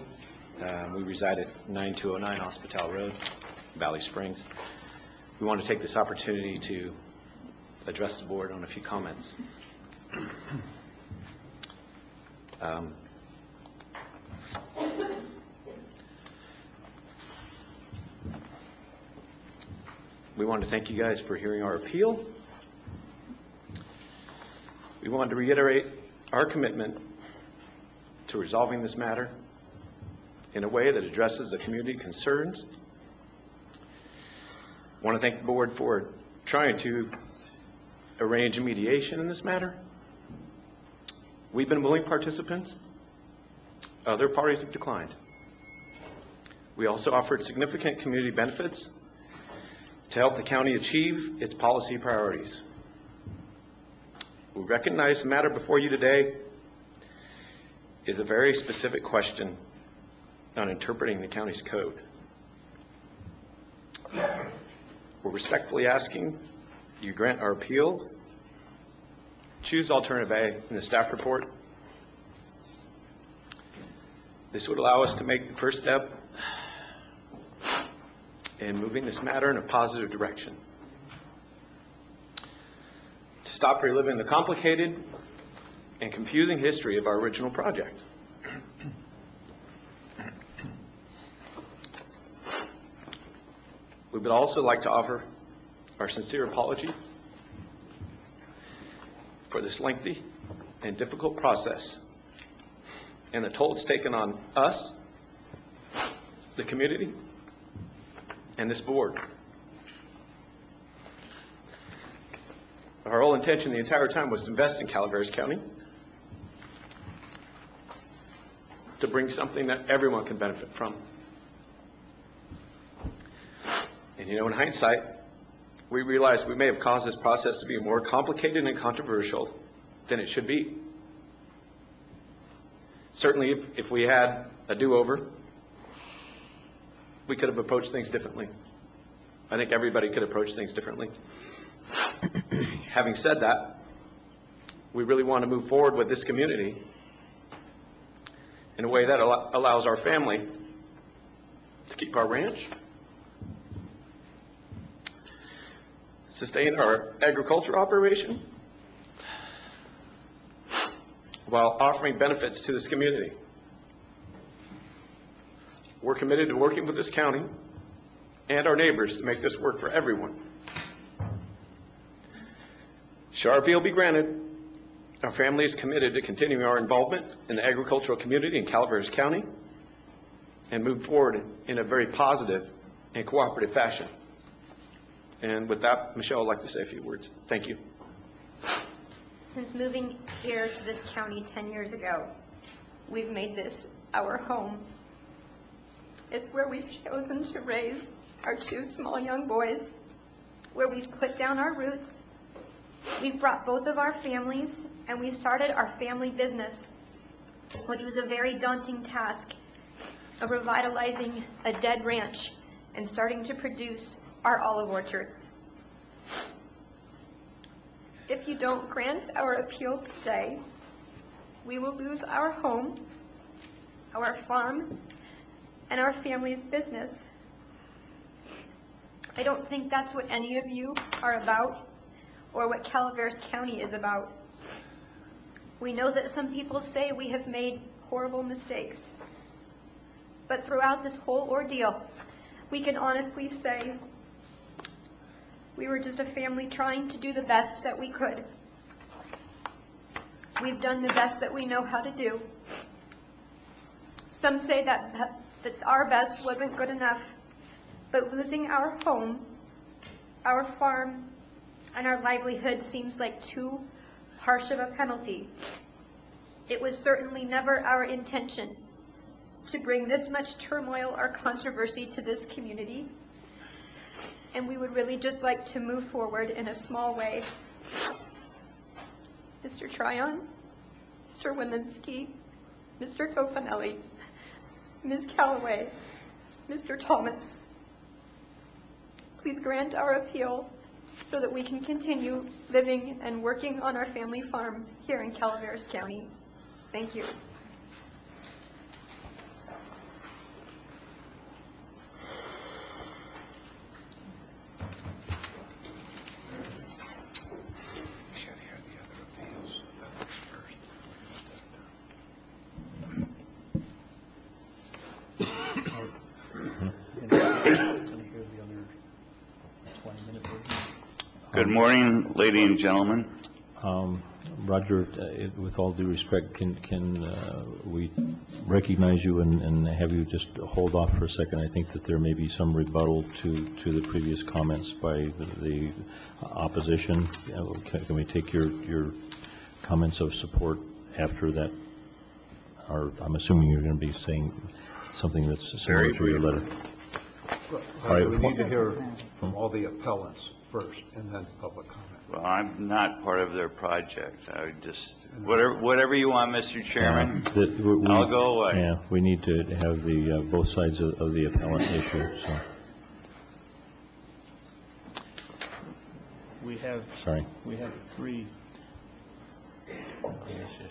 We reside at 9209 Hospital Road, Valley Springs. We want to take this opportunity to address the board on a few comments. We want to thank you guys for hearing our appeal. We want to reiterate our commitment to resolving this matter in a way that addresses the community concerns. I want to thank the board for trying to arrange a mediation in this matter. We've been willing participants. Other parties have declined. We also offered significant community benefits to help the county achieve its policy priorities. We recognize the matter before you today is a very specific question on interpreting the county's code. We're respectfully asking you grant our appeal, choose alternative A in the staff report. This would allow us to make the first step in moving this matter in a positive direction. To stop reliving the complicated and confusing history of our original project. We would also like to offer our sincere apology for this lengthy and difficult process and the toll it's taken on us, the community, and this board. Our whole intention the entire time was to invest in Calaveras County, to bring something that everyone can benefit from. And in hindsight, we realized we may have caused this process to be more complicated and controversial than it should be. Certainly, if we had a do-over, we could have approached things differently. I think everybody could approach things differently. Having said that, we really want to move forward with this community in a way that allows our family to keep our ranch, sustain our agriculture operation, while offering benefits to this community. We're committed to working with this county and our neighbors to make this work for everyone. Should our appeal be granted, our family is committed to continuing our involvement in the agricultural community in Calaveras County and move forward in a very positive and cooperative fashion. And with that, Michelle, I'd like to say a few words. Thank you.
Since moving here to this county 10 years ago, we've made this our home. It's where we've chosen to raise our 2 small young boys, where we've put down our roots. We've brought both of our families, and we started our family business, which was a very daunting task of revitalizing a dead ranch and starting to produce our olive orchards. If you don't grant our appeal today, we will lose our home, our farm, and our family's business. I don't think that's what any of you are about or what Calaveras County is about. We know that some people say we have made horrible mistakes, but throughout this whole ordeal, we can honestly say we were just a family trying to do the best that we could. We've done the best that we know how to do. Some say that our best wasn't good enough, but losing our home, our farm, and our livelihood seems like too harsh of a penalty. It was certainly never our intention to bring this much turmoil or controversy to this community, and we would really just like to move forward in a small way. Mr. Tryon, Mr. Wilinski, Mr. Kofanelli, Ms. Callaway, Mr. Thomas, please grant our appeal so that we can continue living and working on our family farm here in Calaveras County. Thank you.
Good morning, ladies and gentlemen.
Roger, with all due respect, can we recognize you and have you just hold off for a second? I think that there may be some rebuttal to the previous comments by the opposition. Can we take your comments of support after that? Or I'm assuming you're going to be saying something that's similar to your letter.
All right, we need to hear from all the appellants first, and then public comment.
Well, I'm not part of their project. I would just, whatever you want, Mr. Chairman, I'll go away.
Yeah, we need to have the both sides of the appellant issue. So.
We have 3 on this issue.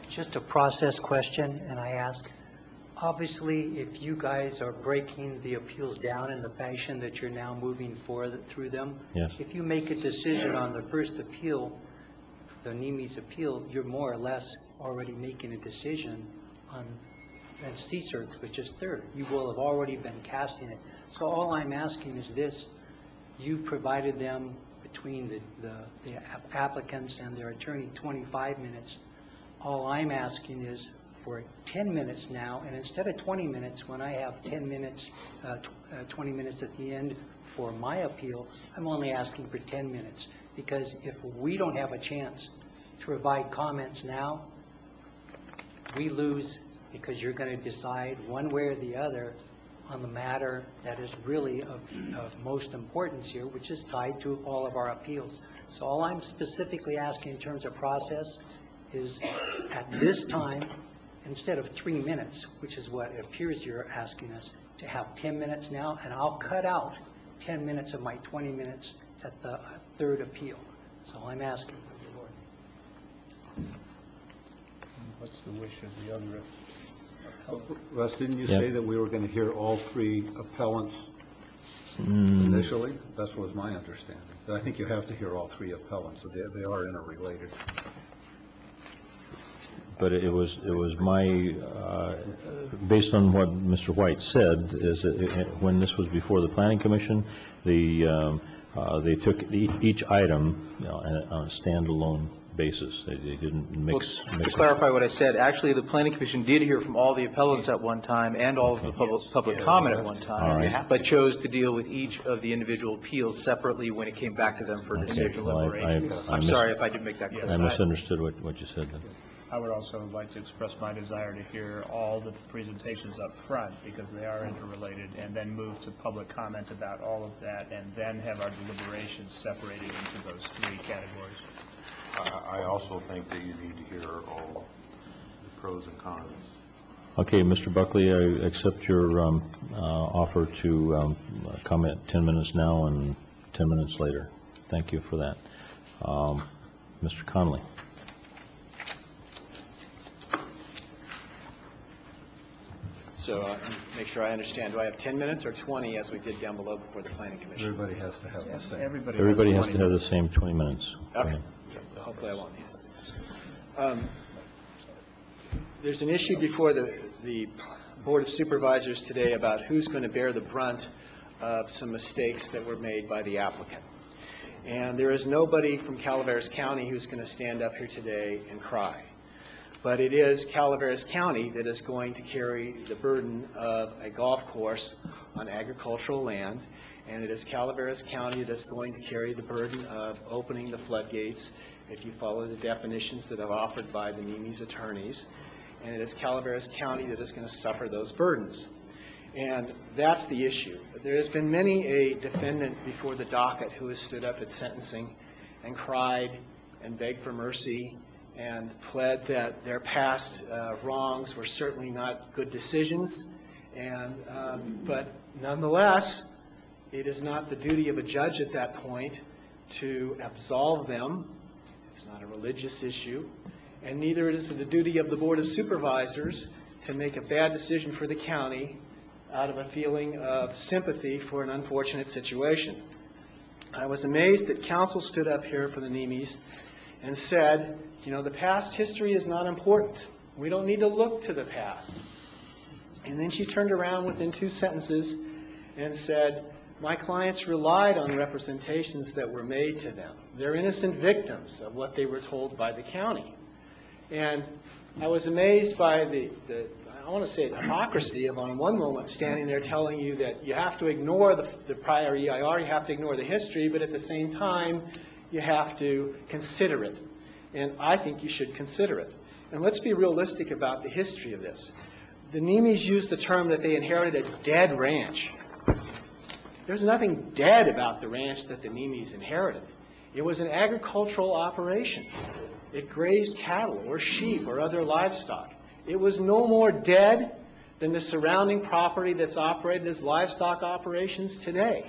Just a process question, and I ask, obviously, if you guys are breaking the appeals down in the fashion that you're now moving through them,
yes.
If you make a decision on the first appeal, the NIMI's appeal, you're more or less already making a decision on CSERT, which is third. You will have already been casting it. So all I'm asking is this: you provided them, between the applicants and their attorney, 25 minutes. All I'm asking is for 10 minutes now, and instead of 20 minutes, when I have 10 minutes, 20 minutes at the end for my appeal, I'm only asking for 10 minutes. Because if we don't have a chance to provide comments now, we lose, because you're going to decide one way or the other on the matter that is really of most importance here, which is tied to all of our appeals. So all I'm specifically asking in terms of process is, at this time, instead of 3 minutes, which is what it appears you're asking us, to have 10 minutes now, and I'll cut out 10 minutes of my 20 minutes at the third appeal. So I'm asking for your board.
What's the wish of the other appellant?
Russ, didn't you say that we were going to hear all 3 appellants initially? That was my understanding. I think you have to hear all 3 appellants. So they are interrelated.
But it was my, based on what Mr. White said, is that when this was before the Planning Commission, they took each item on a standalone basis. They didn't
Well,
mix.
to clarify what I said, actually, the Planning Commission did hear from all the appellants at one time and all of the public comment at one time,
All right.
but chose to deal with each of the individual appeals separately when it came back to them for decision.
Well,
I'm sorry if I didn't make that clear.
I misunderstood what you said then.
I would also like to express my desire to hear all the presentations up front, because they are interrelated, and then move to public comment about all of that, and then have our deliberations separated into those three categories.
I also think that you need to hear all the pros and cons.
Okay, Mr. Buckley, I accept your offer to comment 10 minutes now and 10 minutes later. Thank you for that. Mr. Conley.
So make sure I understand, do I have 10 minutes or 20 as we did down below before the Planning Commission?
Everybody has to have the same.
Everybody has to have the same 20 minutes. Go
Okay.
ahead.
Hopefully I won't need it. There's an issue before the Board of Supervisors today about who's going to bear the brunt of some mistakes that were made by the applicant. And there is nobody from Calaveras County who's going to stand up here today and cry. But it is Calaveras County that is going to carry the burden of a golf course on agricultural land, and it is Calaveras County that is going to carry the burden of opening the floodgates if you follow the definitions that are offered by the NIMI's attorneys, and it is Calaveras County that is going to suffer those burdens. And that's the issue. There has been many a defendant before the docket who has stood up at sentencing and cried and begged for mercy and pled that their past wrongs were certainly not good decisions. But nonetheless, it is not the duty of a judge at that point to absolve them. It's not a religious issue. And neither is it the duty of the Board of Supervisors to make a bad decision for the county out of a feeling of sympathy for an unfortunate situation. I was amazed that counsel stood up here for the NIMI's and said, you know, the past history is not important. We don't need to look to the past. And then she turned around within 2 sentences and said, my clients relied on representations that were made to them. They're innocent victims of what they were told by the county. And I was amazed by I want to say, the hypocrisy of on one moment standing there telling you that you have to ignore the prior EIR, you have to ignore the history, but at the same time, you have to consider it. And I think you should consider it. And let's be realistic about the history of this. The NIMI's used the term that they inherited a dead ranch. There's nothing dead about the ranch that the NIMI's inherited. It was an agricultural operation. It grazed cattle or sheep or other livestock. It was no more dead than the surrounding property that's operated as livestock operations today.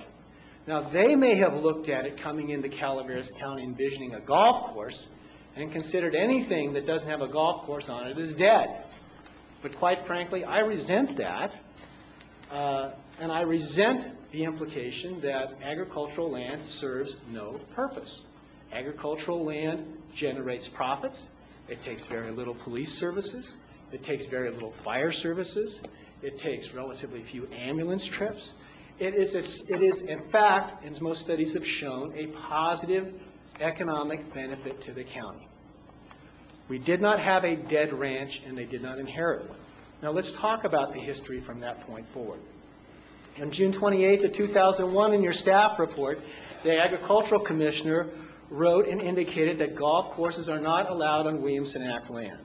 Now, they may have looked at it coming into Calaveras County envisioning a golf course and considered anything that doesn't have a golf course on it as dead. But quite frankly, I resent that, and I resent the implication that agricultural land serves no purpose. Agricultural land generates profits. It takes very little police services. It takes very little fire services. It takes relatively few ambulance trips. It is, in fact, as most studies have shown, a positive economic benefit to the county. We did not have a dead ranch, and they did not inherit one. Now, let's talk about the history from that point forward. On June 28th of 2001, in your staff report, the agricultural commissioner wrote and indicated that golf courses are not allowed on Williamson Act land.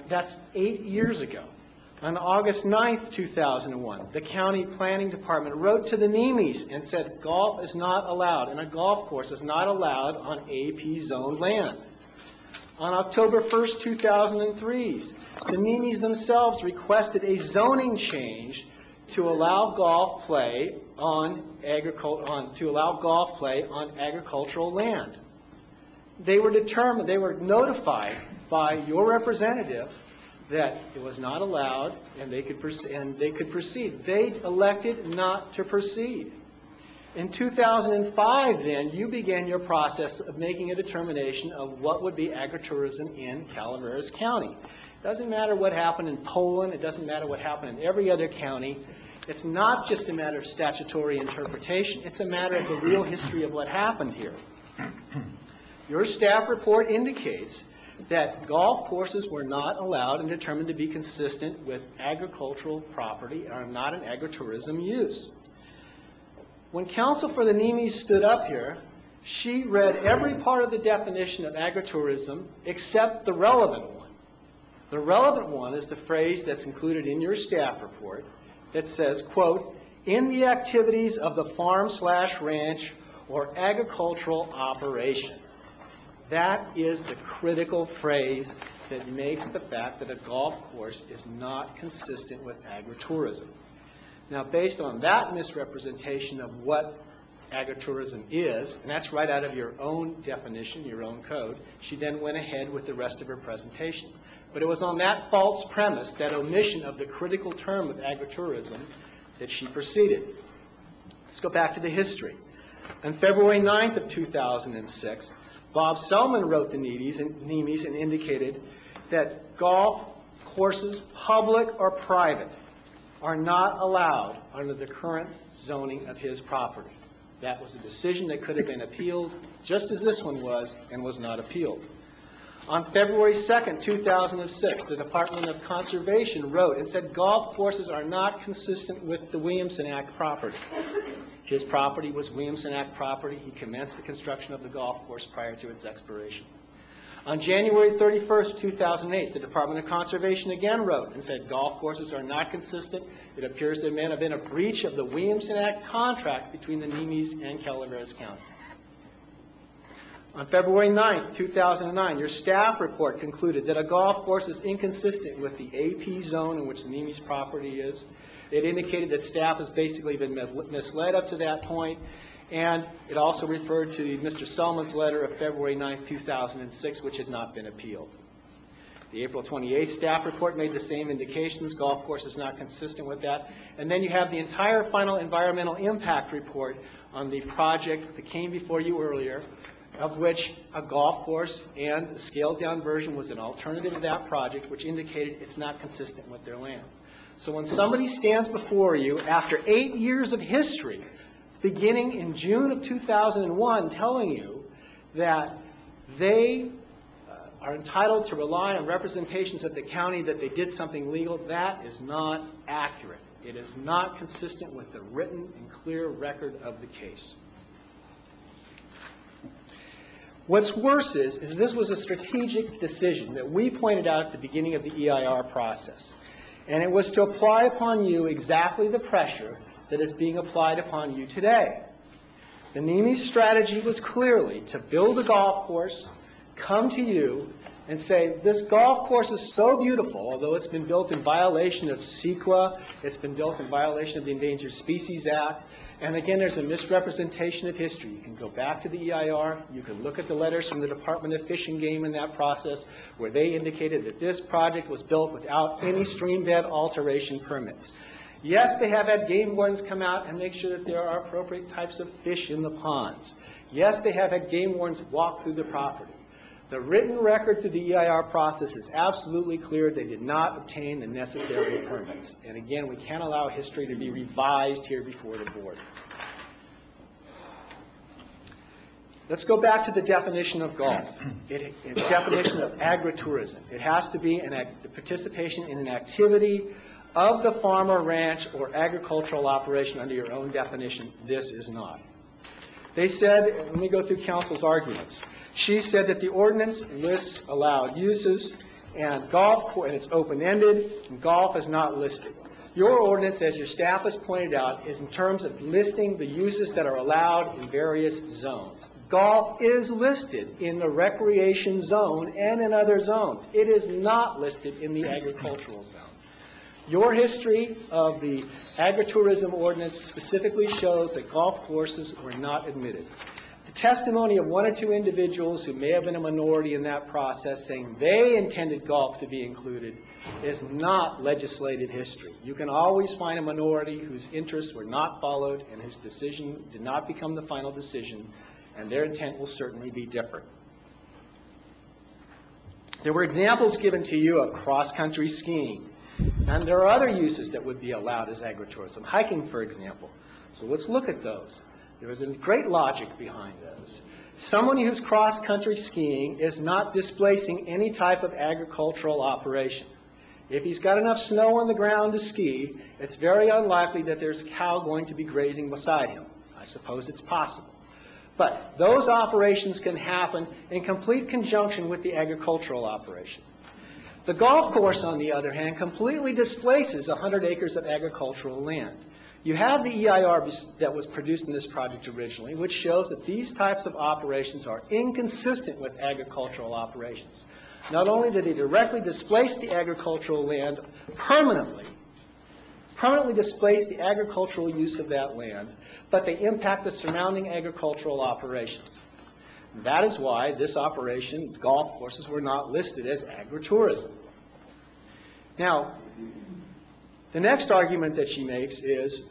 That's 8 years ago. On August 9th, 2001, the county planning department wrote to the NIMI's and said golf is not allowed, and a golf course is not allowed on AP zoned land. On October 1st, 2003, the NIMI's themselves requested a zoning change to allow golf play on agricultural land. They were notified by your representative that it was not allowed and they could proceed. They elected not to proceed. In 2005, then, you began your process of making a determination of what would be agritourism in Calaveras County. It doesn't matter what happened in Poland. It doesn't matter what happened in every other county. It's not just a matter of statutory interpretation. It's a matter of the real history of what happened here. Your staff report indicates that golf courses were not allowed and determined to be consistent with agricultural property and are not an agritourism use. When counsel for the Nemes stood up here, she read every part of the definition of agritourism except the relevant one. The relevant one is the phrase that's included in your staff report that says, quote, in the activities of the farm/ranch or agricultural operation. That is the critical phrase that makes the fact that a golf course is not consistent with agritourism. Now, based on that misrepresentation of what agritourism is, and that's right out of your own definition, your own code, she then went ahead with the rest of her presentation. But it was on that false premise, that omission of the critical term of agritourism, that she proceeded. Let's go back to the history. On February 9th of 2006, Bob Selman wrote the Nemes and indicated that golf courses, public or private, are not allowed under the current zoning of his property. That was a decision that could have been appealed, just as this one was, and was not appealed. On February 2nd, 2006, the Department of Conservation wrote and said golf courses are not consistent with the Williamson Act property. His property was Williamson Act property. He commenced the construction of the golf course prior to its expiration. On January 31st, 2008, the Department of Conservation again wrote and said golf courses are not consistent. It appears there may have been a breach of the Williamson Act contract between the Nemes and Calaveras County. On February 9th, 2009, your staff report concluded that a golf course is inconsistent with the AP zone in which the Nemes property is. It indicated that staff has basically been misled up to that point, and it also referred to Mr. Selman's letter of February 9th, 2006, which had not been appealed. The April 28th staff report made the same indications. Golf course is not consistent with that. And then you have the entire final environmental impact report on the project that came before you earlier, of which a golf course and a scaled-down version was an alternative to that project, which indicated it's not consistent with their land. So when somebody stands before you after 8 years of history, beginning in June of 2001, telling you that they are entitled to rely on representations of the county that they did something legal, that is not accurate. It is not consistent with the written and clear record of the case. What's worse is this was a strategic decision that we pointed out at the beginning of the EIR process. And it was to apply upon you exactly the pressure that is being applied upon you today. The Nemes strategy was clearly to build a golf course, come to you, and say, this golf course is so beautiful, although it's been built in violation of CEQA, it's been built in violation of the Endangered Species Act, and again, there's a misrepresentation of history. You can go back to the EIR, you can look at the letters from the Department of Fish and Game in that process, where they indicated that this project was built without any stream bed alteration permits. Yes, they have had game wardens come out and make sure that there are appropriate types of fish in the ponds. Yes, they have had game wardens walk through the property. The written record through the EIR process is absolutely clear. They did not obtain the necessary permits. And again, we can't allow history to be revised here before the board. Let's go back to the definition of golf, the definition of agritourism. It has to be the participation in an activity of the farmer, ranch, or agricultural operation under your own definition. This is not. They said, let me go through counsel's arguments. She said that the ordinance lists allowed uses, and it's open-ended, and golf is not listed. Your ordinance, as your staff has pointed out, is in terms of listing the uses that are allowed in various zones. Golf is listed in the recreation zone and in other zones. It is not listed in the agricultural zone. Your history of the agritourism ordinance specifically shows that golf courses were not admitted. The testimony of one or two individuals who may have been a minority in that process saying they intended golf to be included is not legislated history. You can always find a minority whose interests were not followed and whose decision did not become the final decision, and their intent will certainly be different. There were examples given to you of cross-country skiing, and there are other uses that would be allowed as agritourism, hiking, for example. So let's look at those. There is a great logic behind those. Someone who's cross-country skiing is not displacing any type of agricultural operation. If he's got enough snow on the ground to ski, it's very unlikely that there's a cow going to be grazing beside him. I suppose it's possible. But those operations can happen in complete conjunction with the agricultural operation. The golf course, on the other hand, completely displaces 100 acres of agricultural land. You have the EIR that was produced in this project originally, which shows that these types of operations are inconsistent with agricultural operations. Not only do they directly displace the agricultural land permanently displace the agricultural use of that land, but they impact the surrounding agricultural operations. That is why this operation, golf courses, were not listed as agritourism. Now, the next argument that she makes is,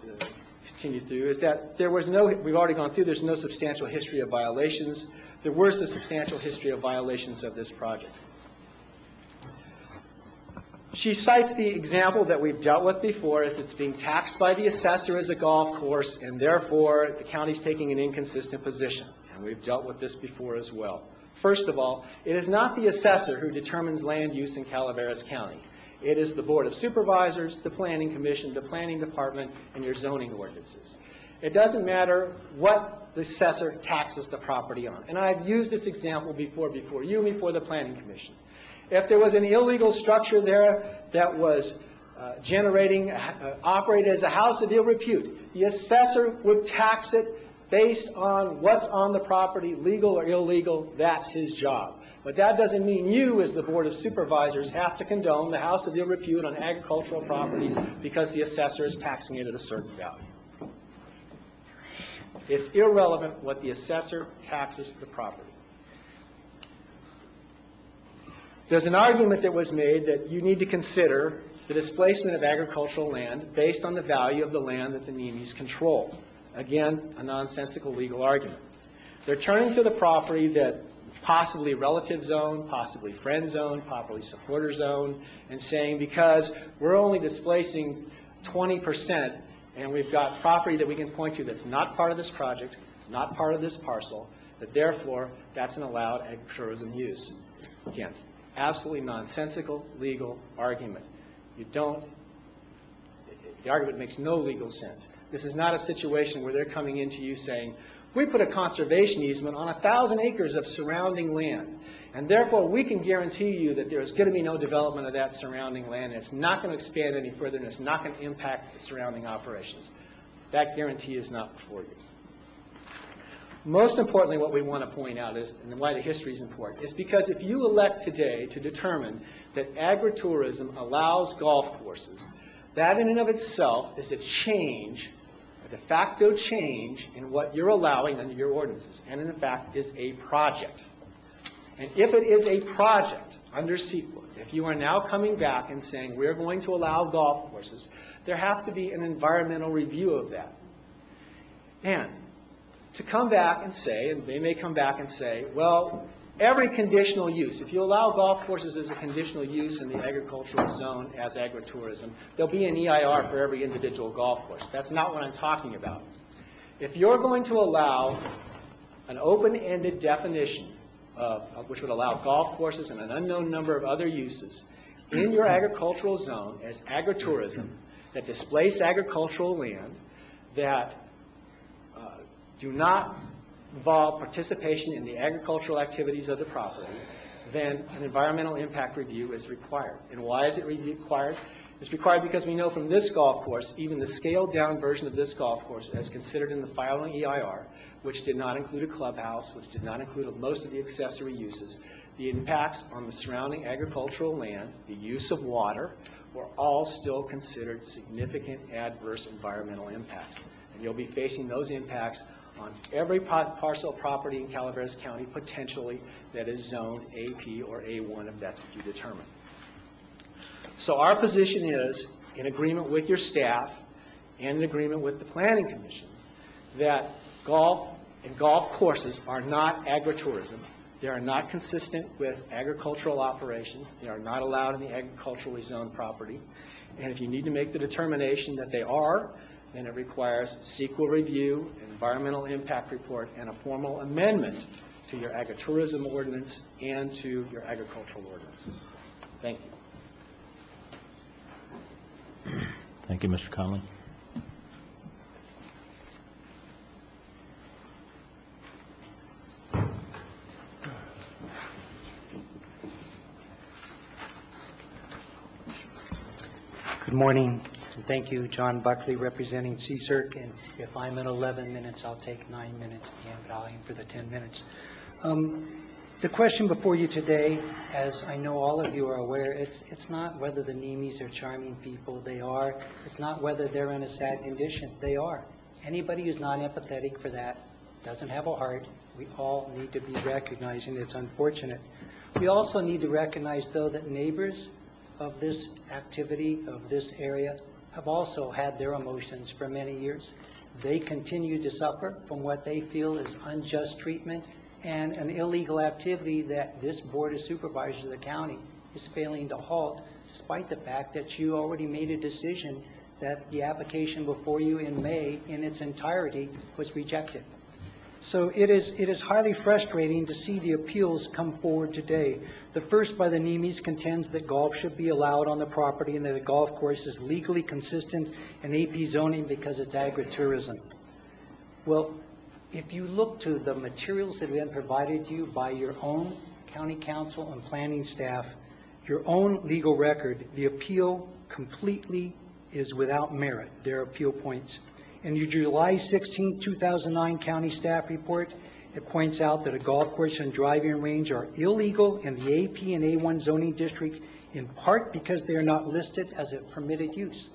continue through, is that there was no, we've already gone through, there's no substantial history of violations. There was a substantial history of violations of this project. She cites the example that we've dealt with before as it's being taxed by the assessor as a golf course, and therefore the county's taking an inconsistent position. And we've dealt with this before as well. First of all, it is not the assessor who determines land use in Calaveras County. It is the Board of Supervisors, the Planning Commission, the Planning Department, and your zoning ordinances. It doesn't matter what the assessor taxes the property on. And I've used this example before you and before the Planning Commission. If there was an illegal structure there that was operated as a house of ill repute, the assessor would tax it based on what's on the property, legal or illegal. That's his job. But that doesn't mean you, as the Board of Supervisors, have to condone the house of ill repute on agricultural property because the assessor is taxing it at a certain value. It's irrelevant what the assessor taxes the property. There's an argument that was made that you need to consider the displacement of agricultural land based on the value of the land that the Nemes control. Again, a nonsensical legal argument. They're turning to the property that possibly relative zone, possibly friend zone, possibly supporter zone, and saying because we're only displacing 20% and we've got property that we can point to that's not part of this project, not part of this parcel, that therefore that's an allowed agritourism use. Again, absolutely nonsensical legal argument. The argument makes no legal sense. This is not a situation where they're coming into you saying, we put a conservation easement on 1,000 acres of surrounding land, and therefore we can guarantee you that there's going to be no development of that surrounding land, and it's not going to expand any further, and it's not going to impact the surrounding operations. That guarantee is not before you. Most importantly, what we want to point out is, and why the history is important, is because if you elect today to determine that agritourism allows golf courses, that in and of itself is a change, a de facto change in what you're allowing under your ordinances, and in fact is a project. And if it is a project under CEQA, if you are now coming back and saying we're going to allow golf courses, there has to be an environmental review of that. And to come back and say, and they may come back and say, well, every conditional use, if you allow golf courses as a conditional use in the agricultural zone as agritourism, there'll be an EIR for every individual golf course. That's not what I'm talking about. If you're going to allow an open-ended definition which would allow golf courses and an unknown number of other uses in your agricultural zone as agritourism that displace agricultural land, that do not involve participation in the agricultural activities of the property, then an environmental impact review is required. And why is it required? It's required because we know from this golf course, even the scaled-down version of this golf course, as considered in the filing EIR, which did not include a clubhouse, which did not include most of the accessory uses, the impacts on the surrounding agricultural land, the use of water, were all still considered significant adverse environmental impacts. And you'll be facing those impacts on every parcel of property in Calaveras County, potentially, that is zoned AP or A1 if that's what you determine. So our position is, in agreement with your staff and in agreement with the Planning Commission, that golf and golf courses are not agritourism. They are not consistent with agricultural operations. They are not allowed in the agriculturally zoned property. And if you need to make the determination that they are, then it requires CEQA review, an environmental impact report, and a formal amendment to your agritourism ordinance and to your agricultural ordinance. Thank you.
Thank you, Mr. Conley.
Good morning, and thank you, John Buckley, representing CSERC, and if I'm at 11 minutes, I'll take 9 minutes at the end, but I'll aim for the 10 minutes. The question before you today, as I know all of you are aware, it's not whether the Nemes are charming people. They are. It's not whether they're in a sad condition. They are. Anybody who's not empathetic for that doesn't have a heart. We all need to be recognizing it's unfortunate. We also need to recognize, though, that neighbors of this activity, of this area, have also had their emotions for many years. They continue to suffer from what they feel is unjust treatment and an illegal activity that this Board of Supervisors of the county is failing to halt, despite the fact that you already made a decision that the application before you in May in its entirety was rejected. So it is highly frustrating to see the appeals come forward today. The first by the Nemes contends that golf should be allowed on the property and that a golf course is legally consistent in AP zoning because it's agritourism. Well, if you look to the materials that have been provided to you by your own county council and planning staff, your own legal record, the appeal completely is without merit, their appeal points. In your July 16, 2009 county staff report, it points out that a golf course and driving range are illegal in the AP and A1 zoning district, in part because they are not listed as a permitted use.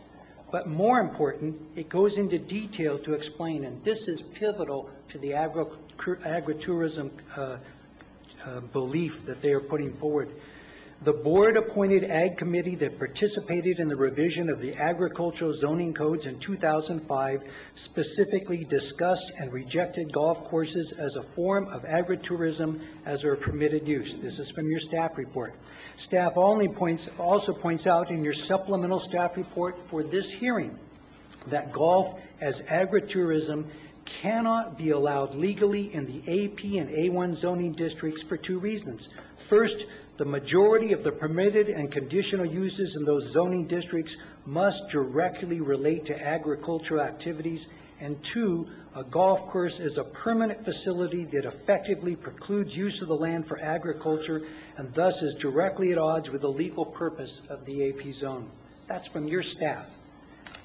But more important, it goes into detail to explain, and this is pivotal to the agritourism belief that they are putting forward. The board-appointed Ag Committee that participated in the revision of the agricultural zoning codes in 2005 specifically discussed and rejected golf courses as a form of agritourism as a permitted use. This is from your staff report. Staff also points out in your supplemental staff report for this hearing that golf as agritourism cannot be allowed legally in the AP and A1 zoning districts for two reasons. First, the majority of the permitted and conditional uses in those zoning districts must directly relate to agricultural activities. And two, a golf course is a permanent facility that effectively precludes use of the land for agriculture and thus is directly at odds with the legal purpose of the AP zone. That's from your staff.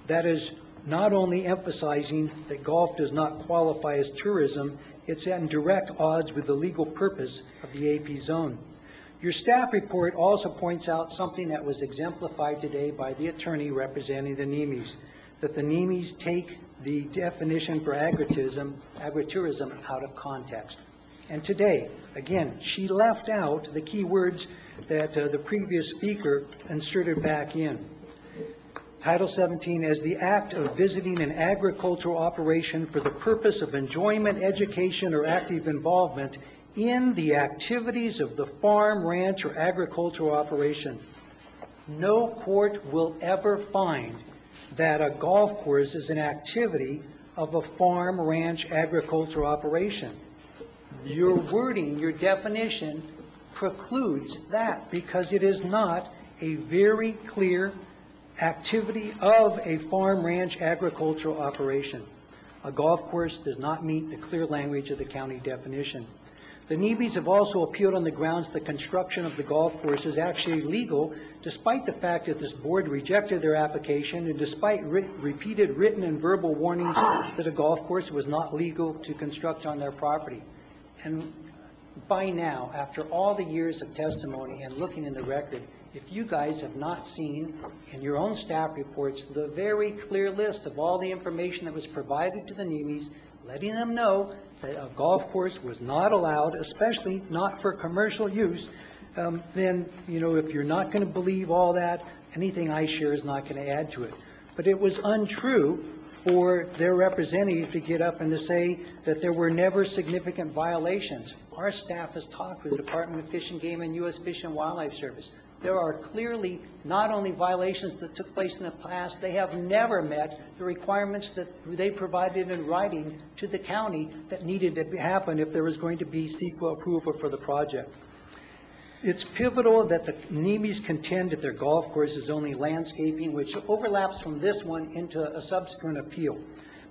That is not only emphasizing that golf does not qualify as tourism, it's in direct odds with the legal purpose of the AP zone. Your staff report also points out something that was exemplified today by the attorney representing the Nemes, that the Nemes take the definition for agritourism out of context. And today, again, she left out the key words that the previous speaker inserted back in. Title 17, as the act of visiting an agricultural operation for the purpose of enjoyment, education, or active involvement in the activities of the farm, ranch, or agricultural operation. No court will ever find that a golf course is an activity of a farm, ranch, agricultural operation. Your wording, your definition precludes that because it is not a very clear activity of a farm, ranch, agricultural operation. A golf course does not meet the clear language of the county definition. The Nemes have also appealed on the grounds the construction of the golf course is actually legal, despite the fact that this board rejected their application and despite repeated written and verbal warnings that a golf course was not legal to construct on their property. And by now, after all the years of testimony and looking in the record, if you guys have not seen in your own staff reports the very clear list of all the information that was provided to the Nemes, letting them know that a golf course was not allowed, especially not for commercial use, then, if you're not going to believe all that, anything I share is not going to add to it. But it was untrue for their representative to get up and to say that there were never significant violations. Our staff has talked with the Department of Fish and Game and U.S. Fish and Wildlife Service. There are clearly not only violations that took place in the past, they have never met the requirements that they provided in writing to the county that needed to happen if there was going to be CEQA approval for the project. It's pivotal that the NEMIs contend that their golf course is only landscaping, which overlaps from this one into a subsequent appeal.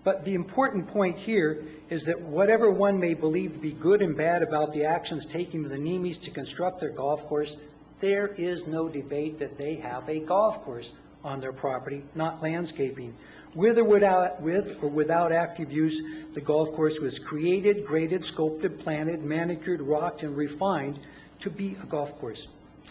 But the important point here is that whatever one may believe to be good and bad about the actions taken by the NEMIs to construct their golf course, there is no debate that they have a golf course on their property, not landscaping. With or without active use, the golf course was created, graded, sculpted, planted, manicured, rocked, and refined to be a golf course.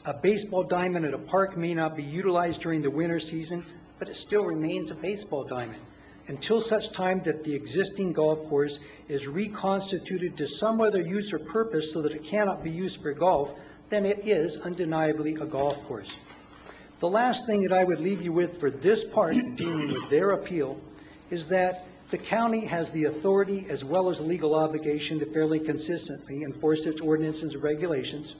A baseball diamond at a park may not be utilized during the winter season, but it still remains a baseball diamond. Until such time that the existing golf course is reconstituted to some other use or purpose so that it cannot be used for golf, then it is undeniably a golf course. The last thing that I would leave you with for this part dealing with their appeal is that the county has the authority as well as legal obligation to fairly consistently enforce its ordinances and regulations,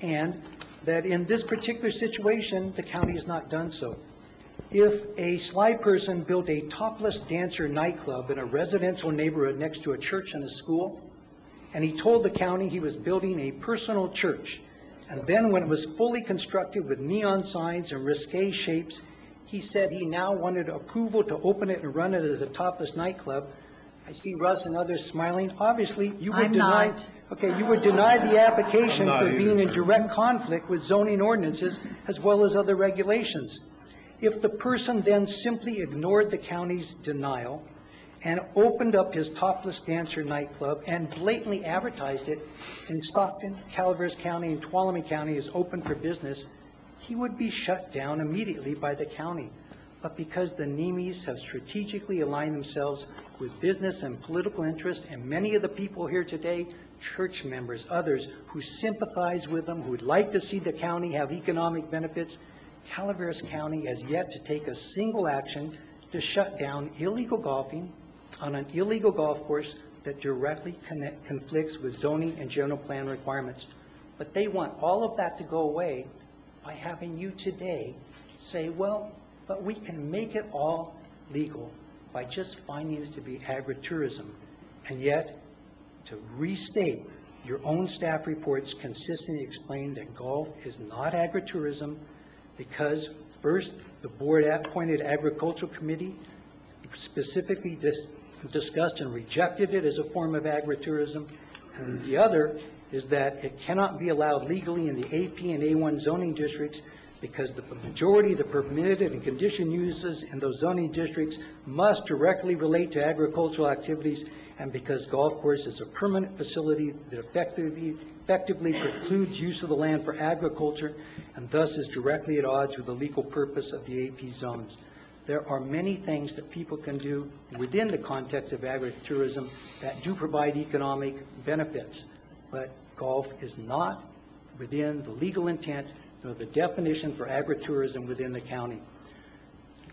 and that in this particular situation, the county has not done so. If a sly person built a topless dancer nightclub in a residential neighborhood next to a church and a school, and he told the county he was building a personal church, and then when it was fully constructed with neon signs and risque shapes, he said he now wanted approval to open it and run it as a topless nightclub. I see Russ and others smiling. Obviously, you would deny the application for being in direct conflict with zoning ordinances as well as other regulations. If the person then simply ignored the county's denial and opened up his topless dancer nightclub and blatantly advertised it in Stockton, Calaveras County, and Tuolumne County as open for business, he would be shut down immediately by the county. But because the NEMIs have strategically aligned themselves with business and political interest, and many of the people here today, church members, others who sympathize with them, who would like to see the county have economic benefits, Calaveras County has yet to take a single action to shut down illegal golfing on an illegal golf course that directly conflicts with zoning and general plan requirements. But they want all of that to go away by having you today say, well, but we can make it all legal by just finding it to be agritourism. And yet, to restate your own staff reports consistently explain that golf is not agritourism because, first, the board-appointed agricultural committee specifically discussed and rejected it as a form of agritourism, and the other is that it cannot be allowed legally in the AP and A1 zoning districts because the majority of the permitted and conditioned uses in those zoning districts must directly relate to agricultural activities, and because golf course is a permanent facility that effectively precludes use of the land for agriculture and thus is directly at odds with the legal purpose of the AP zones. There are many things that people can do within the context of agritourism that do provide economic benefits, but golf is not within the legal intent nor the definition for agritourism within the county.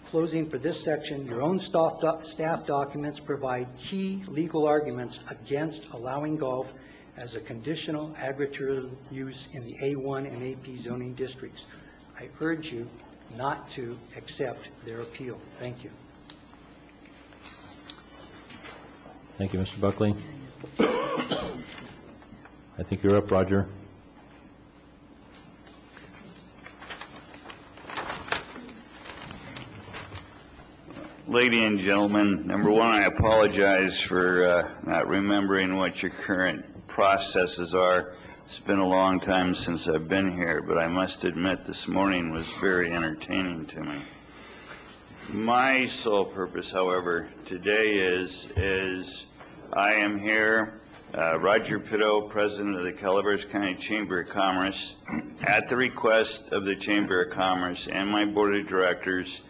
Closing for this section, your own staff documents provide key legal arguments against allowing golf as a conditional agritourism use in the A1 and AP zoning districts. I urge you not to accept their appeal. Thank you.
Thank you, Mr. Buckley. I think you're up, Roger.
Ladies and gentlemen, number one, I apologize for not remembering what your current processes are. It's been a long time since I've been here, but I must admit this morning was very entertaining to me. My sole purpose, however, today is I am here, Roger Pitto, President of the Calaveras County Chamber of Commerce, at the request of the Chamber of Commerce and my Board of Directors,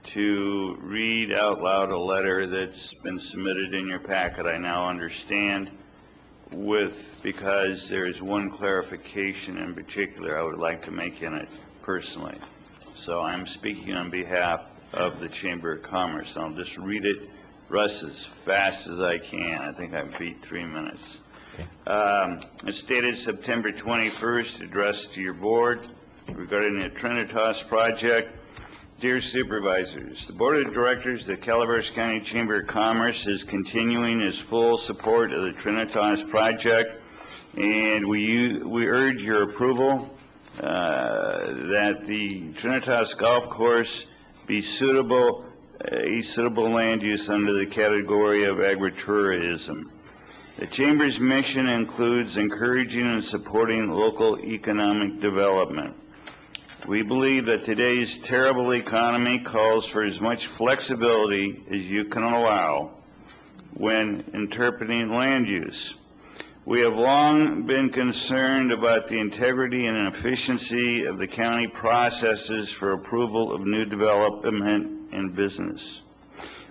to read out loud a letter that's been submitted in your packet. I now understand because there's one clarification in particular I would like to make in it personally. So I'm speaking on behalf of the Chamber of Commerce. I'll just read it, Russ, as fast as I can. I think I beat 3 minutes. Okay. It's dated September 21st, addressed to your board. regarding the Trinitas project. Dear Supervisors, the Board of Directors of the Calaveras County Chamber of Commerce is continuing its full support of the Trinitas project, and we urge your approval that the Trinitas Golf Course be a suitable land use under the category of agritourism. The Chamber's mission includes encouraging and supporting local economic development. We believe that today's terrible economy calls for as much flexibility as you can allow when interpreting land use. We have long been concerned about the integrity and efficiency of the county processes for approval of new development and business.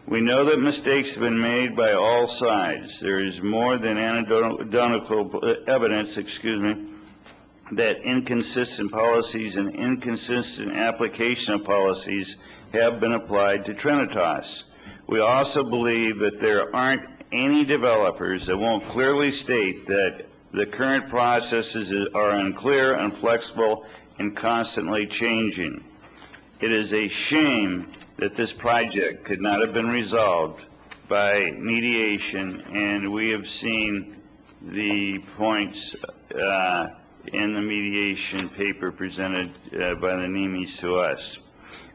We know that mistakes have been made by all sides. There is more than anecdotal evidence, that inconsistent policies and inconsistent application of policies have been applied to Trinitas. We also believe that there aren't any developers that won't clearly state that the current processes are unclear, inflexible, and constantly changing. It is a shame that this project could not have been resolved by mediation, and we have seen the points in the mediation paper presented by the NEMIs to us.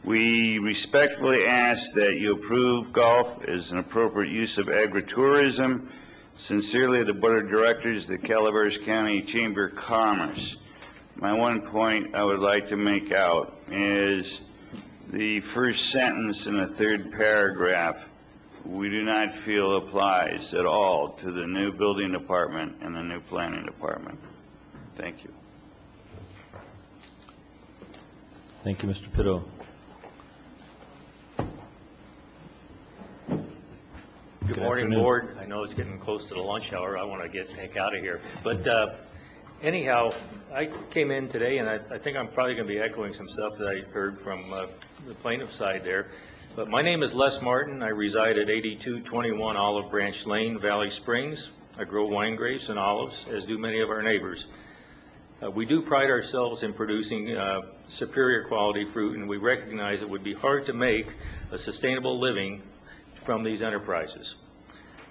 We respectfully ask that you approve golf as an appropriate use of agritourism. Sincerely, the Board of Directors of the Calaveras County Chamber of Commerce. My one point I would like to make out is the first sentence in the third paragraph we do not feel applies at all to the new building department and the new planning department. Thank you.
Thank you, Mr. Pitto.
Good morning, Board. I know it's getting close to the lunch hour. I want to heck out of here. But anyhow, I came in today, and I think I'm probably going to be echoing some stuff that I heard from the plaintiff side there. But my name is Les Martin. I reside at 8221 Olive Branch Lane, Valley Springs. I grow wine grapes and olives, as do many of our neighbors. We do pride ourselves in producing superior quality fruit, and we recognize it would be hard to make a sustainable living from these enterprises.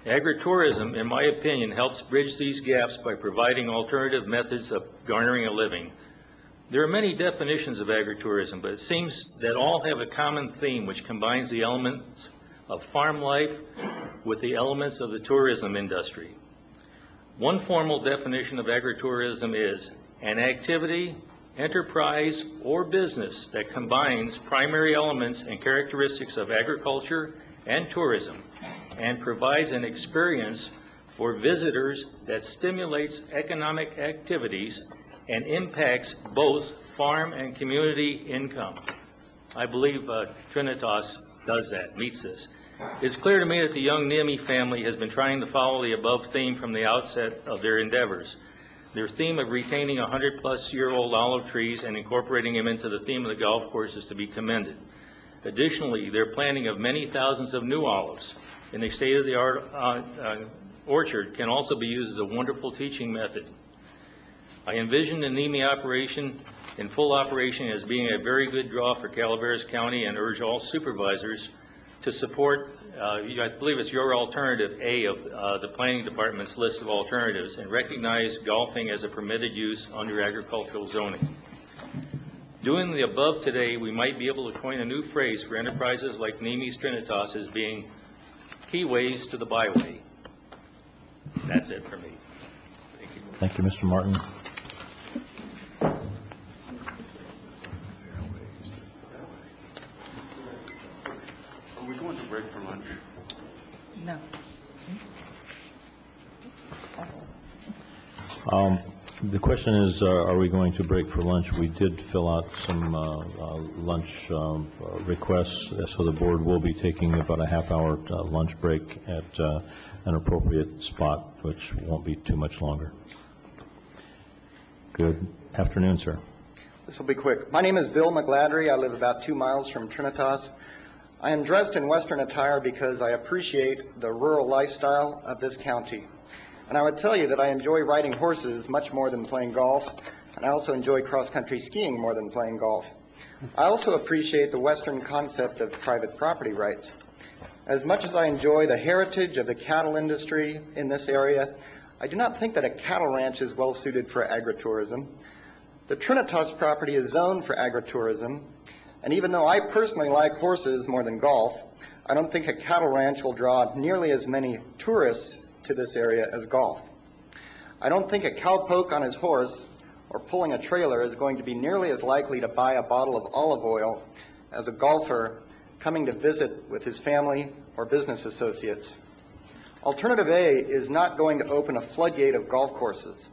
Agritourism, in my opinion, helps bridge these gaps by providing alternative methods of garnering a living. There are many definitions of agritourism, but it seems that all have a common theme which combines the elements of farm life with the elements of the tourism industry. One formal definition of agritourism is an activity, enterprise, or business that combines primary elements and characteristics of agriculture and tourism and provides an experience for visitors that stimulates economic activities and impacts both farm and community income. I believe Trinitas does that, meets this. It's clear to me that the young Niemi family has been trying to follow the above theme from the outset of their endeavors. Their theme of retaining 100-plus-year-old olive trees and incorporating them into the theme of the golf course is to be commended. Additionally, their planting of many thousands of new olives in a state-of-the-art orchard can also be used as a wonderful teaching method. I envision the NEMI operation in full operation as being a very good draw for Calaveras County and urge all supervisors to support, I believe it's your alternative A of the planning department's list of alternatives, and recognize golfing as a permitted use under agricultural zoning. Doing the above today, we might be able to coin a new phrase for enterprises like NEMI's Trinitas as being keyways to the byway. That's it for me. Thank you.
Thank you, Mr. Martin.
Are we going to break for lunch?
No.
The question is, are we going to break for lunch? We did fill out some lunch requests, so the board will be taking about a half-hour lunch break at an appropriate spot, which won't be too much longer. Good afternoon, sir.
This will be quick. My name is Bill McGladry. I live about 2 miles from Trinitas. I am dressed in Western attire because I appreciate the rural lifestyle of this county. And I would tell you that I enjoy riding horses much more than playing golf, and I also enjoy cross-country skiing more than playing golf. I also appreciate the Western concept of private property rights. As much as I enjoy the heritage of the cattle industry in this area, I do not think that a cattle ranch is well suited for agritourism. The Trinitas property is zoned for agritourism, and even though I personally like horses more than golf, I don't think a cattle ranch will draw nearly as many tourists to this area as golf. I don't think a cowpoke on his horse or pulling a trailer is going to be nearly as likely to buy a bottle of olive oil as a golfer coming to visit with his family or business associates. Alternative A is not going to open a floodgate of golf courses.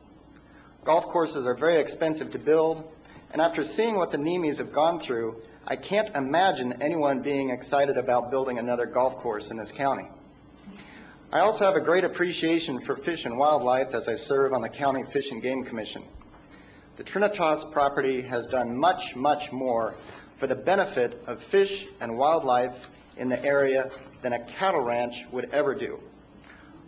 Golf courses are very expensive to build, and after seeing what the Nemes have gone through, I can't imagine anyone being excited about building another golf course in this county. I also have a great appreciation for fish and wildlife as I serve on the County Fish and Game Commission. The Trinitas property has done much, much more for the benefit of fish and wildlife in the area than a cattle ranch would ever do.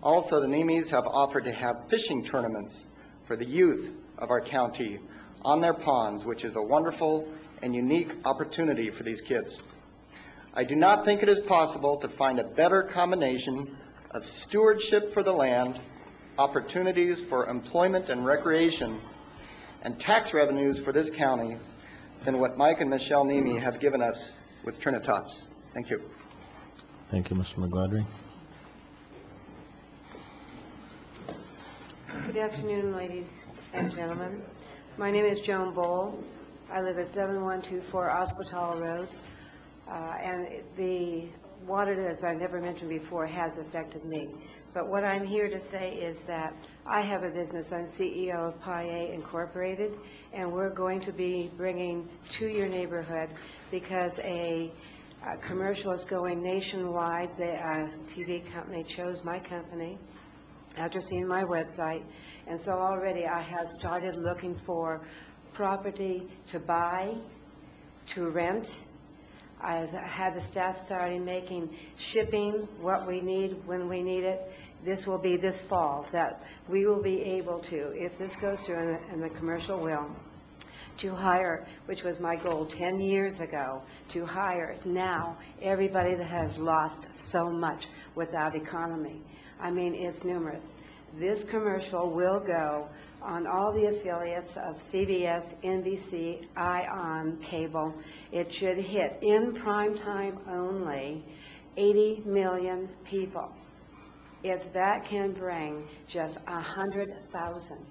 Also, the Nemes have offered to have fishing tournaments for the youth of our county on their ponds, which is a wonderful and unique opportunity for these kids. I do not think it is possible to find a better combination of stewardship for the land, opportunities for employment and recreation, and tax revenues for this county than what Mike and Michelle Neme have given us with Trinitas. Thank you.
Thank you, Mr. McGladrey.
Good afternoon, ladies and gentlemen. My name is Joan Bowl. I live at 7124 Osquital Road, and the water, as I never mentioned before, has affected me. But what I'm here to say is that I have a business. I'm CEO of PIA Incorporated, and we're going to be bringing to your neighborhood because a commercial is going nationwide. The TV company chose my company after seeing my website, and so already I have started looking for property to buy, to rent. I've had the staff starting making shipping what we need when we need it. This will be this fall that we will be able to, if this goes through and the commercial will, to hire, which was my goal 10 years ago, to hire now everybody that has lost so much without economy. I mean, it's numerous. This commercial will go on all the affiliates of CBS, NBC, ION, cable. It should hit in prime time only 80 million people. If that can bring just 100,000,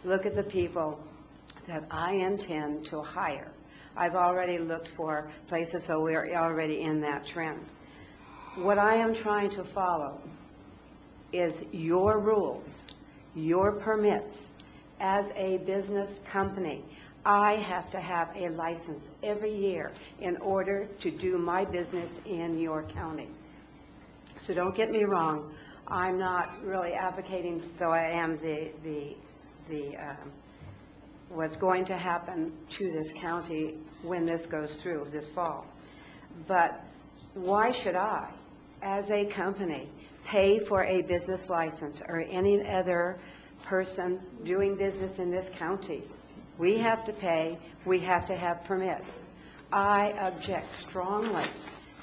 look at the people that I intend to hire. I've already looked for places, so we're already in that trend. What I am trying to follow is your rules, your permits. As a business company, I have to have a license every year in order to do my business in your county. So don't get me wrong, I'm not really advocating, though I am what's going to happen to this county when this goes through this fall. But why should I, as a company, pay for a business license or any other person doing business in this county? We have to pay, we have to have permits. I object strongly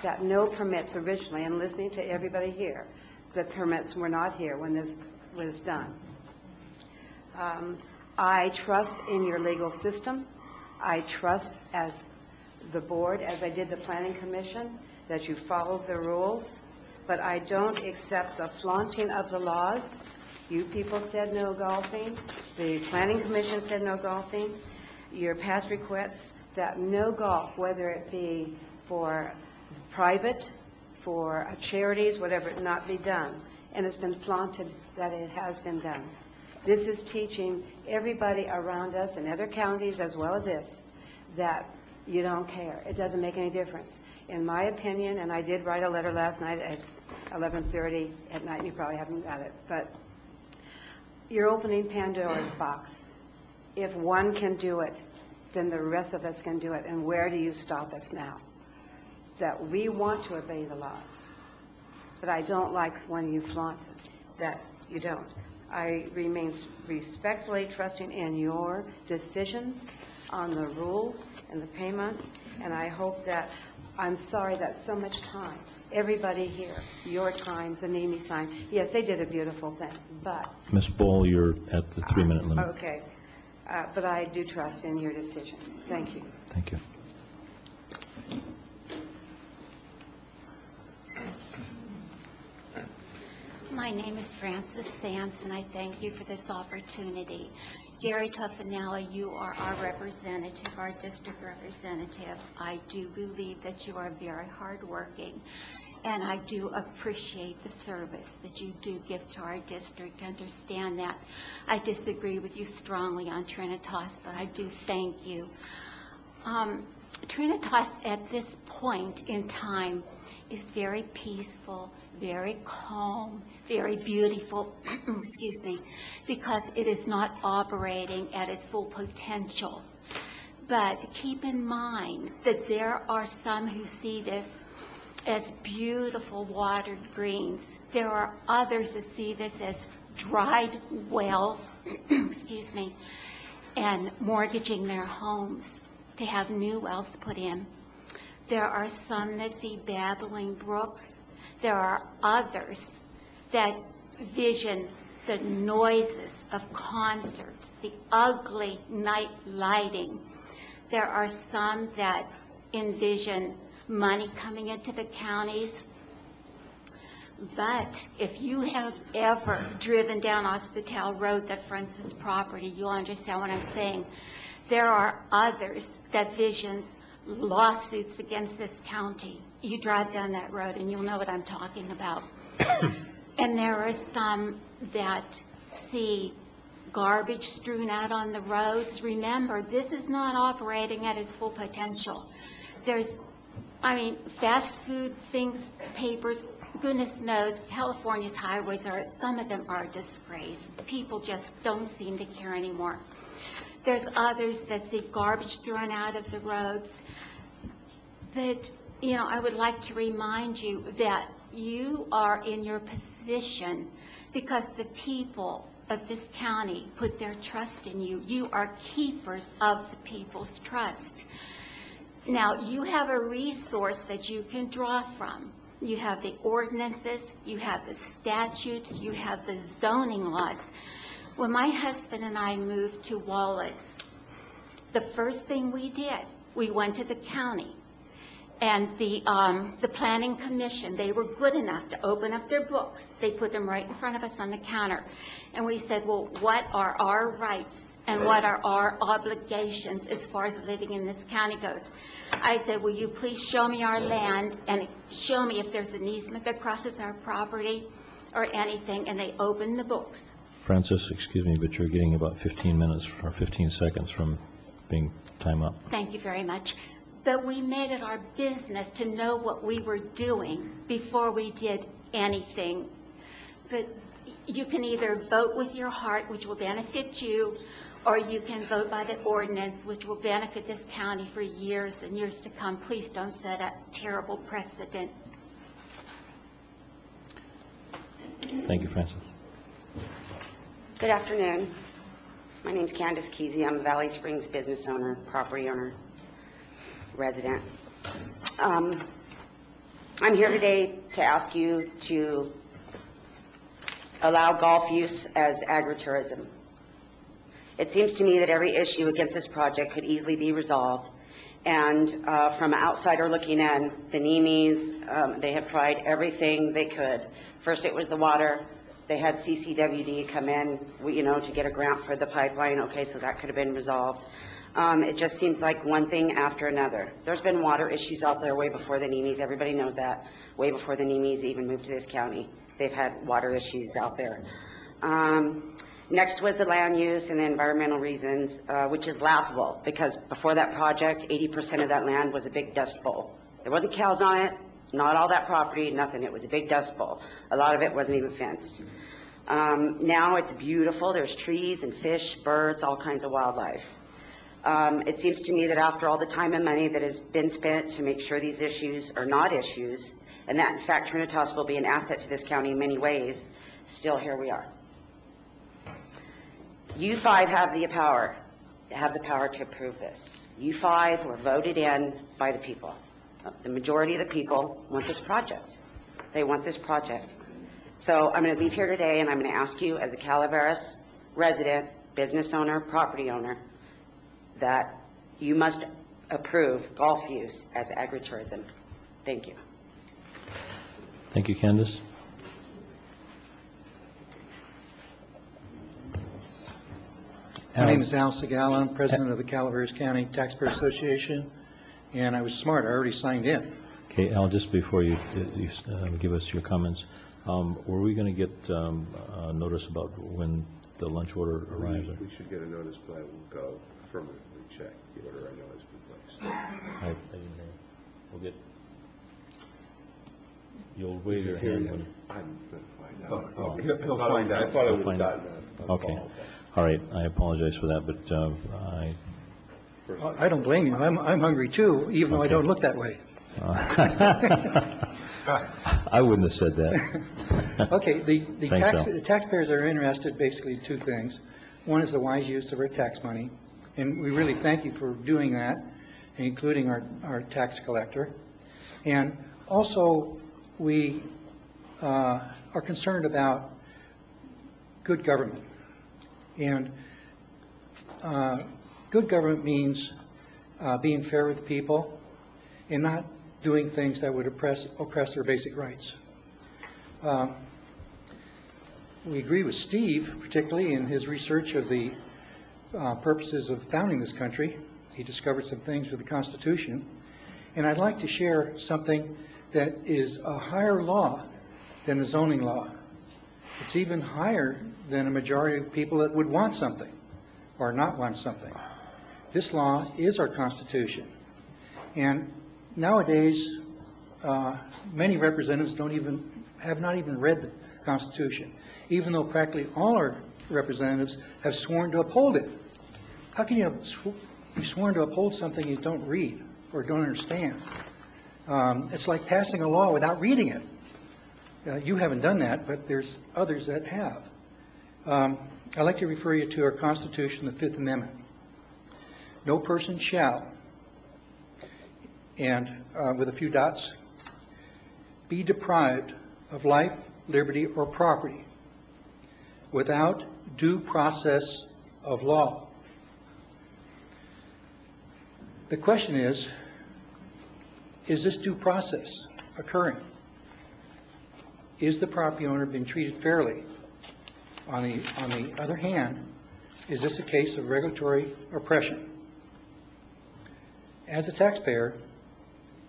that no permits originally, and listening to everybody here, the permits were not here when this was done. I trust in your legal system. I trust as the board, as I did the Planning Commission, that you follow the rules, but I don't accept the flaunting of the laws. You people said no golfing. The Planning Commission said no golfing. Your past requests that no golf, whether it be for private, for charities, whatever, it not be done. And it's been flaunted that it has been done. This is teaching everybody around us in other counties as well as this that you don't care. It doesn't make any difference. In my opinion, and I did write a letter last night at 11:30 at night, and you probably haven't got it, but you're opening Pandora's box. If one can do it, then the rest of us can do it. And where do you stop us now? That we want to obey the laws. But I don't like when you flaunt it, that you don't. I remain respectfully trusting in your decisions on the rules and the payments, and I hope that, I'm sorry that so much time, everybody here, your time, Zanimi's time, yes, they did a beautiful thing, but,
Ms. Bull, you're at the 3-minute limit.
okay, but I do trust in your decision. Thank you.
Thank you.
My name is Frances Sampson. I thank you for this opportunity. Gary Tuffanella, you are our representative, our district representative. I do believe that you are very hardworking, and I do appreciate the service that you do give to our district. Understand that. I disagree with you strongly on Trinitas, but I do thank you. Trinitas at this point in time is very peaceful, very calm, very beautiful, excuse me, because it is not operating at its full potential. But keep in mind that there are some who see this as beautiful watered greens. There are others that see this as dried wells, excuse me, and mortgaging their homes to have new wells put in. There are some that see babbling brooks. There are others that vision the noises of concerts, the ugly night lighting. There are some that envision money coming into the counties. But if you have ever driven down Hospital Road that fronts this property, you'll understand what I'm saying. There are others that vision lawsuits against this county. You drive down that road and you'll know what I'm talking about. And there are some that see garbage strewn out on the roads. Remember, this is not operating at its full potential. There's, fast food things, papers, goodness knows, California's highways are, some of them are a disgrace. People just don't seem to care anymore. There's others that see garbage thrown out of the roads. But, I would like to remind you that you are in your position because the people of this county put their trust in you. You are keepers of the people's trust. Now, you have a resource that you can draw from. You have the ordinances, you have the statutes, you have the zoning laws. When my husband and I moved to Wallace, the first thing we did, we went to the county. And the planning commission, they were good enough to open up their books. They put them right in front of us on the counter. And we said, well, what are our rights and what are our obligations as far as living in this county goes? I said, will you please show me our land and show me if there's an easement that crosses our property or anything? And they opened the books.
Francis, excuse me, but you're getting about 15 minutes or 15 seconds from being time up.
Thank you very much. But we made it our business to know what we were doing before we did anything. But you can either vote with your heart, which will benefit you, or you can vote by the ordinance, which will benefit this county for years and years to come. Please don't set a terrible precedent.
Thank you, Francis.
Good afternoon. My name's Candace Kesey. I'm a Valley Springs business owner, property owner, resident. I'm here today to ask you to allow golf use as agritourism. It seems to me that every issue against this project could easily be resolved, and from an outsider looking in, the Nemes, they have tried everything they could. First it was the water. They had CCWD come in, to get a grant for the pipeline. Okay, so that could have been resolved. It just seems like one thing after another. There's been water issues out there way before the Nemes. Everybody knows that. Way before the Nemes even moved to this county. They've had water issues out there. Next was the land use and the environmental reasons, which is laughable because before that project, 80% of that land was a big dust bowl. There wasn't cows on it, not all that property, nothing. It was a big dust bowl. A lot of it wasn't even fenced. Now it's beautiful. There's trees and fish, birds, all kinds of wildlife. It seems to me that after all the time and money that has been spent to make sure these issues are not issues, and that in fact Trinitas will be an asset to this county in many ways, still here we are. You five have the power to approve this. You five were voted in by the people. The majority of the people want this project. They want this project. So I'm going to leave here today, and I'm going to ask you as a Calaveras resident, business owner, property owner, that you must approve golf use as agritourism. Thank you.
Thank you, Candace.
My name is Al Segala. I'm president of the Calaveras County Taxpayer Association, and I was smart. I already signed in.
Okay, Al, just before you give us your comments, were we going to get a notice about when the lunch order arrives?
We should get a notice, but I will go affirmatively check the order I know has been placed.
I didn't hear. We'll get. You'll wave your hand when.
I'm going to find out.
Oh,
He'll find out. I thought I would have gotten a
Okay.
call.
All right. I apologize for that, but
I don't blame you. I'm hungry too, even though I don't look that way.
I wouldn't have said that.
Okay, the
Thanks, Al.
taxpayers are interested basically in two things. One is the wise use of our tax money, and we really thank you for doing that, including our tax collector. And also, we are concerned about good government. And good government means being fair with people and not doing things that would oppress their basic rights. We agree with Steve, particularly in his research of the purposes of founding this country. He discovered some things with the Constitution. And I'd like to share something that is a higher law than the zoning law. It's even higher than a majority of people that would want something or not want something. This law is our Constitution. And nowadays, many representatives have not even read the Constitution, even though practically all our representatives have sworn to uphold it. How can you be sworn to uphold something you don't read or don't understand? It's like passing a law without reading it. You haven't done that, but there's others that have. I'd like to refer you to our Constitution, the Fifth Amendment. No person shall, and with a few dots, be deprived of life, liberty, or property without due process of law. The question is this due process occurring? Is the property owner being treated fairly? On the other hand, is this a case of regulatory oppression? As a taxpayer,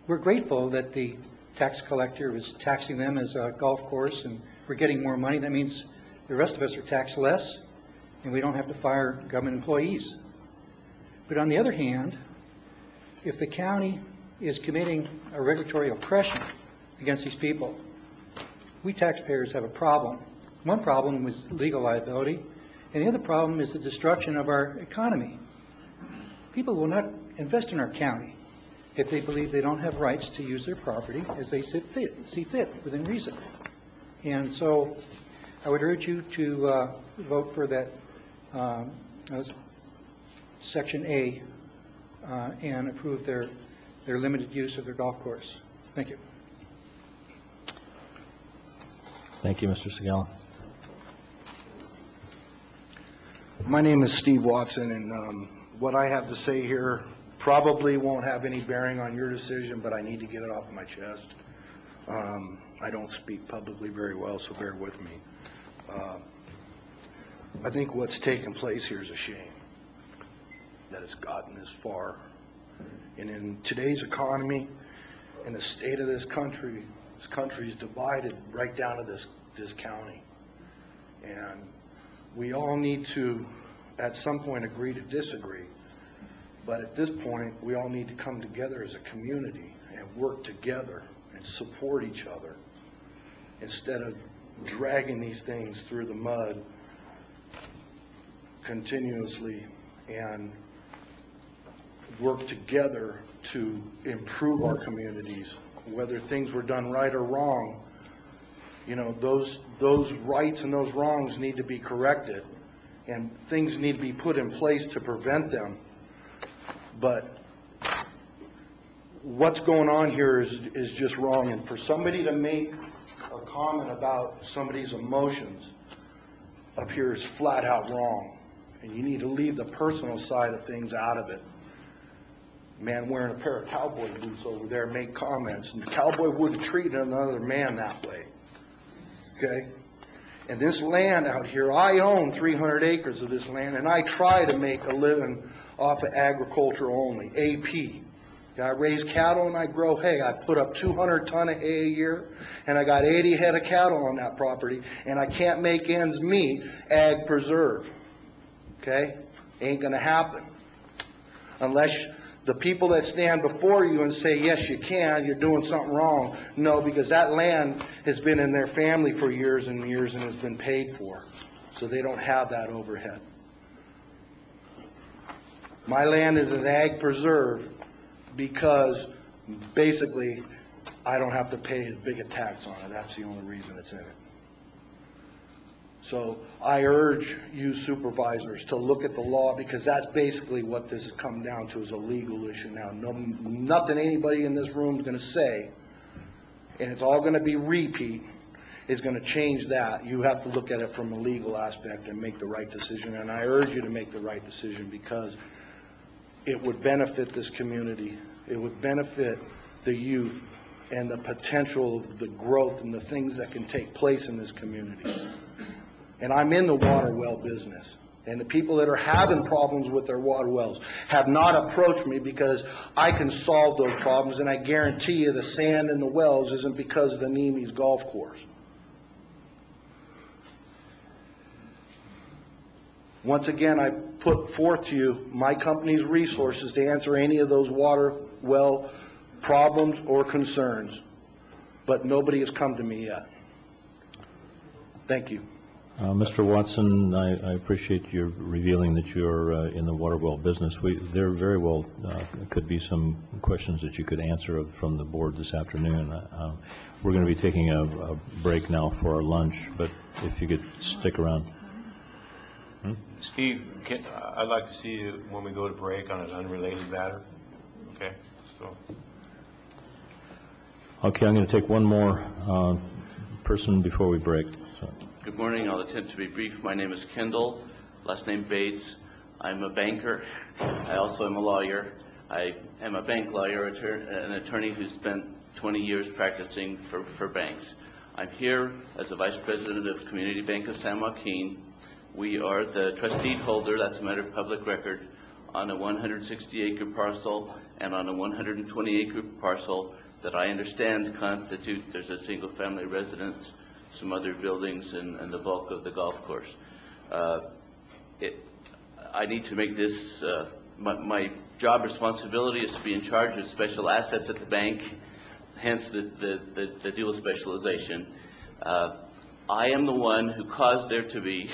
we're grateful that the tax collector is taxing them as a golf course and we're getting more money. That means the rest of us are taxed less and we don't have to fire government employees. But on the other hand, if the county is committing a regulatory oppression against these people, we taxpayers have a problem. One problem is legal liability, and the other problem is the destruction of our economy. People will not invest in our county if they believe they don't have rights to use their property as they see fit within reason. And so I would urge you to vote for that Section A and approve their limited use of their golf course. Thank you.
Thank you, Mr. Segala.
My name is Steve Watson, and what I have to say here probably won't have any bearing on your decision, but I need to get it off my chest. I don't speak publicly very well, so bear with me. I think what's taken place here is a shame that it's gotten this far. And in today's economy, in the state of this country is divided right down to this county. And we all need to, at some point, agree to disagree. But at this point, we all need to come together as a community and work together and support each other instead of dragging these things through the mud continuously, and work together to improve our communities. Whether things were done right or wrong, you know, those rights and those wrongs need to be corrected, and things need to be put in place to prevent them. But what's going on here is just wrong, and for somebody to make a comment about somebody's emotions up here is flat out wrong, and you need to leave the personal side of things out of it. Man wearing a pair of cowboy boots over there make comments, and the cowboy wouldn't treat another man that way. Okay? And this land out here, I own 300 acres of this land, and I try to make a living off of agriculture only, AP. I raise cattle and I grow hay. I put up 200 ton of hay a year, and I got 80 head of cattle on that property, and I can't make ends meet ag preserve. Okay? Ain't going to happen. Unless the people that stand before you and say, yes, you can, you're doing something wrong. No, because that land has been in their family for years and years and has been paid for. So they don't have that overhead. My land is an ag preserve because basically I don't have to pay as big a tax on it. That's the only reason it's in it. So I urge you supervisors to look at the law, because that's basically what this has come down to, is a legal issue now. Nothing anybody in this room is going to say, and it's all going to be repeat, is going to change that. You have to look at it from a legal aspect and make the right decision, and I urge you to make the right decision, because it would benefit this community. It would benefit the youth and the potential of the growth and the things that can take place in this community. And I'm in the water well business. And the people that are having problems with their water wells have not approached me, because I can solve those problems, and I guarantee you the sand in the wells isn't because of the Nemes golf course. Once again, I put forth to you my company's resources to answer any of those water well problems or concerns, but nobody has come to me yet. Thank you.
Mr. Watson, I appreciate your revealing that you're in the water well business. There very well could be some questions that you could answer from the board this afternoon. We're going to be taking a break now for our lunch, but if you could stick around.
Steve, I'd like to see you when we go to break on an unrelated matter. Okay?
Okay, I'm going to take one more person before we break.
Good morning. I'll attempt to be brief. My name is Kendall, last name Bates. I'm a banker. I also am a lawyer. I am a bank lawyer, an attorney who spent 20 years practicing for banks. I'm here as a vice president of Community Bank of San Joaquin. We are the trustee holder, that's a matter of public record, on a 160-acre parcel and on a 120-acre parcel that I understand constitute, there's a single-family residence, some other buildings, and the bulk of the golf course. I need to make this, my job responsibility is to be in charge of special assets at the bank, hence the dual specialization. I am the one who caused there to be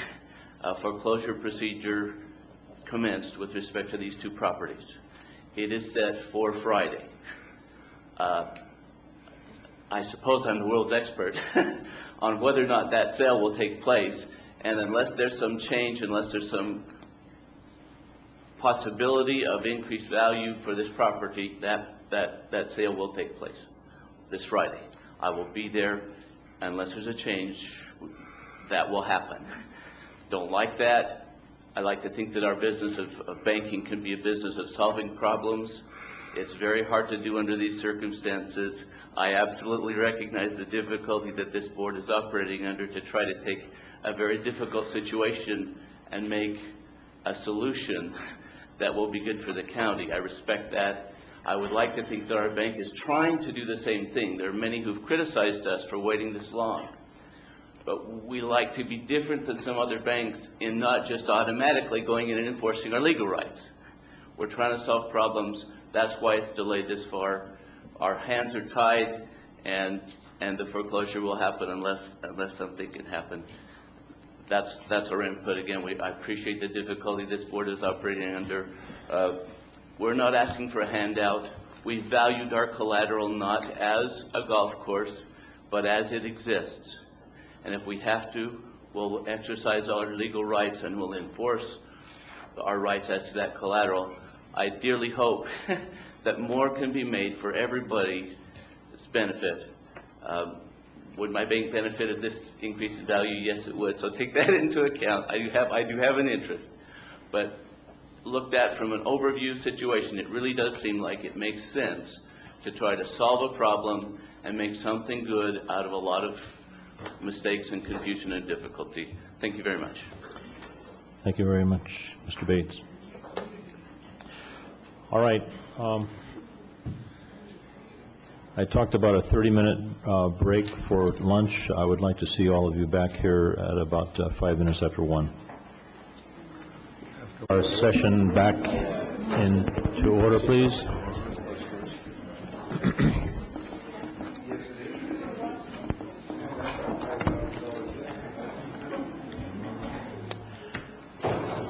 a foreclosure procedure commenced with respect to these two properties. It is set for Friday. I suppose I'm the world's expert on whether or not that sale will take place, and unless there's some change, unless there's some possibility of increased value for this property, that sale will take place this Friday. I will be there. Unless there's a change, that will happen. Don't like that. I like to think that our business of banking can be a business of solving problems. It's very hard to do under these circumstances. I absolutely recognize the difficulty that this board is operating under to try to take a very difficult situation and make a solution that will be good for the county. I respect that. I would like to think that our bank is trying to do the same thing. There are many who've criticized us for waiting this long. But we like to be different than some other banks in not just automatically going in and enforcing our legal rights. We're trying to solve problems. That's why it's delayed this far. Our hands are tied, and the foreclosure will happen unless something can happen. That's our input. Again, I appreciate the difficulty this board is operating under. We're not asking for a handout. We valued our collateral not as a golf course, but as it exists. And if we have to, will exercise our legal rights and will enforce our rights as to that collateral. I dearly hope that more can be made for everybody's benefit. Would my bank benefit of this increase in value? Yes, it would. So take that into account. I do have an interest. But looked at from an overview situation, it really does seem like it makes sense to try to solve a problem and make something good out of a lot of mistakes and confusion and difficulty. Thank you very much.
Thank you very much, Mr. Bates. All right. I talked about a 30-minute break for lunch. I would like to see all of you back here at about 5 minutes after 1. Our session back into order, please.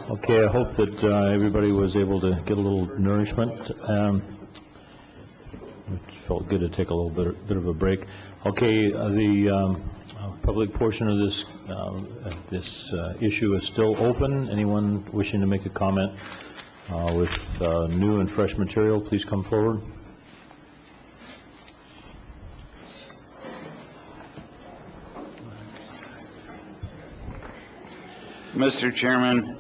Okay, I hope that everybody was able to get a little nourishment. It felt good to take a little bit of a break. Okay, the public portion of this issue is still open. Anyone wishing to make a comment with new and fresh material, please come forward.
Mr. Chairman,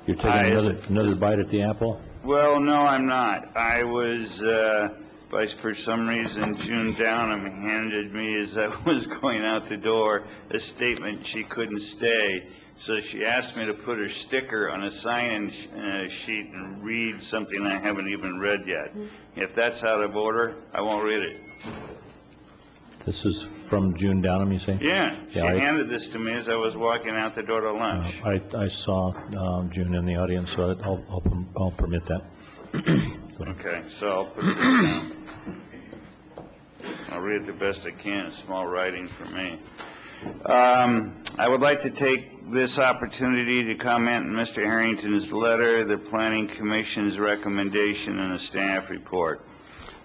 you're taking another bite at the apple?
Well, no, I'm not. I was, for some reason, June Downham handed me, as I was going out the door, a statement she couldn't stay. So she asked me to put her sticker on a sign-in sheet and read something I haven't even read yet. If that's out of order, I won't read it.
This is from June Downham, you say?
Yeah, she handed this to me as I was walking out the door to lunch.
I saw June in the audience, so I'll permit that.
Okay, so I'll put this down. I'll read it the best I can. It's small writing for me. I would like to take this opportunity to comment on Mr. Harrington's letter, the Planning Commission's recommendation, and a staff report.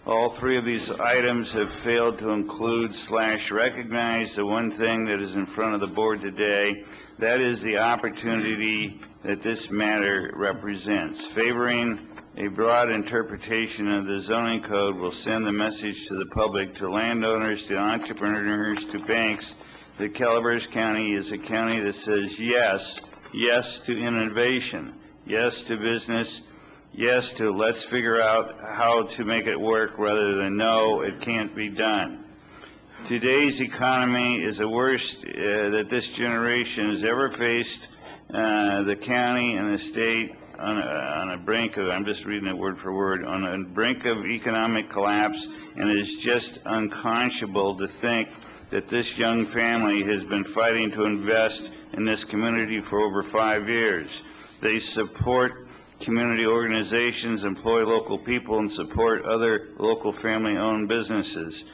All three of these items have failed to include/recognize the one thing that is in front of the board today. That is the opportunity that this matter represents. Favoring a broad interpretation of the zoning code will send the message to the public, to landowners, to entrepreneurs, to banks, that Calaveras County is a county that says yes, yes to innovation, yes to business, yes to let's figure out how to make it work, rather than no, it can't be done. Today's economy is the worst that this generation has ever faced. The county and the state on a brink of, I'm just reading it word for word, on a brink of economic collapse, and it is just unconscionable to think that this young family has been fighting to invest in this community for over 5 years. They support community organizations, employ local people, and support other local family-owned businesses.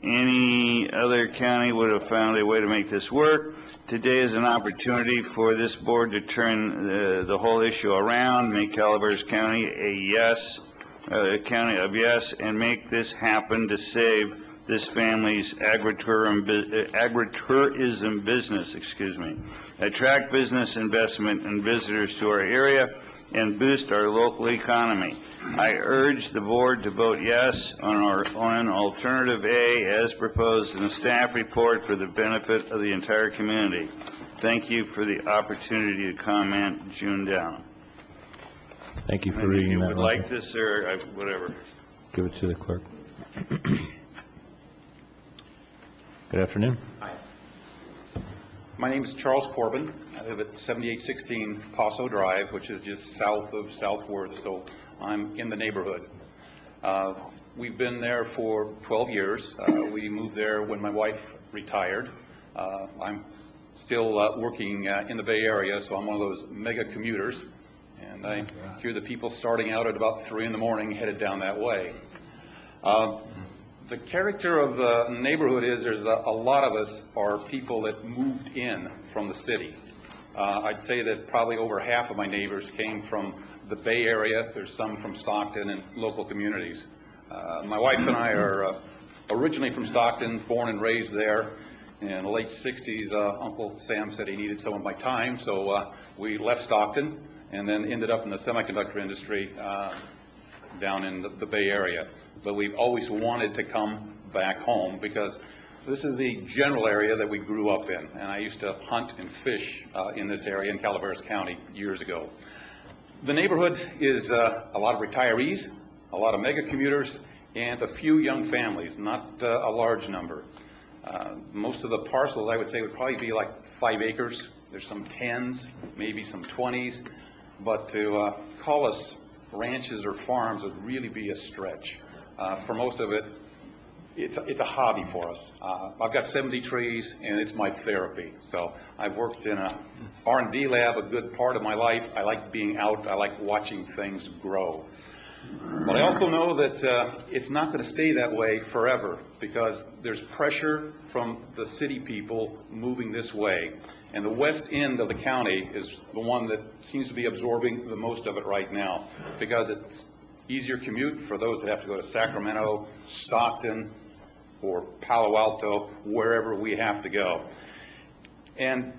Any other county would have found a way to make this work. Today is an opportunity for this board to turn the whole issue around, make Calaveras County a county of yes, and make this happen to save this family's agritourism business, attract business investment and visitors to our area, and boost our local economy. I urge the board to vote yes on alternative A as proposed in the staff report for the benefit of the entire community. Thank you for the opportunity to comment. June Down.
Thank you for reading that.
If you would like this, or whatever.
Give it to the clerk. Good afternoon.
Hi. My name is Charles Corbin. I live at 7816 Paso Drive, which is just south of South Worth, so I'm in the neighborhood. We've been there for 12 years. We moved there when my wife retired. I'm still working in the Bay Area, so I'm one of those mega commuters, and I hear the people starting out at about 3 in the morning headed down that way. The character of the neighborhood is there's a lot of us are people that moved in from the city. I'd say that probably over half of my neighbors came from the Bay Area. There's some from Stockton and local communities. My wife and I are originally from Stockton, born and raised there, In the late 60s, Uncle Sam said he needed some of my time, so we left Stockton and then ended up in the semiconductor industry down in the Bay Area. But we've always wanted to come back home because this is the general area that we grew up in. And I used to hunt and fish in this area in Calaveras County years ago. The neighborhood is a lot of retirees, a lot of mega commuters, and a few young families, not a large number. Most of the parcels, I would say, would probably be like 5 acres. There's some 10s, maybe some 20s. But to call us ranches or farms would really be a stretch. For most of it, it's a hobby for us. I've got 70 trees, and it's my therapy. So I've worked in a R&D lab a good part of my life. I like being out. I like watching things grow. But I also know that it's not going to stay that way forever because there's pressure from the city people moving this way. And the west end of the county is the one that seems to be absorbing the most of it right now because it's easier commute for those that have to go to Sacramento, Stockton, or Palo Alto, wherever we have to go. And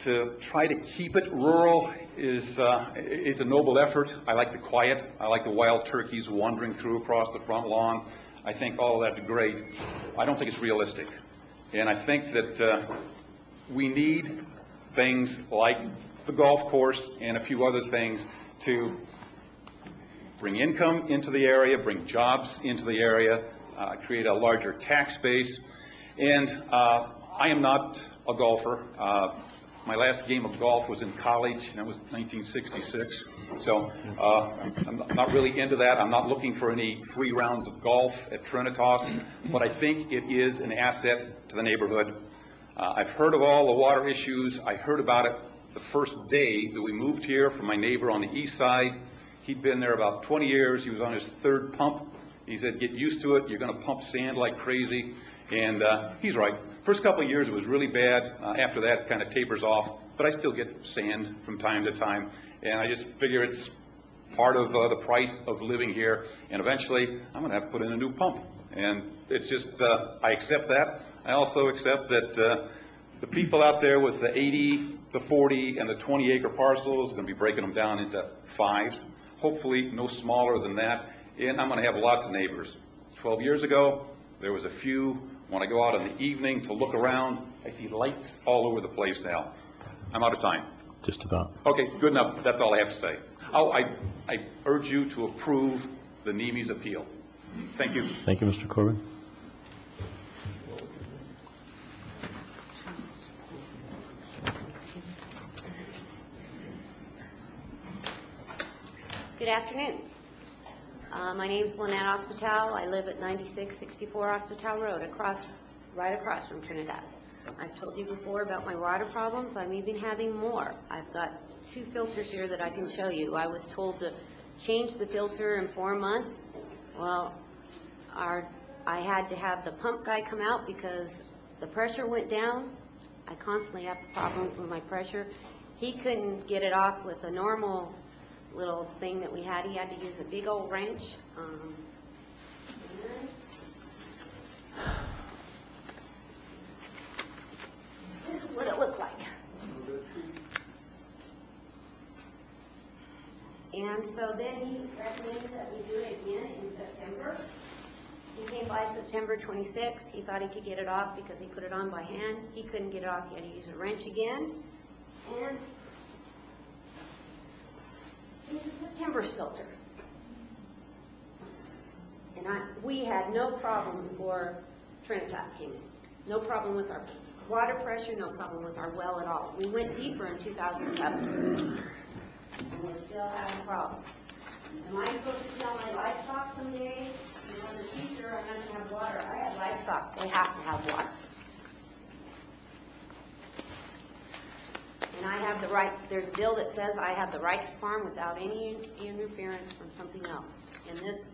to try to keep it rural is it's a noble effort. I like the quiet. I like the wild turkeys wandering through across the front lawn. I think all of that's great. I don't think it's realistic. And I think that we need things like the golf course and a few other things to bring income into the area, bring jobs into the area, create a larger tax base. And I am not a golfer. My last game of golf was in college, and that was 1966. So I'm not really into that. I'm not looking for any free rounds of golf at Trinitas, but I think it is an asset to the neighborhood. I've heard of all the water issues. I heard about it the first day that we moved here from my neighbor on the east side. He'd been there about 20 years. He was on his 3rd pump. He said, get used to it. You're going to pump sand like crazy. And he's right. First couple of years it was really bad. After that it kind of tapers off. But I still get sand from time to time. And I just figure it's part of the price of living here. And eventually I'm going to have to put in a new pump. And it's just, I accept that. I also accept that the people out there with the 80, the 40, and the 20-acre parcels are going to be breaking them down into 5s. Hopefully no smaller than that. And I'm going to have lots of neighbors. 12 years ago, there was a few. When I go out in the evening to look around, I see lights all over the place now. I'm out of time.
Just about.
Okay, good enough. That's all I have to say. Oh, I urge you to approve the NIMI's appeal. Thank you.
Thank you, Mr. Corbin.
Good afternoon. My name is Lynette Hospital. I live at 9664 Hospital Road, right across from Trinidad. I've told you before about my water problems. I'm even having more. I've got 2 filters here that I can show you. I was told to change the filter in 4 months. Well, I had to have the pump guy come out because the pressure went down. I constantly have problems with my pressure. He couldn't get it off with a normal little thing that we had. He had to use a big old wrench. This is what it looked like. And so then he recommended that we do it again in September. He came by September 26th. He thought he could get it off because he put it on by hand. He couldn't get it off. He had to use a wrench again. And this is the timber filter. And we had no problem before Trinitas came in. No problem with our water pressure, no problem with our well at all. We went deeper in 2007. And we're still having problems. Am I supposed to tell my livestock someday, in the future, I'm not going to have water? I have livestock. They have to have water. And I have the right, there's a bill that says I have the right to farm without any interference from something else. And this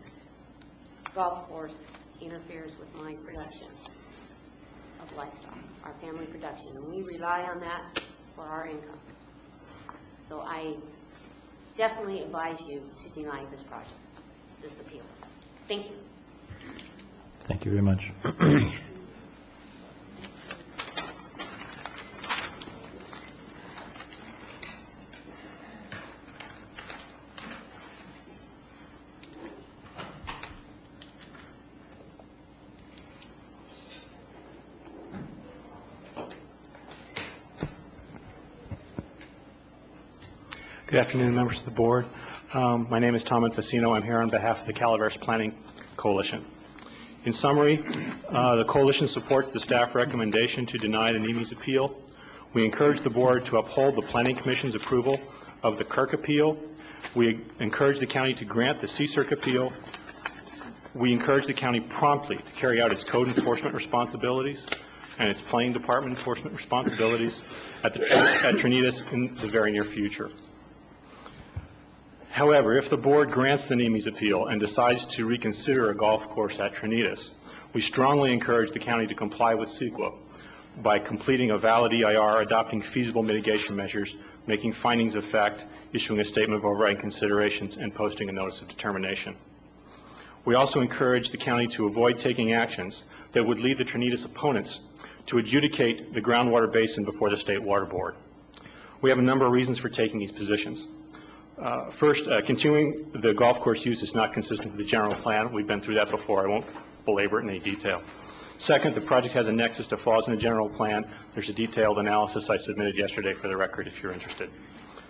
golf course interferes with my production of livestock, our family production. And we rely on that for our income. So I definitely advise you to deny this project, this appeal. Thank you.
Thank you very much.
Good afternoon, members of the board. My name is Tom Infacino. I'm here on behalf of the Calaveras Planning Coalition. In summary, the coalition supports the staff recommendation to deny the NIMI's appeal. We encourage the board to uphold the Planning Commission's approval of the Kirk appeal. We encourage the county to grant the CSERC appeal. We encourage the county promptly to carry out its code enforcement responsibilities and its planning department enforcement responsibilities at Trinitas in the very near future. However, if the board grants the NIMI's appeal and decides to reconsider a golf course at Trinitas, we strongly encourage the county to comply with CEQA by completing a valid EIR, adopting feasible mitigation measures, making findings of fact, issuing a statement of overriding considerations, and posting a notice of determination. We also encourage the county to avoid taking actions that would lead the Trinitas opponents to adjudicate the groundwater basin before the State Water Board. We have a number of reasons for taking these positions. First, continuing the golf course use is not consistent with the general plan. We've been through that before. I won't belabor it in any detail. Second, the project has a nexus to flaws in the general plan. There's a detailed analysis I submitted yesterday for the record if you're interested.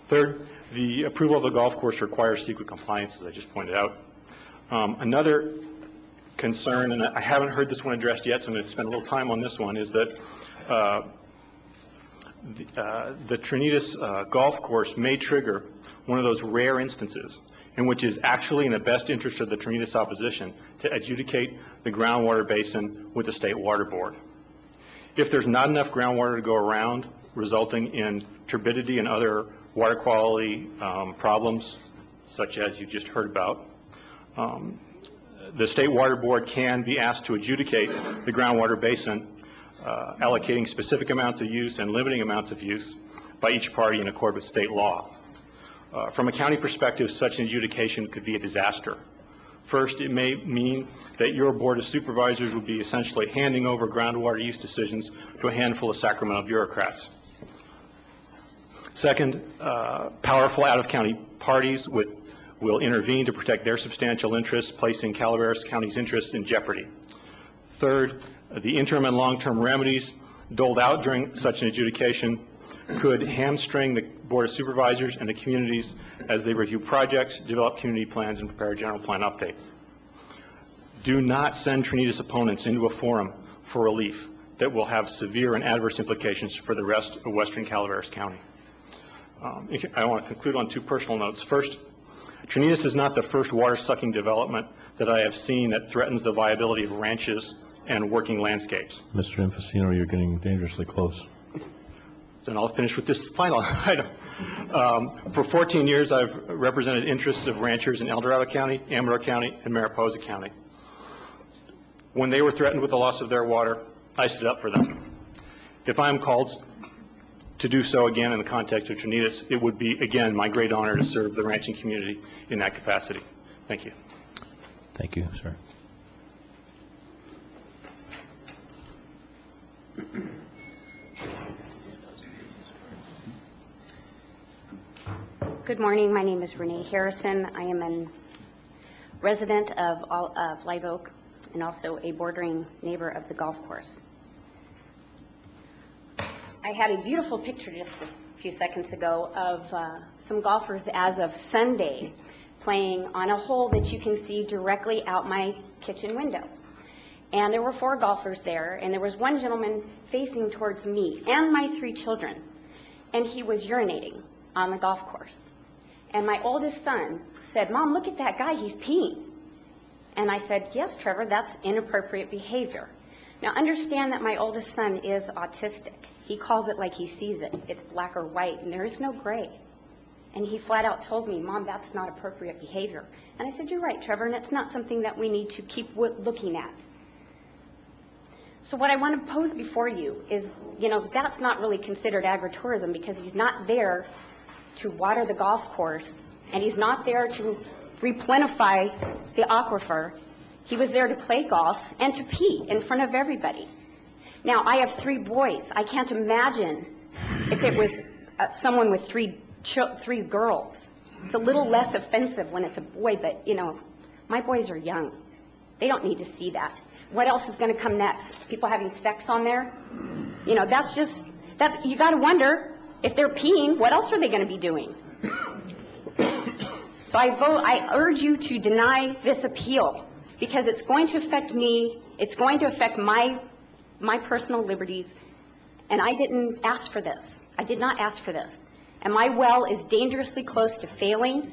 Third, the approval of the golf course requires CEQA compliance, as I just pointed out. Another concern, and I haven't heard this one addressed yet, so I'm going to spend a little time on this one, is that the Trinitas golf course may trigger one of those rare instances in which it is actually in the best interest of the Trinitas opposition to adjudicate the groundwater basin with the State Water Board. If there's not enough groundwater to go around, resulting in turbidity and other water quality problems, such as you just heard about, the State Water Board can be asked to adjudicate the groundwater basin, allocating specific amounts of use and limiting amounts of use by each party in accord with state law. From a county perspective, such an adjudication could be a disaster. First, it may mean that your Board of Supervisors would be essentially handing over groundwater use decisions to a handful of Sacramento bureaucrats. Second, powerful out-of-county parties will intervene to protect their substantial interests, placing Calaveras County's interests in jeopardy. Third, the interim and long-term remedies doled out during such an adjudication could hamstring the Board of Supervisors and the communities as they review projects, develop community plans, and prepare a general plan update. Do not send Trinitas opponents into a forum for relief that will have severe and adverse implications for the rest of western Calaveras County. I want to conclude on two personal notes. First, Trinitas is not the first water-sucking development that I have seen that threatens the viability of ranches and working landscapes.
Mr. Infacino, you're getting dangerously close.
Then I'll finish with this final item. For 14 years, I've represented interests of ranchers in El Dorado County, Amador County, and Mariposa County. When they were threatened with the loss of their water, I stood up for them. If I'm called to do so again in the context of Trinitas, it would be, again, my great honor to serve the ranching community in that capacity. Thank you.
Thank you, sir.
Good morning. My name is Renee Harrison. I am a resident of Live Oak and also a bordering neighbor of the golf course. I had a beautiful picture just a few seconds ago of some golfers as of Sunday playing on a hole that you can see directly out my kitchen window. And there were 4 golfers there, and there was one gentleman facing towards me and my 3 children, and he was urinating on the golf course. And my oldest son said, "Mom, look at that guy, he's peeing." And I said, "Yes, Trevor, that's inappropriate behavior." Now understand that my oldest son is autistic. He calls it like he sees it. It's black or white, and there is no gray. And he flat out told me, "Mom, that's not appropriate behavior." And I said, "You're right, Trevor, and it's not something that we need to keep looking at." So what I want to pose before you is, that's not really considered agritourism because he's not there to water the golf course, and he's not there to replenify the aquifer. He was there to play golf and to pee in front of everybody. Now, I have 3 boys. I can't imagine if it was someone with 3 girls. It's a little less offensive when it's a boy, but, my boys are young. They don't need to see that. What else is going to come next? People having sex on there? You got to wonder, if they're peeing, what else are they going to be doing?
So I urge you to deny this appeal because it's going to affect me, it's going to affect my personal liberties, and I didn't ask for this. I did not ask for this. And my well is dangerously close to failing.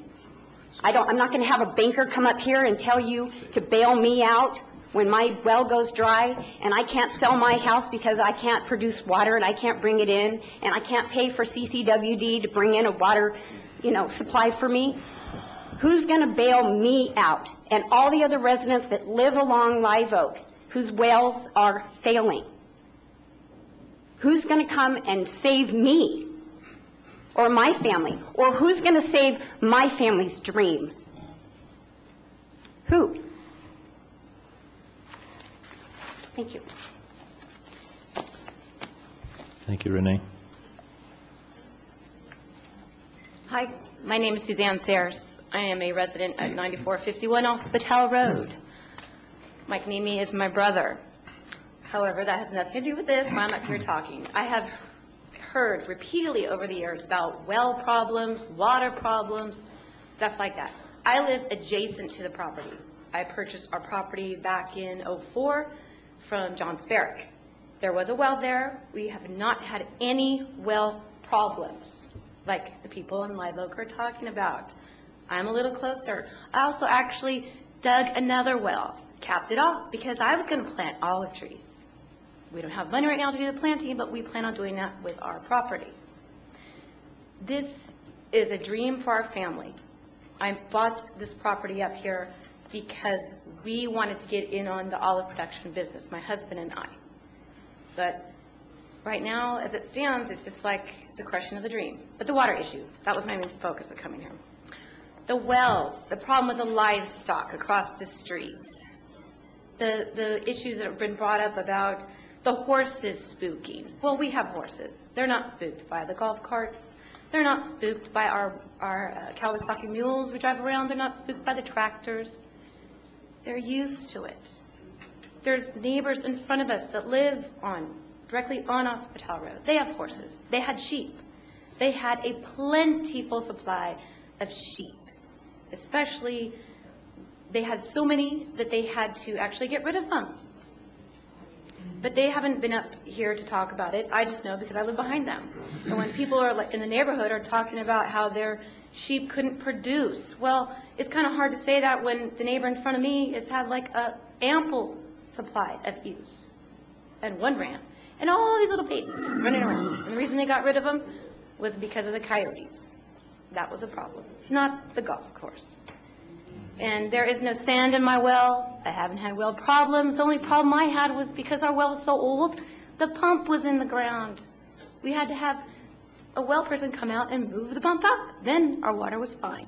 I'm not going to have a banker come up here and tell you to bail me out when my well goes dry and I can't sell my house because I can't produce water and I can't bring it in and I can't pay for CCWD to bring in a water, supply for me. Who's going to bail me out and all the other residents that live along Live Oak whose wells are failing? Who's going to come and save me or my family? Or who's going to save my family's dream? Who? Thank you.
Thank you, Renee.
Hi, my name is Suzanne Sayers. I am a resident at 9451 Hospital Road. Mike Nemi is my brother. However, that has nothing to do with this. I'm up here talking. I have heard repeatedly over the years about well problems, water problems, stuff like that. I live adjacent to the property. I purchased our property back in '04 from John Sparrock. There was a well there. We have not had any well problems like the people in Live Oak are talking about. I'm a little closer. I also actually dug another well, capped it off because I was going to plant olive trees. We don't have money right now to do the planting, but we plan on doing that with our property. This is a dream for our family. I bought this property up here because we wanted to get in on the olive production business, my husband and I. But right now, as it stands, it's just like it's a question of the dream. But the water issue, that was my main focus of coming here. The wells, the problem with the livestock across the streets, the issues that have been brought up about the horses spooking. Well, we have horses. They're not spooked by the golf carts. They're not spooked by our Kawasaki mules we drive around. They're not spooked by the tractors. They're used to it. There's neighbors in front of us that live directly on Hospital Road. They have horses. They had sheep. They had a plentiful supply of sheep. Especially, they had so many that they had to actually get rid of them. But they haven't been up here to talk about it. I just know because I live behind them. And when people are in the neighborhood are talking about how their sheep couldn't produce, well, it's kind of hard to say that when the neighbor in front of me has had like a ample supply of ewes. And one ran. And all these little babies running around. And the reason they got rid of them was because of the coyotes. That was a problem, not the golf course. And there is no sand in my well. I haven't had well problems. The only problem I had was because our well was so old, the pump was in the ground. We had to have a well person come out and move the pump up. Then our water was fine.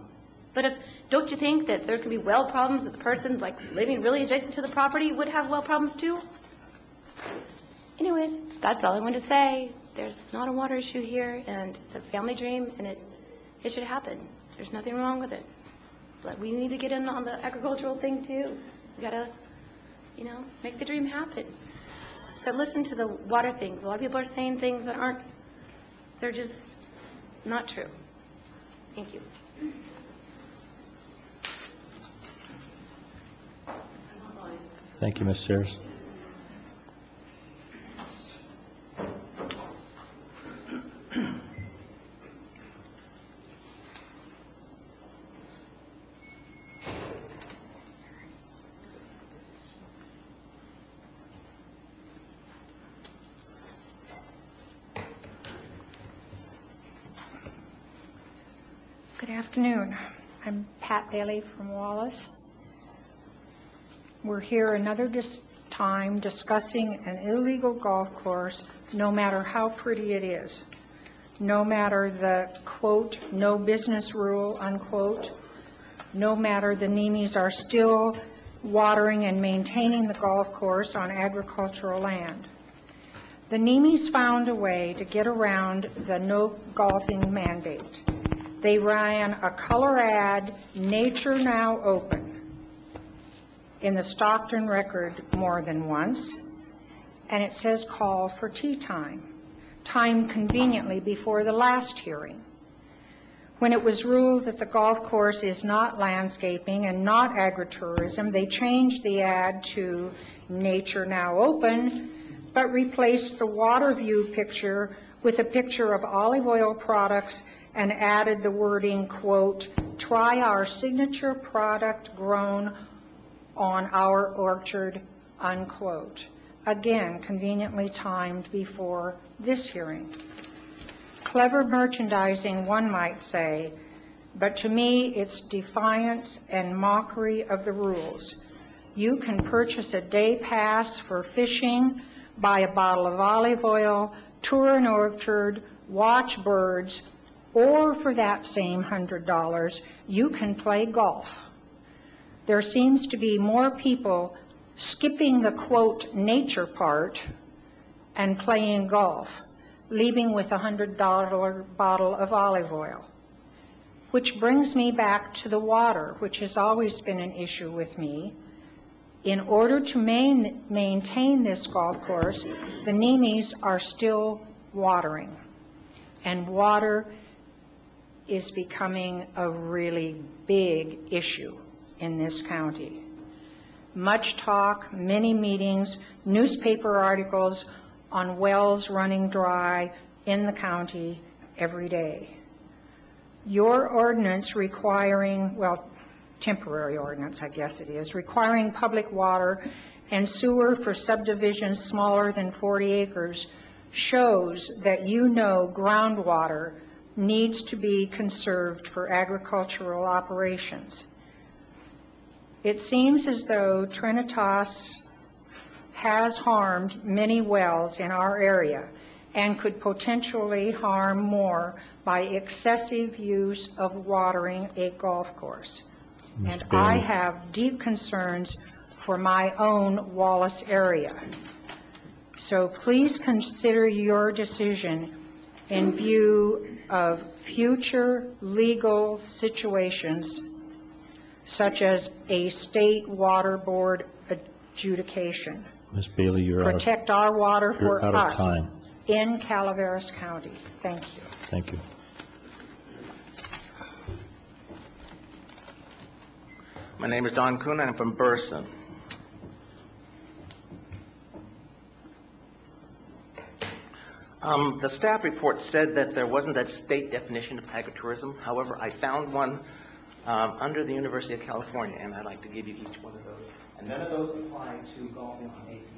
But don't you think that there's going to be well problems that the person living really adjacent to the property would have well problems too? Anyways, that's all I wanted to say. There's not a water issue here, and it's a family dream, and it should happen. There's nothing wrong with it. But we need to get in on the agricultural thing too. We gotta, make the dream happen. But listen to the water things. A lot of people are saying things that they're just not true. Thank you.
Thank you, Ms. Sayers.
Good afternoon. I'm Pat Bailey from Wallace. We're here another time discussing an illegal golf course, no matter how pretty it is, no matter the, quote, no business rule, unquote, no matter the Nemes are still watering and maintaining the golf course on agricultural land. The Nemes found a way to get around the no golfing mandate. They ran a color ad, Nature Now Open, in the Stockton Record more than once, and it says call for tea time, timed conveniently before the last hearing. When it was ruled that the golf course is not landscaping and not agritourism, they changed the ad to Nature Now Open, but replaced the water view picture with a picture of olive oil products and added the wording, quote, "Try our signature product grown on our orchard," unquote. Again, conveniently timed before this hearing. Clever merchandising, one might say, but to me it's defiance and mockery of the rules. You can purchase a day pass for fishing, buy a bottle of olive oil, tour an orchard, watch birds, or for that same $100, you can play golf. There seems to be more people skipping the, quote, nature part and playing golf, leaving with a $100 bottle of olive oil. Which brings me back to the water, which has always been an issue with me. In order to maintain this golf course, the Nemes are still watering, and water is becoming a really big issue in this county. Much talk, many meetings, newspaper articles on wells running dry in the county every day. Your ordinance requiring, well, temporary ordinance, I guess it is, requiring public water and sewer for subdivisions smaller than 40 acres shows that you know groundwater needs to be conserved for agricultural operations. It seems as though Trinitas has harmed many wells in our area and could potentially harm more by excessive use of watering a golf course. And I have deep concerns for my own Wallace area. So please consider your decision in view of future legal situations such as a state water board adjudication.
Ms. Bailey, you're
Protect our water for
out of
us
time.
in Calaveras County. Thank you.
Thank you.
My name is Don Kuhn, and I'm from Burson. The staff report said that there wasn't a state definition of agritourism. However, I found one under the University of California, and I'd like to give you each one of those. And none of those apply to golfing on AP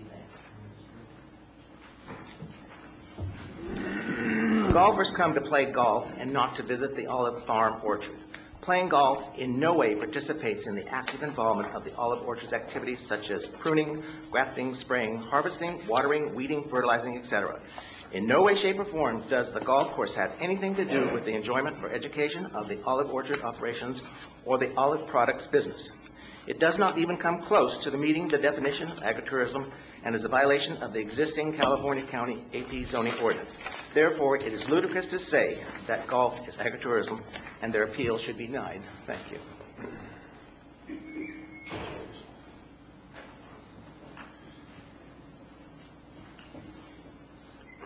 land. Golfers come to play golf and not to visit the olive farm orchard. Playing golf in no way participates in the active involvement of the olive orchard's activities such as pruning, grafting, spraying, harvesting, watering, weeding, fertilizing, etc. In no way, shape, or form does the golf course have anything to do with the enjoyment or education of the olive orchard operations or the olive products business. It does not even come close to meeting the definition of agritourism and is a violation of the existing California County AP zoning ordinance. Therefore, it is ludicrous to say that golf is agritourism and their appeal should be denied. Thank you.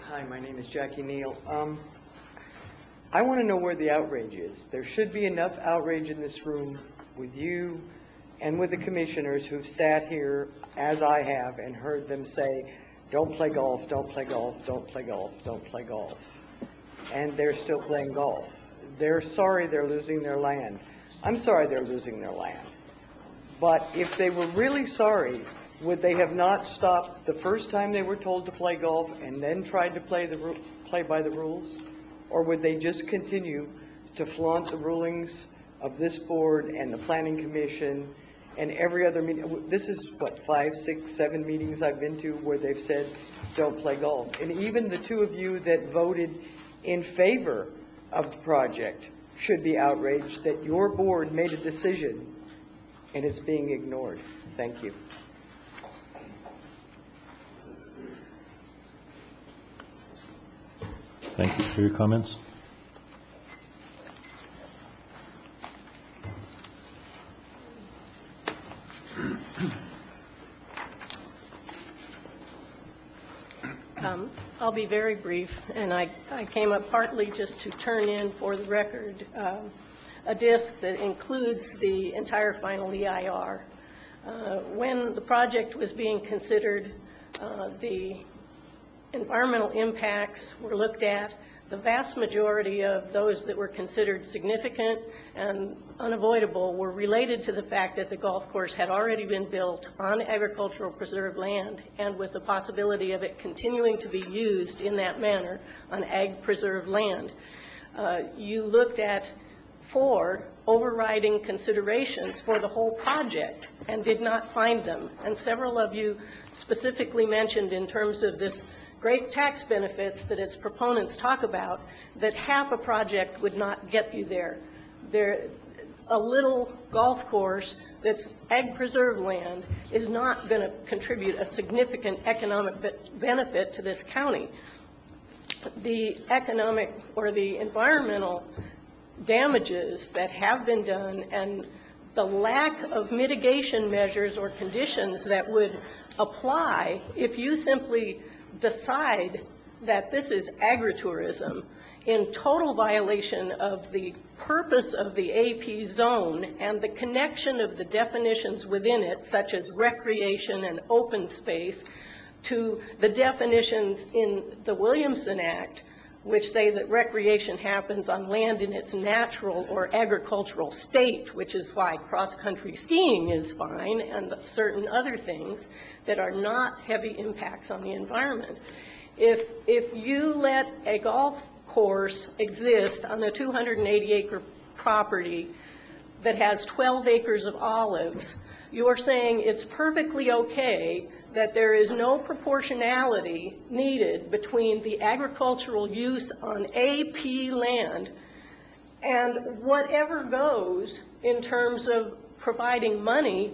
Hi, my name is Jackie Neal. I want to know where the outrage is. There should be enough outrage in this room with you and with the commissioners who've sat here, as I have, and heard them say, don't play golf, don't play golf, don't play golf, don't play golf. And they're still playing golf. They're sorry they're losing their land. I'm sorry they're losing their land. But if they were really sorry, would they have not stopped the first time they were told to play golf and then tried to play by the rules? Or would they just continue to flaunt the rulings of this board and the planning commission and every other meeting? This is, what, 5, 6, 7 meetings I've been to where they've said, don't play golf. And even the two of you that voted in favor of the project should be outraged that your board made a decision and it's being ignored. Thank you.
Thank you for your comments.
I'll be very brief, and I came up partly just to turn in for the record a disc that includes the entire final EIR. When the project was being considered, the environmental impacts were looked at. The vast majority of those that were considered significant and unavoidable were related to the fact that the golf course had already been built on agricultural preserved land and with the possibility of it continuing to be used in that manner on ag preserved land. You looked at 4 overriding considerations for the whole project and did not find them. And several of you specifically mentioned in terms of this great tax benefits that its proponents talk about, that half a project would not get you there. A little golf course that's ag preserved land is not going to contribute a significant economic benefit to this county. The economic or the environmental damages that have been done and the lack of mitigation measures or conditions that would apply if you simply decide that this is agritourism in total violation of the purpose of the AP zone and the connection of the definitions within it, such as recreation and open space, to the definitions in the Williamson Act, which say that recreation happens on land in its natural or agricultural state, which is why cross-country skiing is fine and certain other things that are not heavy impacts on the environment. If you let a golf course exist on a 280-acre property that has 12 acres of olives, you're saying it's perfectly okay that there is no proportionality needed between the agricultural use on AP land and whatever goes in terms of providing money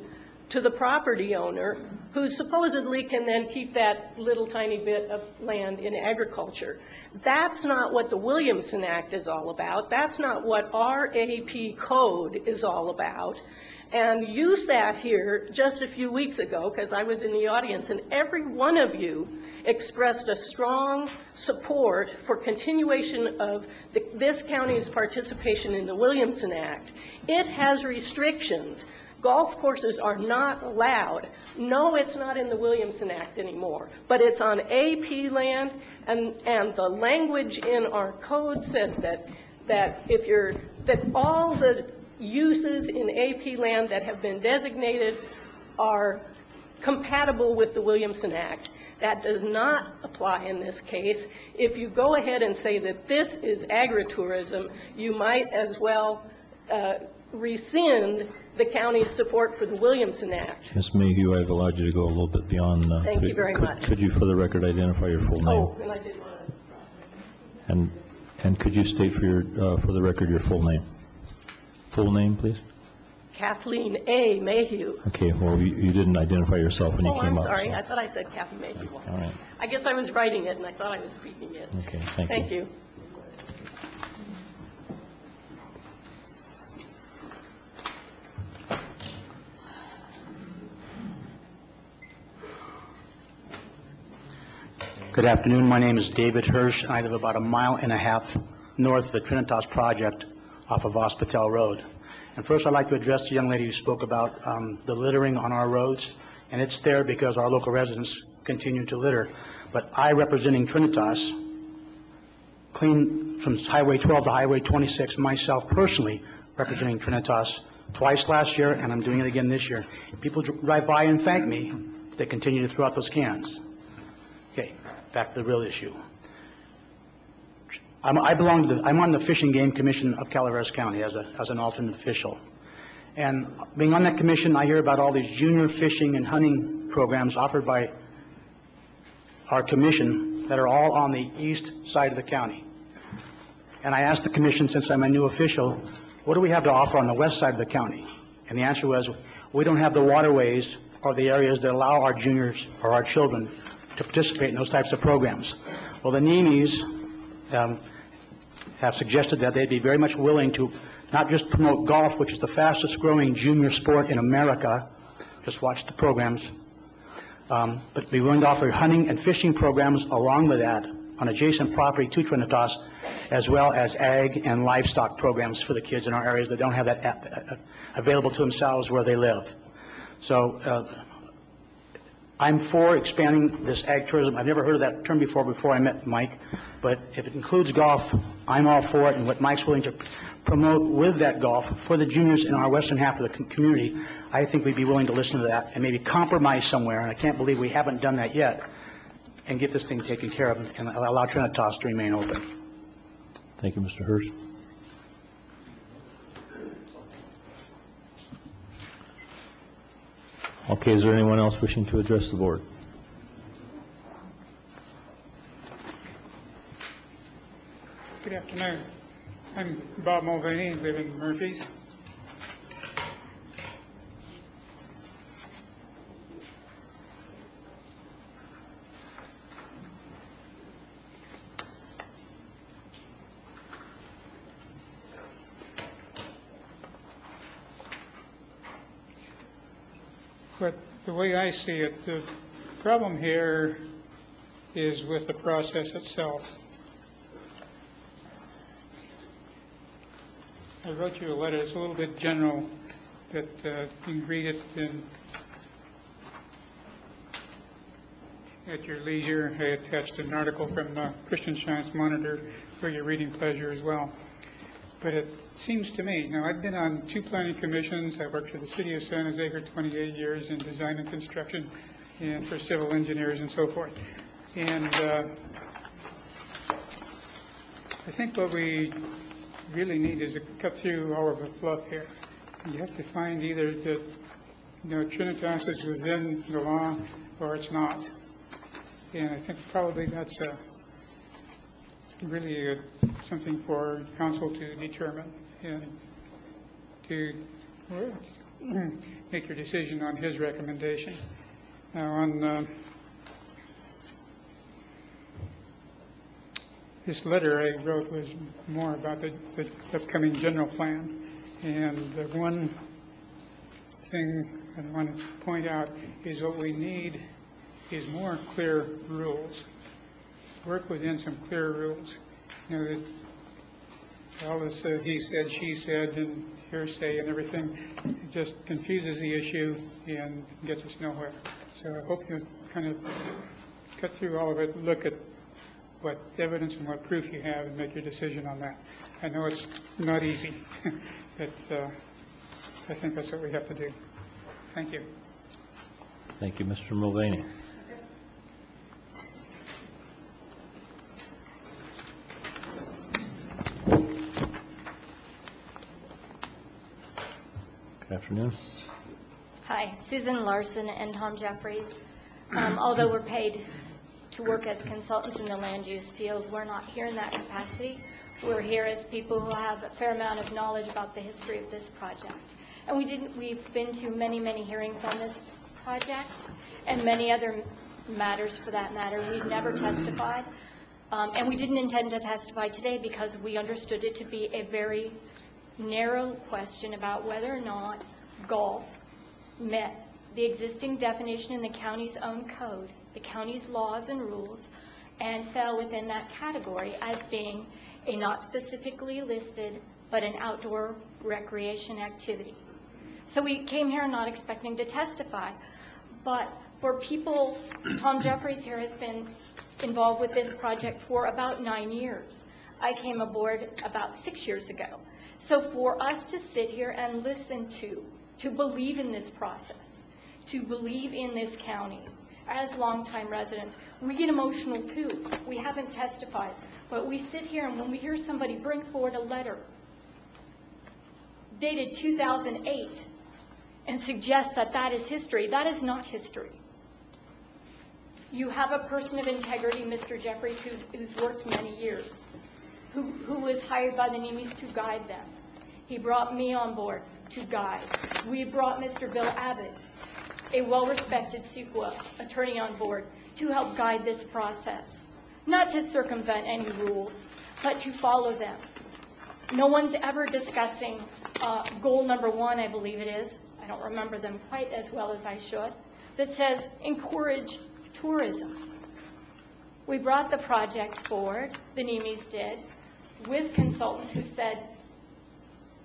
to the property owner, who supposedly can then keep that little tiny bit of land in agriculture. That's not what the Williamson Act is all about. That's not what our AP code is all about. And you sat here just a few weeks ago, because I was in the audience, and every one of you expressed a strong support for continuation of this county's participation in the Williamson Act. It has restrictions. Golf courses are not allowed. No, it's not in the Williamson Act anymore, but it's on AP land, and the language in our code says that all the uses in AP land that have been designated are compatible with the Williamson Act. That does not apply in this case. If you go ahead and say that this is agritourism, you might as well rescind the county's support for the Williamson Act.
Ms. Mayhew, I've allowed you to go a little bit beyond.
Thank you very much.
Could you, for the record, identify your full name?
Oh, and I did want to.
And could you state for the record your full name? Full name, please.
Kathleen A. Mayhew.
Okay. Well, you didn't identify yourself when you came up.
I'm sorry.
So.
I thought I said Kathy Mayhew.
All right.
I guess I was writing it, and I thought I was speaking it.
Okay. Thank you.
Thank you.
Good afternoon. My name is David Hirsch. I live about 1.5 miles north of the Trinitas project off of Hospital Road. And first, I'd like to address the young lady who spoke about the littering on our roads. And it's there because our local residents continue to litter. But I, representing Trinitas, cleaned from Highway 12 to Highway 26 myself personally, representing Trinitas twice last year, and I'm doing it again this year. People drive by and thank me. They continue to throw out those cans. Okay. Back to the real issue. I'm on the Fish and Game Commission of Calaveras County as an alternate official. And being on that commission, I hear about all these junior fishing and hunting programs offered by our commission that are all on the east side of the county. And I asked the commission, since I'm a new official, what do we have to offer on the west side of the county? And the answer was, we don't have the waterways or the areas that allow our juniors or our children to participate in those types of programs. Well, the Nemes have suggested that they'd be very much willing to not just promote golf, which is the fastest growing junior sport in America, just watch the programs, but be willing to offer hunting and fishing programs along with that on adjacent property to Trinitas, as well as ag and livestock programs for the kids in our areas that don't have that available to themselves where they live. So I'm for expanding this ag tourism. I've never heard of that term before I met Mike, but if it includes golf, I'm all for it, and what Mike's willing to promote with that golf for the juniors in our western half of the community, I think we'd be willing to listen to that and maybe compromise somewhere, and I can't believe we haven't done that yet, and get this thing taken care of and allow Trinitas to remain open.
Thank you, Mr. Hurst. Okay, is there anyone else wishing to address the board?
Good afternoon. I'm Bob Mulvaney, live in Murphy's. But the way I see it, the problem here is with the process itself. I wrote you a letter. It's a little bit general, but you can read it at your leisure. I attached an article from Christian Science Monitor for your reading pleasure as well. But it seems to me, now I've been on 2 planning commissions. I worked for the city of San Jose for 28 years in design and construction and for civil engineers and so forth. And I think what we really need is to cut through all of the fluff here. You have to find either that, Trinitas is within the law or it's not. And I think probably that's really something for council to determine and to make your decision on his recommendation. Now, on this letter I wrote was more about the upcoming general plan. And the one thing I want to point out is what we need is more clear rules. Work within some clear rules. That all this he said, she said, and hearsay and everything just confuses the issue and gets us nowhere. So I hope you kind of cut through all of it, look at what evidence and what proof you have, and make your decision on that. I know it's not easy, but I think that's what we have to do. Thank you.
Thank you, Mr. Mulvaney. Good afternoon.
Hi, Susan Larson and Tom Jeffries. Although we're paid to work as consultants in the land use field, we're not here in that capacity. We're here as people who have a fair amount of knowledge about the history of this project. And we've been to many, many hearings on this project and many other matters for that matter. We've never testified. And we didn't intend to testify today because we understood it to be a very narrow question about whether or not golf met the existing definition in the county's own code, the county's laws and rules, and fell within that category as being a not specifically listed but an outdoor recreation activity. So we came here not expecting to testify, but for people, Tom Jeffries here has been involved with this project for about 9 years. I came aboard about 6 years ago. So for us to sit here and listen to believe in this process, to believe in this county, as longtime residents, we get emotional too. We haven't testified, but we sit here and when we hear somebody bring forward a letter dated 2008 and suggest that that is history, that is not history. You have a person of integrity, Mr. Jeffries, who's worked many years, who was hired by the Nemes to guide them. He brought me on board to guide. We brought Mr. Bill Abbott, a well-respected CEQA attorney, on board to help guide this process. Not to circumvent any rules, but to follow them. No one's ever discussing goal number 1, I believe it is. I don't remember them quite as well as I should. That says encourage tourism. We brought the project forward, the NEMIs did, with consultants who said,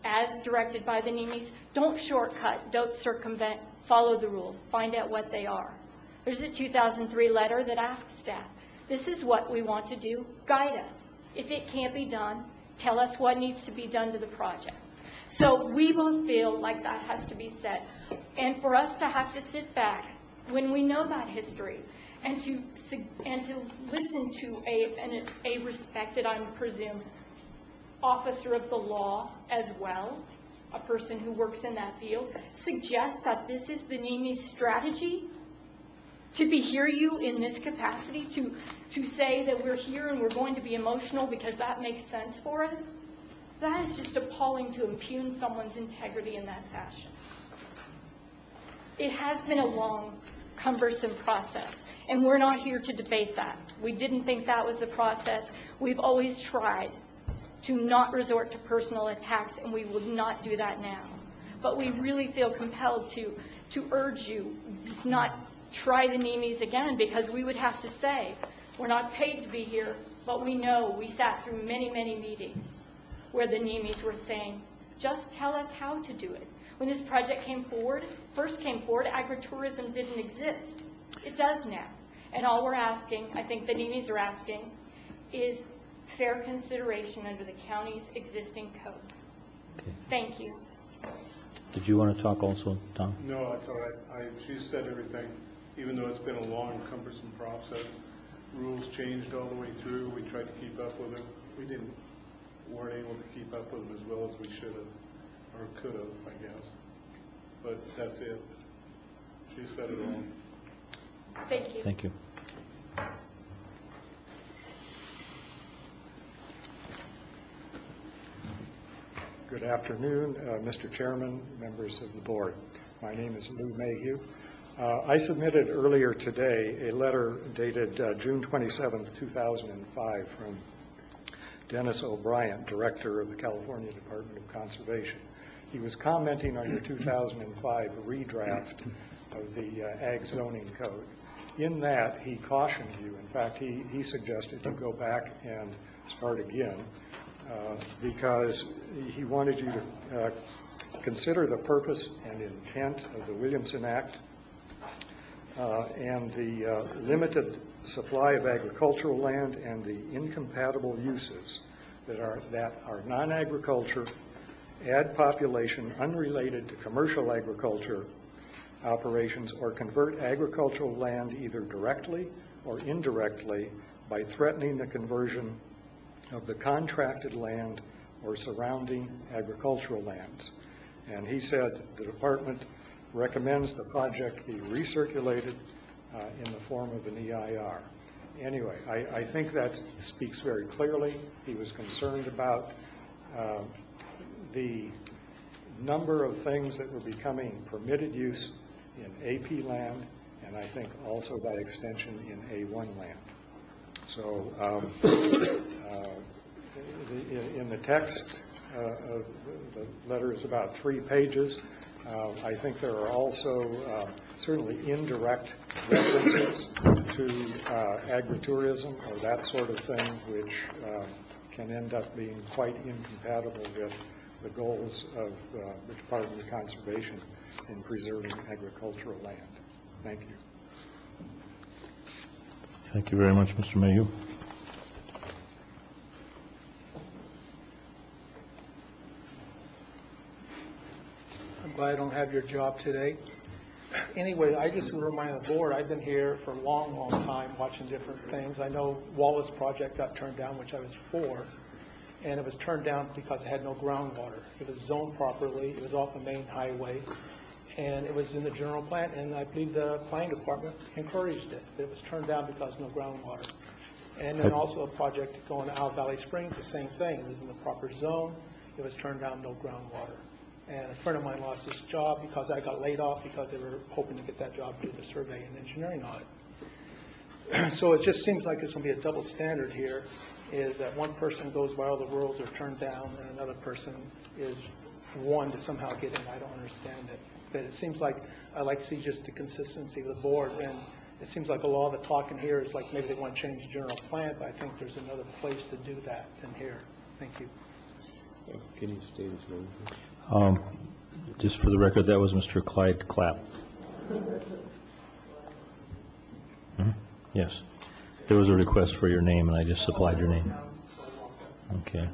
as directed by the NEMIs, don't shortcut, don't circumvent, follow the rules, find out what they are. There's a 2003 letter that asks staff, this is what we want to do, guide us. If it can't be done, tell us what needs to be done to the project. So we both feel like that has to be said. And for us to have to sit back when we know that history and to listen to a respected, I presume, officer of the law as well, a person who works in that field, suggest that this is the NEMI's strategy, to hear you in this capacity, to say that we're here and we're going to be emotional because that makes sense for us, that is just appalling to impugn someone's integrity in that fashion. It has been a long, cumbersome process, and we're not here to debate that. We didn't think that was the process. We've always tried to not resort to personal attacks, and we will not do that now. But we really feel compelled to urge you to not try the NEMIs again, because we would have to say, we're not paid to be here, but we know we sat through many, many meetings where the NEMIs were saying, just tell us how to do it. When this project first came forward, agritourism didn't exist. It does now. And all we're asking, I think the NEMIs are asking, is fair consideration under the county's existing code.
Okay.
Thank you.
Did you want to talk also, Tom?
No, that's all right. She said everything. Even though it's been a long, cumbersome process, rules changed all the way through. We tried to keep up with them. We weren't able to keep up with them as well as we should have, or could have, I guess. But that's it. She said it all.
Thank you.
Thank you.
Good afternoon, Mr. Chairman, members of the board. My name is Lou Mayhew. I submitted earlier today a letter dated June 27, 2005 from Dennis O'Brien, Director of the California Department of Conservation. He was commenting on your 2005 redraft of the Ag Zoning Code. In that, he cautioned you. In fact, he suggested you go back and start again because he wanted you to consider the purpose and intent of the Williamson Act and the limited supply of agricultural land and the incompatible uses that are non-agriculture, add population unrelated to commercial agriculture operations, or convert agricultural land either directly or indirectly by threatening the conversion of the contracted land or surrounding agricultural lands. And he said the department recommends the project be recirculated in the form of an EIR. Anyway, I think that speaks very clearly. He was concerned about the number of things that were becoming permitted use in AP land, and I think also by extension in A1 land. So in the text of the letter is about 3 pages. I think there are also certainly indirect references to agritourism or that sort of thing, which can end up being quite incompatible with the goals of the Department of Conservation in preserving agricultural land. Thank you.
Thank you very much, Mr. Mayhew.
I'm glad I don't have your job today. Anyway, I just want to remind the board, I've been here for a long, long time watching different things. I know Wallace project got turned down, which I was for, and it was turned down because it had no groundwater. It was zoned properly, it was off the main highway, and it was in the general plan, and I believe the planning department encouraged it. It was turned down because no groundwater. And then also a project going to Owl Valley Springs, the same thing. It was in the proper zone, it was turned down, no groundwater. And a friend of mine lost his job because I got laid off because they were hoping to get that job to do the survey and engineering on it. So it just seems like it's going to be a double standard here, is that one person goes while the rules are turned down and another person is won to somehow get in. I don't understand it. But it seems like I'd like to see just the consistency of the board. And it seems like a lot of the talk in here is like maybe they want to change the general plan, but I think there's another place to do that than here. Thank you.
Can you state his name?
Just for the record, that was Mr. Clyde Clapp. Yes. There was a request for your name, and I just supplied your name. Okay.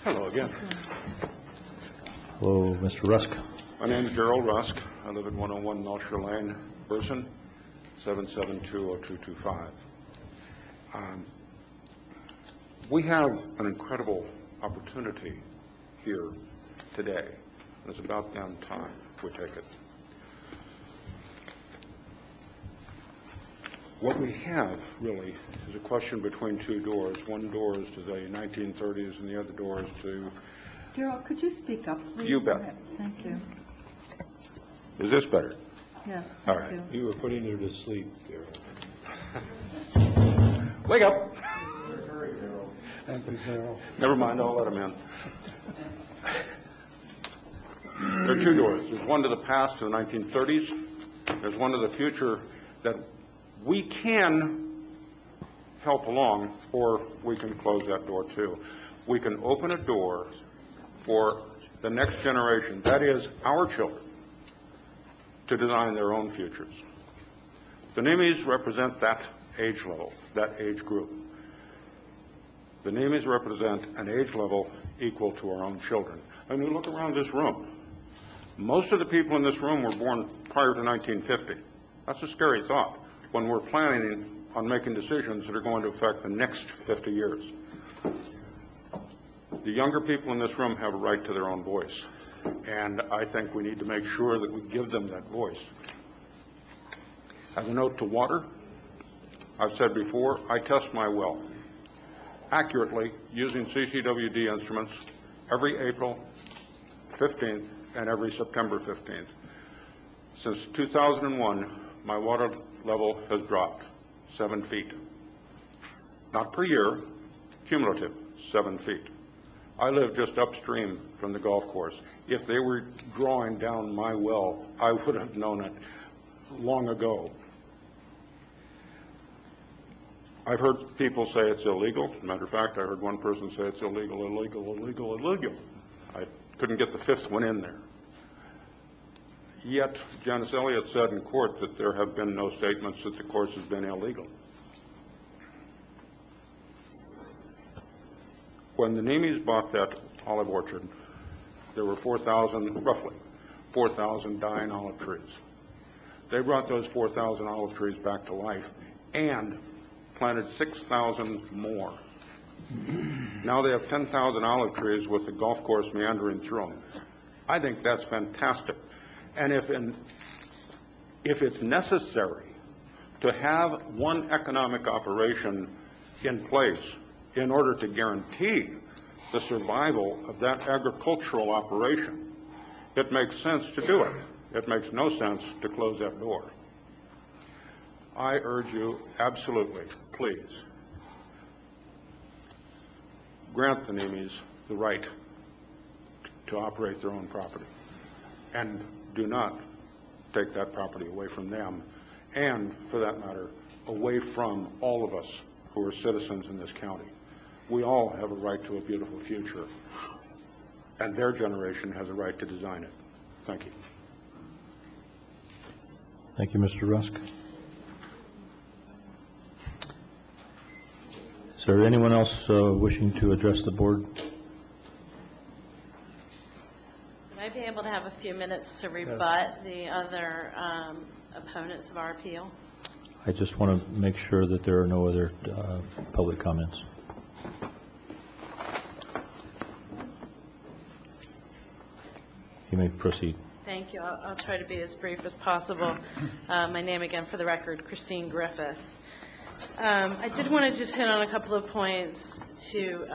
Hello again.
Hello, Mr. Rusk.
My name is Gerald Rusk. I live at 101 Melcher Lane, Burson, 7720225. We have an incredible opportunity here today. It's about damn time we take it. What we have, really, is a question between two doors. One door is to the 1930s, and the other door is to...
Gerald, could you speak up, please?
You bet.
Thank you.
Is this better?
Yes.
All right.
You were putting her to sleep, Darrell.
Wake up!
Thank you, Darrell.
Never mind, I'll let him in. There are two doors. There's one to the past, to the 1930s. There's one to the future that we can help along, or we can close that door too. We can open a door for the next generation, that is, our children, to design their own futures. The Nimis represent that age level, that age group. The Nimis represent an age level equal to our own children. And you look around this room. Most of the people in this room were born prior to 1950. That's a scary thought when we're planning on making decisions that are going to affect the next 50 years. The younger people in this room have a right to their own voice, and I think we need to make sure that we give them that voice. As a note to water, I've said before, I test my well accurately using CCWD instruments every April 15th and every September 15th. Since 2001, my water level has dropped 7 feet. Not per year, cumulative, 7 feet. I live just upstream from the golf course. If they were drawing down my well, I would have known it long ago. I've heard people say it's illegal. As a matter of fact, I heard one person say it's illegal, illegal, illegal, illegal. I couldn't get the fifth one in there. Yet, Janice Elliott said in court that there have been no statements that the course has been illegal. When the Nimis bought that olive orchard, there were roughly 4,000 dying olive trees. They brought those 4,000 olive trees back to life and planted 6,000 more. Now they have 10,000 olive trees with the golf course meandering through them. I think that's fantastic. And if it's necessary to have one economic operation in place in order to guarantee the survival of that agricultural operation, it makes sense to do it. It makes no sense to close that door. I urge you, absolutely, please, grant the Nimis the right to operate their own property, and do not take that property away from them, and, for that matter, away from all of us who are citizens in this county. We all have a right to a beautiful future, and their generation has a right to design it. Thank you.
Thank you, Mr. Rusk. Is there anyone else wishing to address the board?
Would I be able to have a few minutes to rebut the other opponents of our appeal?
I just want to make sure that there are no other public comments. You may proceed.
Thank you. I'll try to be as brief as possible. My name again for the record, Christine Griffith. I did want to just hit on a couple of points to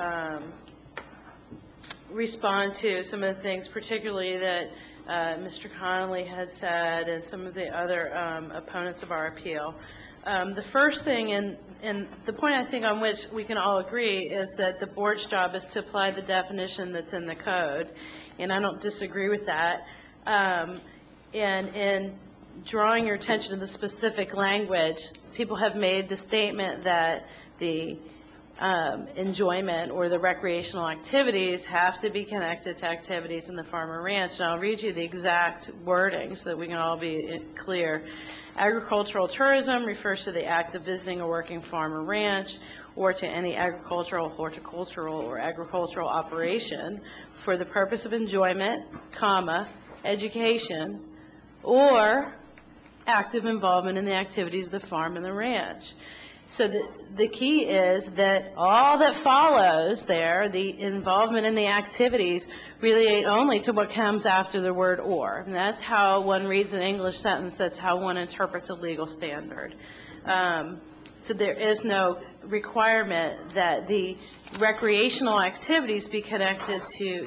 respond to some of the things, particularly that Mr. Connolly had said and some of the other opponents of our appeal.
The first thing, and the point I think on which we can all agree, is that the board's job is to apply the definition that's in the code, and I don't disagree with that. And drawing your attention to the specific language, people have made the statement that the enjoyment or the recreational activities have to be connected to activities in the farm or ranch. And I'll read you the exact wording so that we can all be clear. Agricultural tourism refers to the act of visiting a working farm or ranch, or to any agricultural, horticultural, or agricultural operation for the purpose of enjoyment, education, or active involvement in the activities of the farm and the ranch. So the key is that all that follows there, the involvement in the activities, relate only to what comes after the word or. And that's how one reads an English sentence. That's how one interprets a legal standard. So there is no requirement that the recreational activities be connected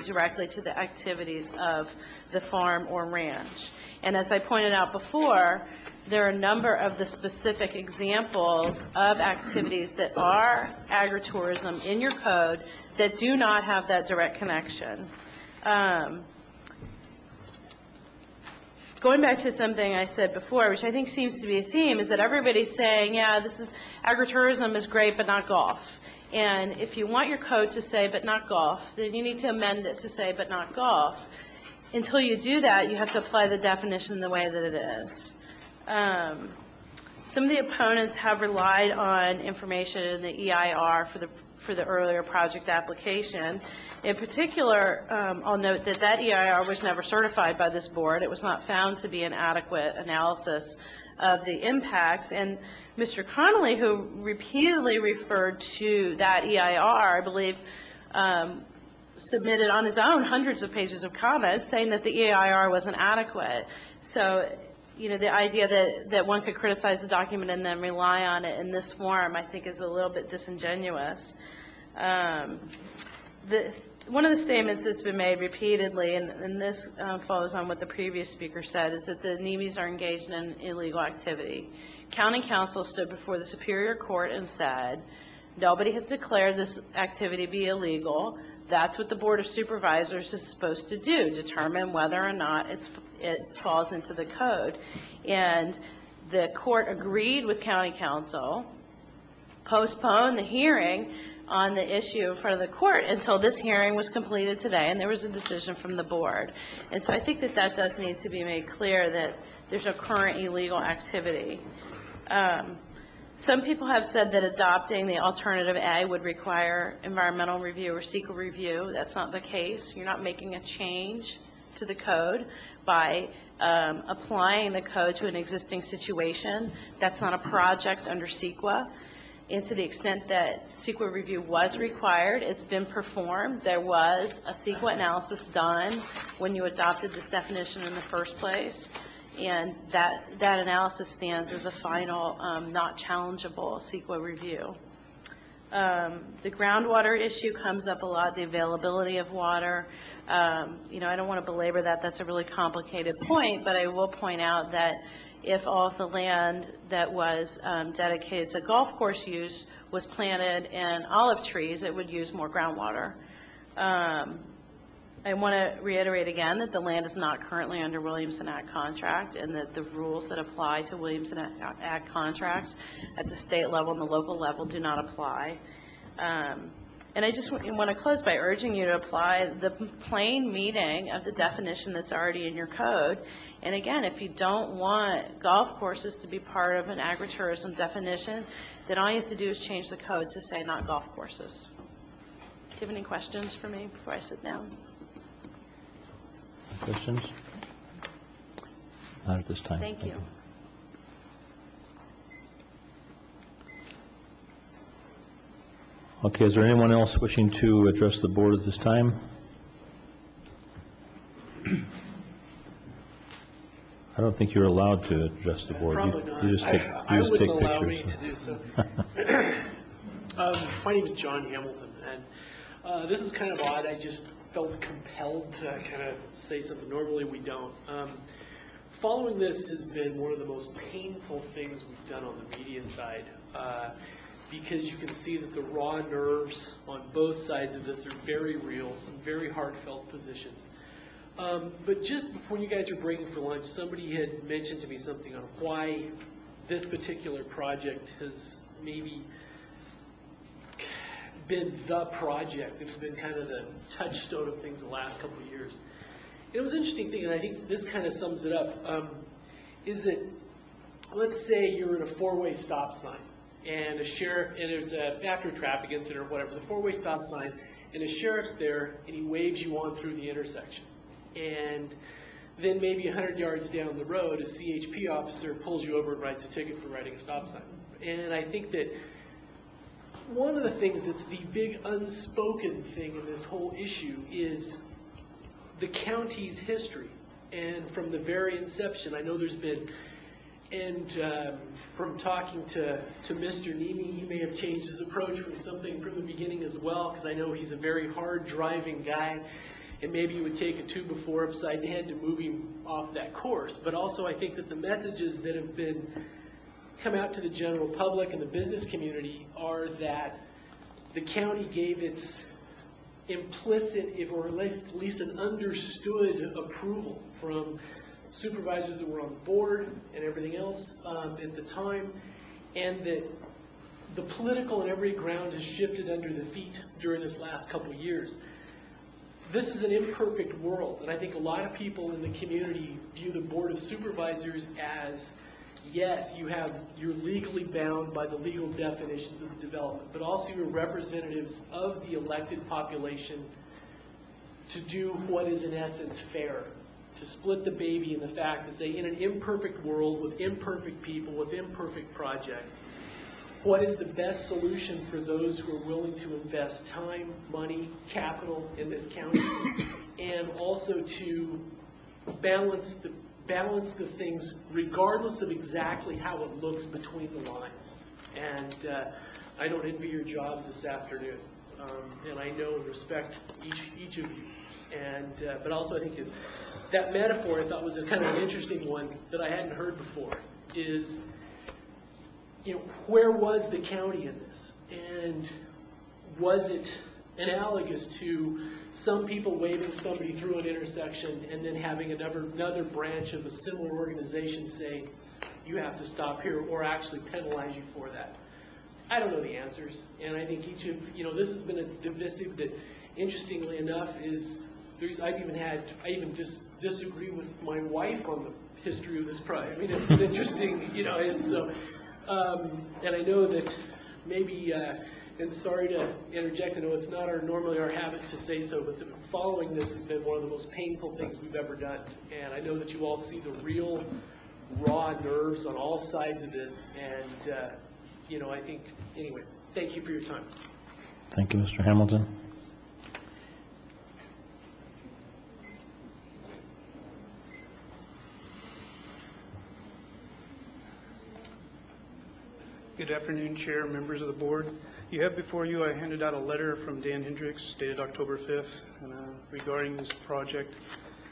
directly to the activities of the farm or ranch. And as I pointed out before, there are a number of the specific examples of activities that are agritourism in your code that do not have that direct connection. Going back to something I said before, which I think seems to be a theme, is that everybody's saying, yeah, agritourism is great, but not golf. And if you want your code to say, but not golf, then you need to amend it to say, but not golf. Until you do that, you have to apply the definition the way that it is. Some of the opponents have relied on information in the EIR for the earlier project application. In particular, I'll note that EIR was never certified by this board. It was not found to be an adequate analysis of the impacts. And Mr. Connolly, who repeatedly referred to that EIR, I believe, submitted on his own hundreds of pages of comments saying that the EIR wasn't adequate. So, the idea that one could criticize the document and then rely on it in this form, I think, is a little bit disingenuous. One of the statements that's been made repeatedly, and this follows on what the previous speaker said, is that the NEMIs are engaged in illegal activity. County Council stood before the Superior Court and said, nobody has declared this activity to be illegal. That's what the Board of Supervisors is supposed to do, determine whether or not it falls into the code. And the court agreed with County Council, postponed the hearing on the issue in front of the court until this hearing was completed today, and there was a decision from the board. And so I think that does need to be made clear that there's no current illegal activity. Some people have said that adopting the alternative A would require environmental review or CEQA review. That's not the case. You're not making a change to the code by applying the code to an existing situation. That's not a project under CEQA. And to the extent that CEQA review was required, it's been performed. There was a CEQA analysis done when you adopted this definition in the first place. And that analysis stands as a final, not challengeable CEQA review. The groundwater issue comes up a lot, the availability of water. I don't want to belabor that. That's a really complicated point, but I will point out that if all of the land that was dedicated to golf course use was planted in olive trees, it would use more groundwater. I want to reiterate again that the land is not currently under Williamson Act contract, and that the rules that apply to Williamson Act contracts at the state level and the local level do not apply. And I just want to close by urging you to apply the plain meaning of the definition that's already in your code. And again, if you don't want golf courses to be part of an agritourism definition, then all you have to do is change the code to say not golf courses. Do you have any questions for me before I sit down?
Questions? Not at this time.
Thank you.
Okay, is there anyone else wishing to address the board at this time? I don't think you're allowed to address the board.
Probably not.
You just take
I wouldn't
pictures.
allow me to do so. My name is John Hamilton, and this is kind of odd. I just felt compelled to kind of say something. Normally we don't. following this has been one of the most painful things we've done on the media side, because you can see that the raw nerves on both sides of this are very real, some very heartfelt positions. But just when you guys were breaking for lunch, somebody had mentioned to me something on why this particular project has maybe been the project. It's been kind of the touchstone of things the last couple of years. It was an interesting thing, and I think this kind of sums it up, is that, let's say you're in a four-way stop sign, and a sheriff, and there's after a traffic incident or whatever, the four-way stop sign, and a sheriff's there, and he waves you on through the intersection. And then maybe 100 yards down the road, a CHP officer pulls you over and writes a ticket for writing a stop sign. And I think that one of the things that's the big unspoken thing in this whole issue is the county's history. And from the very inception, I know there's been, and from talking to Mr. Nemi, he may have changed his approach from something from the beginning as well, because I know he's a very hard driving guy, and maybe it would take a 2x4 upside the head to move him off that course. But also I think that the messages that have been come out to the general public and the business community are that the county gave its implicit, or at least an understood approval from supervisors that were on the board and everything else at the time, and that the political and every ground has shifted under the feet during this last couple of years. This is an imperfect world, and I think a lot of people in the community view the Board of Supervisors as, yes, you're legally bound by the legal definitions of the development, but also you're representatives of the elected population to do what is in essence fair, to split the baby in the fact to say, in an imperfect world with imperfect people, with imperfect projects, what is the best solution for those who are willing to invest time, money, capital in this county, and also to balance the things regardless of exactly how it looks between the lines. And I don't envy your jobs this afternoon, and I know and respect each of you. And but also I think that metaphor I thought was a kind of an interesting one that I hadn't heard before. Is, you know, where was the county in this? And was it analogous to some people waving somebody through an intersection and then having another branch of a similar organization say, you have to stop here, or actually penalize you for that? I don't know the answers, and I think each of, this has been a divisive that, interestingly enough, I even just disagree with my wife on the history of this project. I mean, it's interesting, and I know that maybe, and sorry to interject, I know it's not normally our habit to say so, but following this has been one of the most painful things we've ever done. And I know that you all see the real raw nerves on all sides of this. And, I think, anyway, thank you for your time.
Thank you, Mr. Hamilton.
Good afternoon, Chair, members of the board. You have before you, I handed out a letter from Dan Hendricks dated October 5th regarding this project.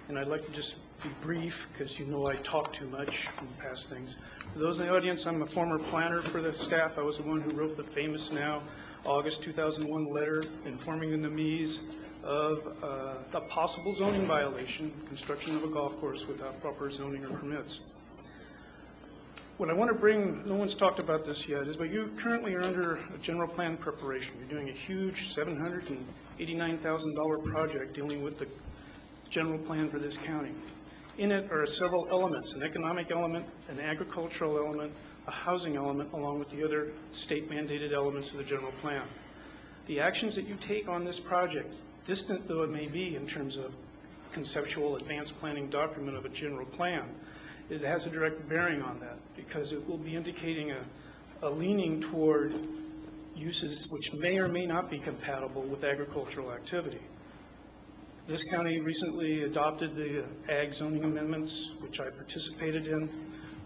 And I'd like to just be brief because I talk too much in past things. For those in the audience, I'm a former planner for the staff. I was the one who wrote the famous now August 2001 letter informing the NMEs of a possible zoning violation, construction of a golf course without proper zoning or permits. What I want to bring, no one's talked about this yet, is but you currently are under a general plan preparation. You're doing a huge $789,000 project dealing with the general plan for this county. In it are several elements, an economic element, an agricultural element, a housing element, along with the other state mandated elements of the general plan. The actions that you take on this project, distant though it may be in terms of conceptual advanced planning document of a general plan, it has a direct bearing on that because it will be indicating a leaning toward uses which may or may not be compatible with agricultural activity. This county recently adopted the ag zoning amendments, which I participated in,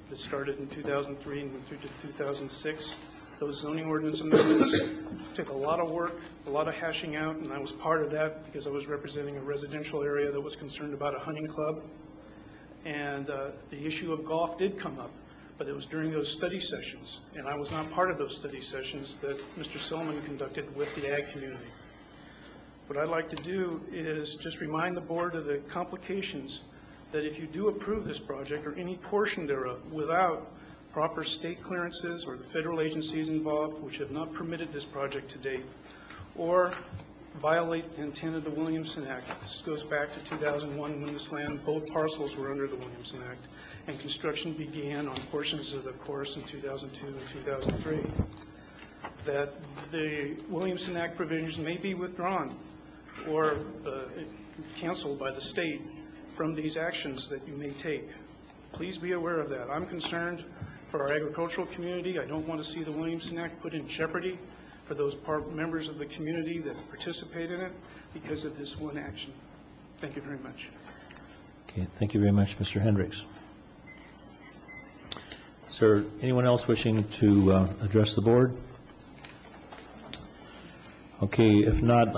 that started in 2003 and went through to 2006. Those zoning ordinance amendments took a lot of work, a lot of hashing out, and I was part of that because I was representing a residential area that was concerned about a hunting club. And the issue of golf did come up, but it was during those study sessions, and I was not part of those study sessions that Mr. Silliman conducted with the ag community. What I'd like to do is just remind the board of the complications that if you do approve this project or any portion thereof without proper state clearances or the federal agencies involved, which have not permitted this project to date, or violate the intent of the Williamson Act. This goes back to 2001 when this land, both parcels were under the Williamson Act, and construction began on portions of the course in 2002 and 2003. That the Williamson Act provisions may be withdrawn or canceled by the state from these actions that you may take. Please be aware of that. I'm concerned for our agricultural community. I don't want to see the Williamson Act put in jeopardy for those members of the community that participate in it because of this one action. Thank you very much.
Okay, thank you very much, Mr. Hendricks. Is there anyone else wishing to address the board? Okay, if not,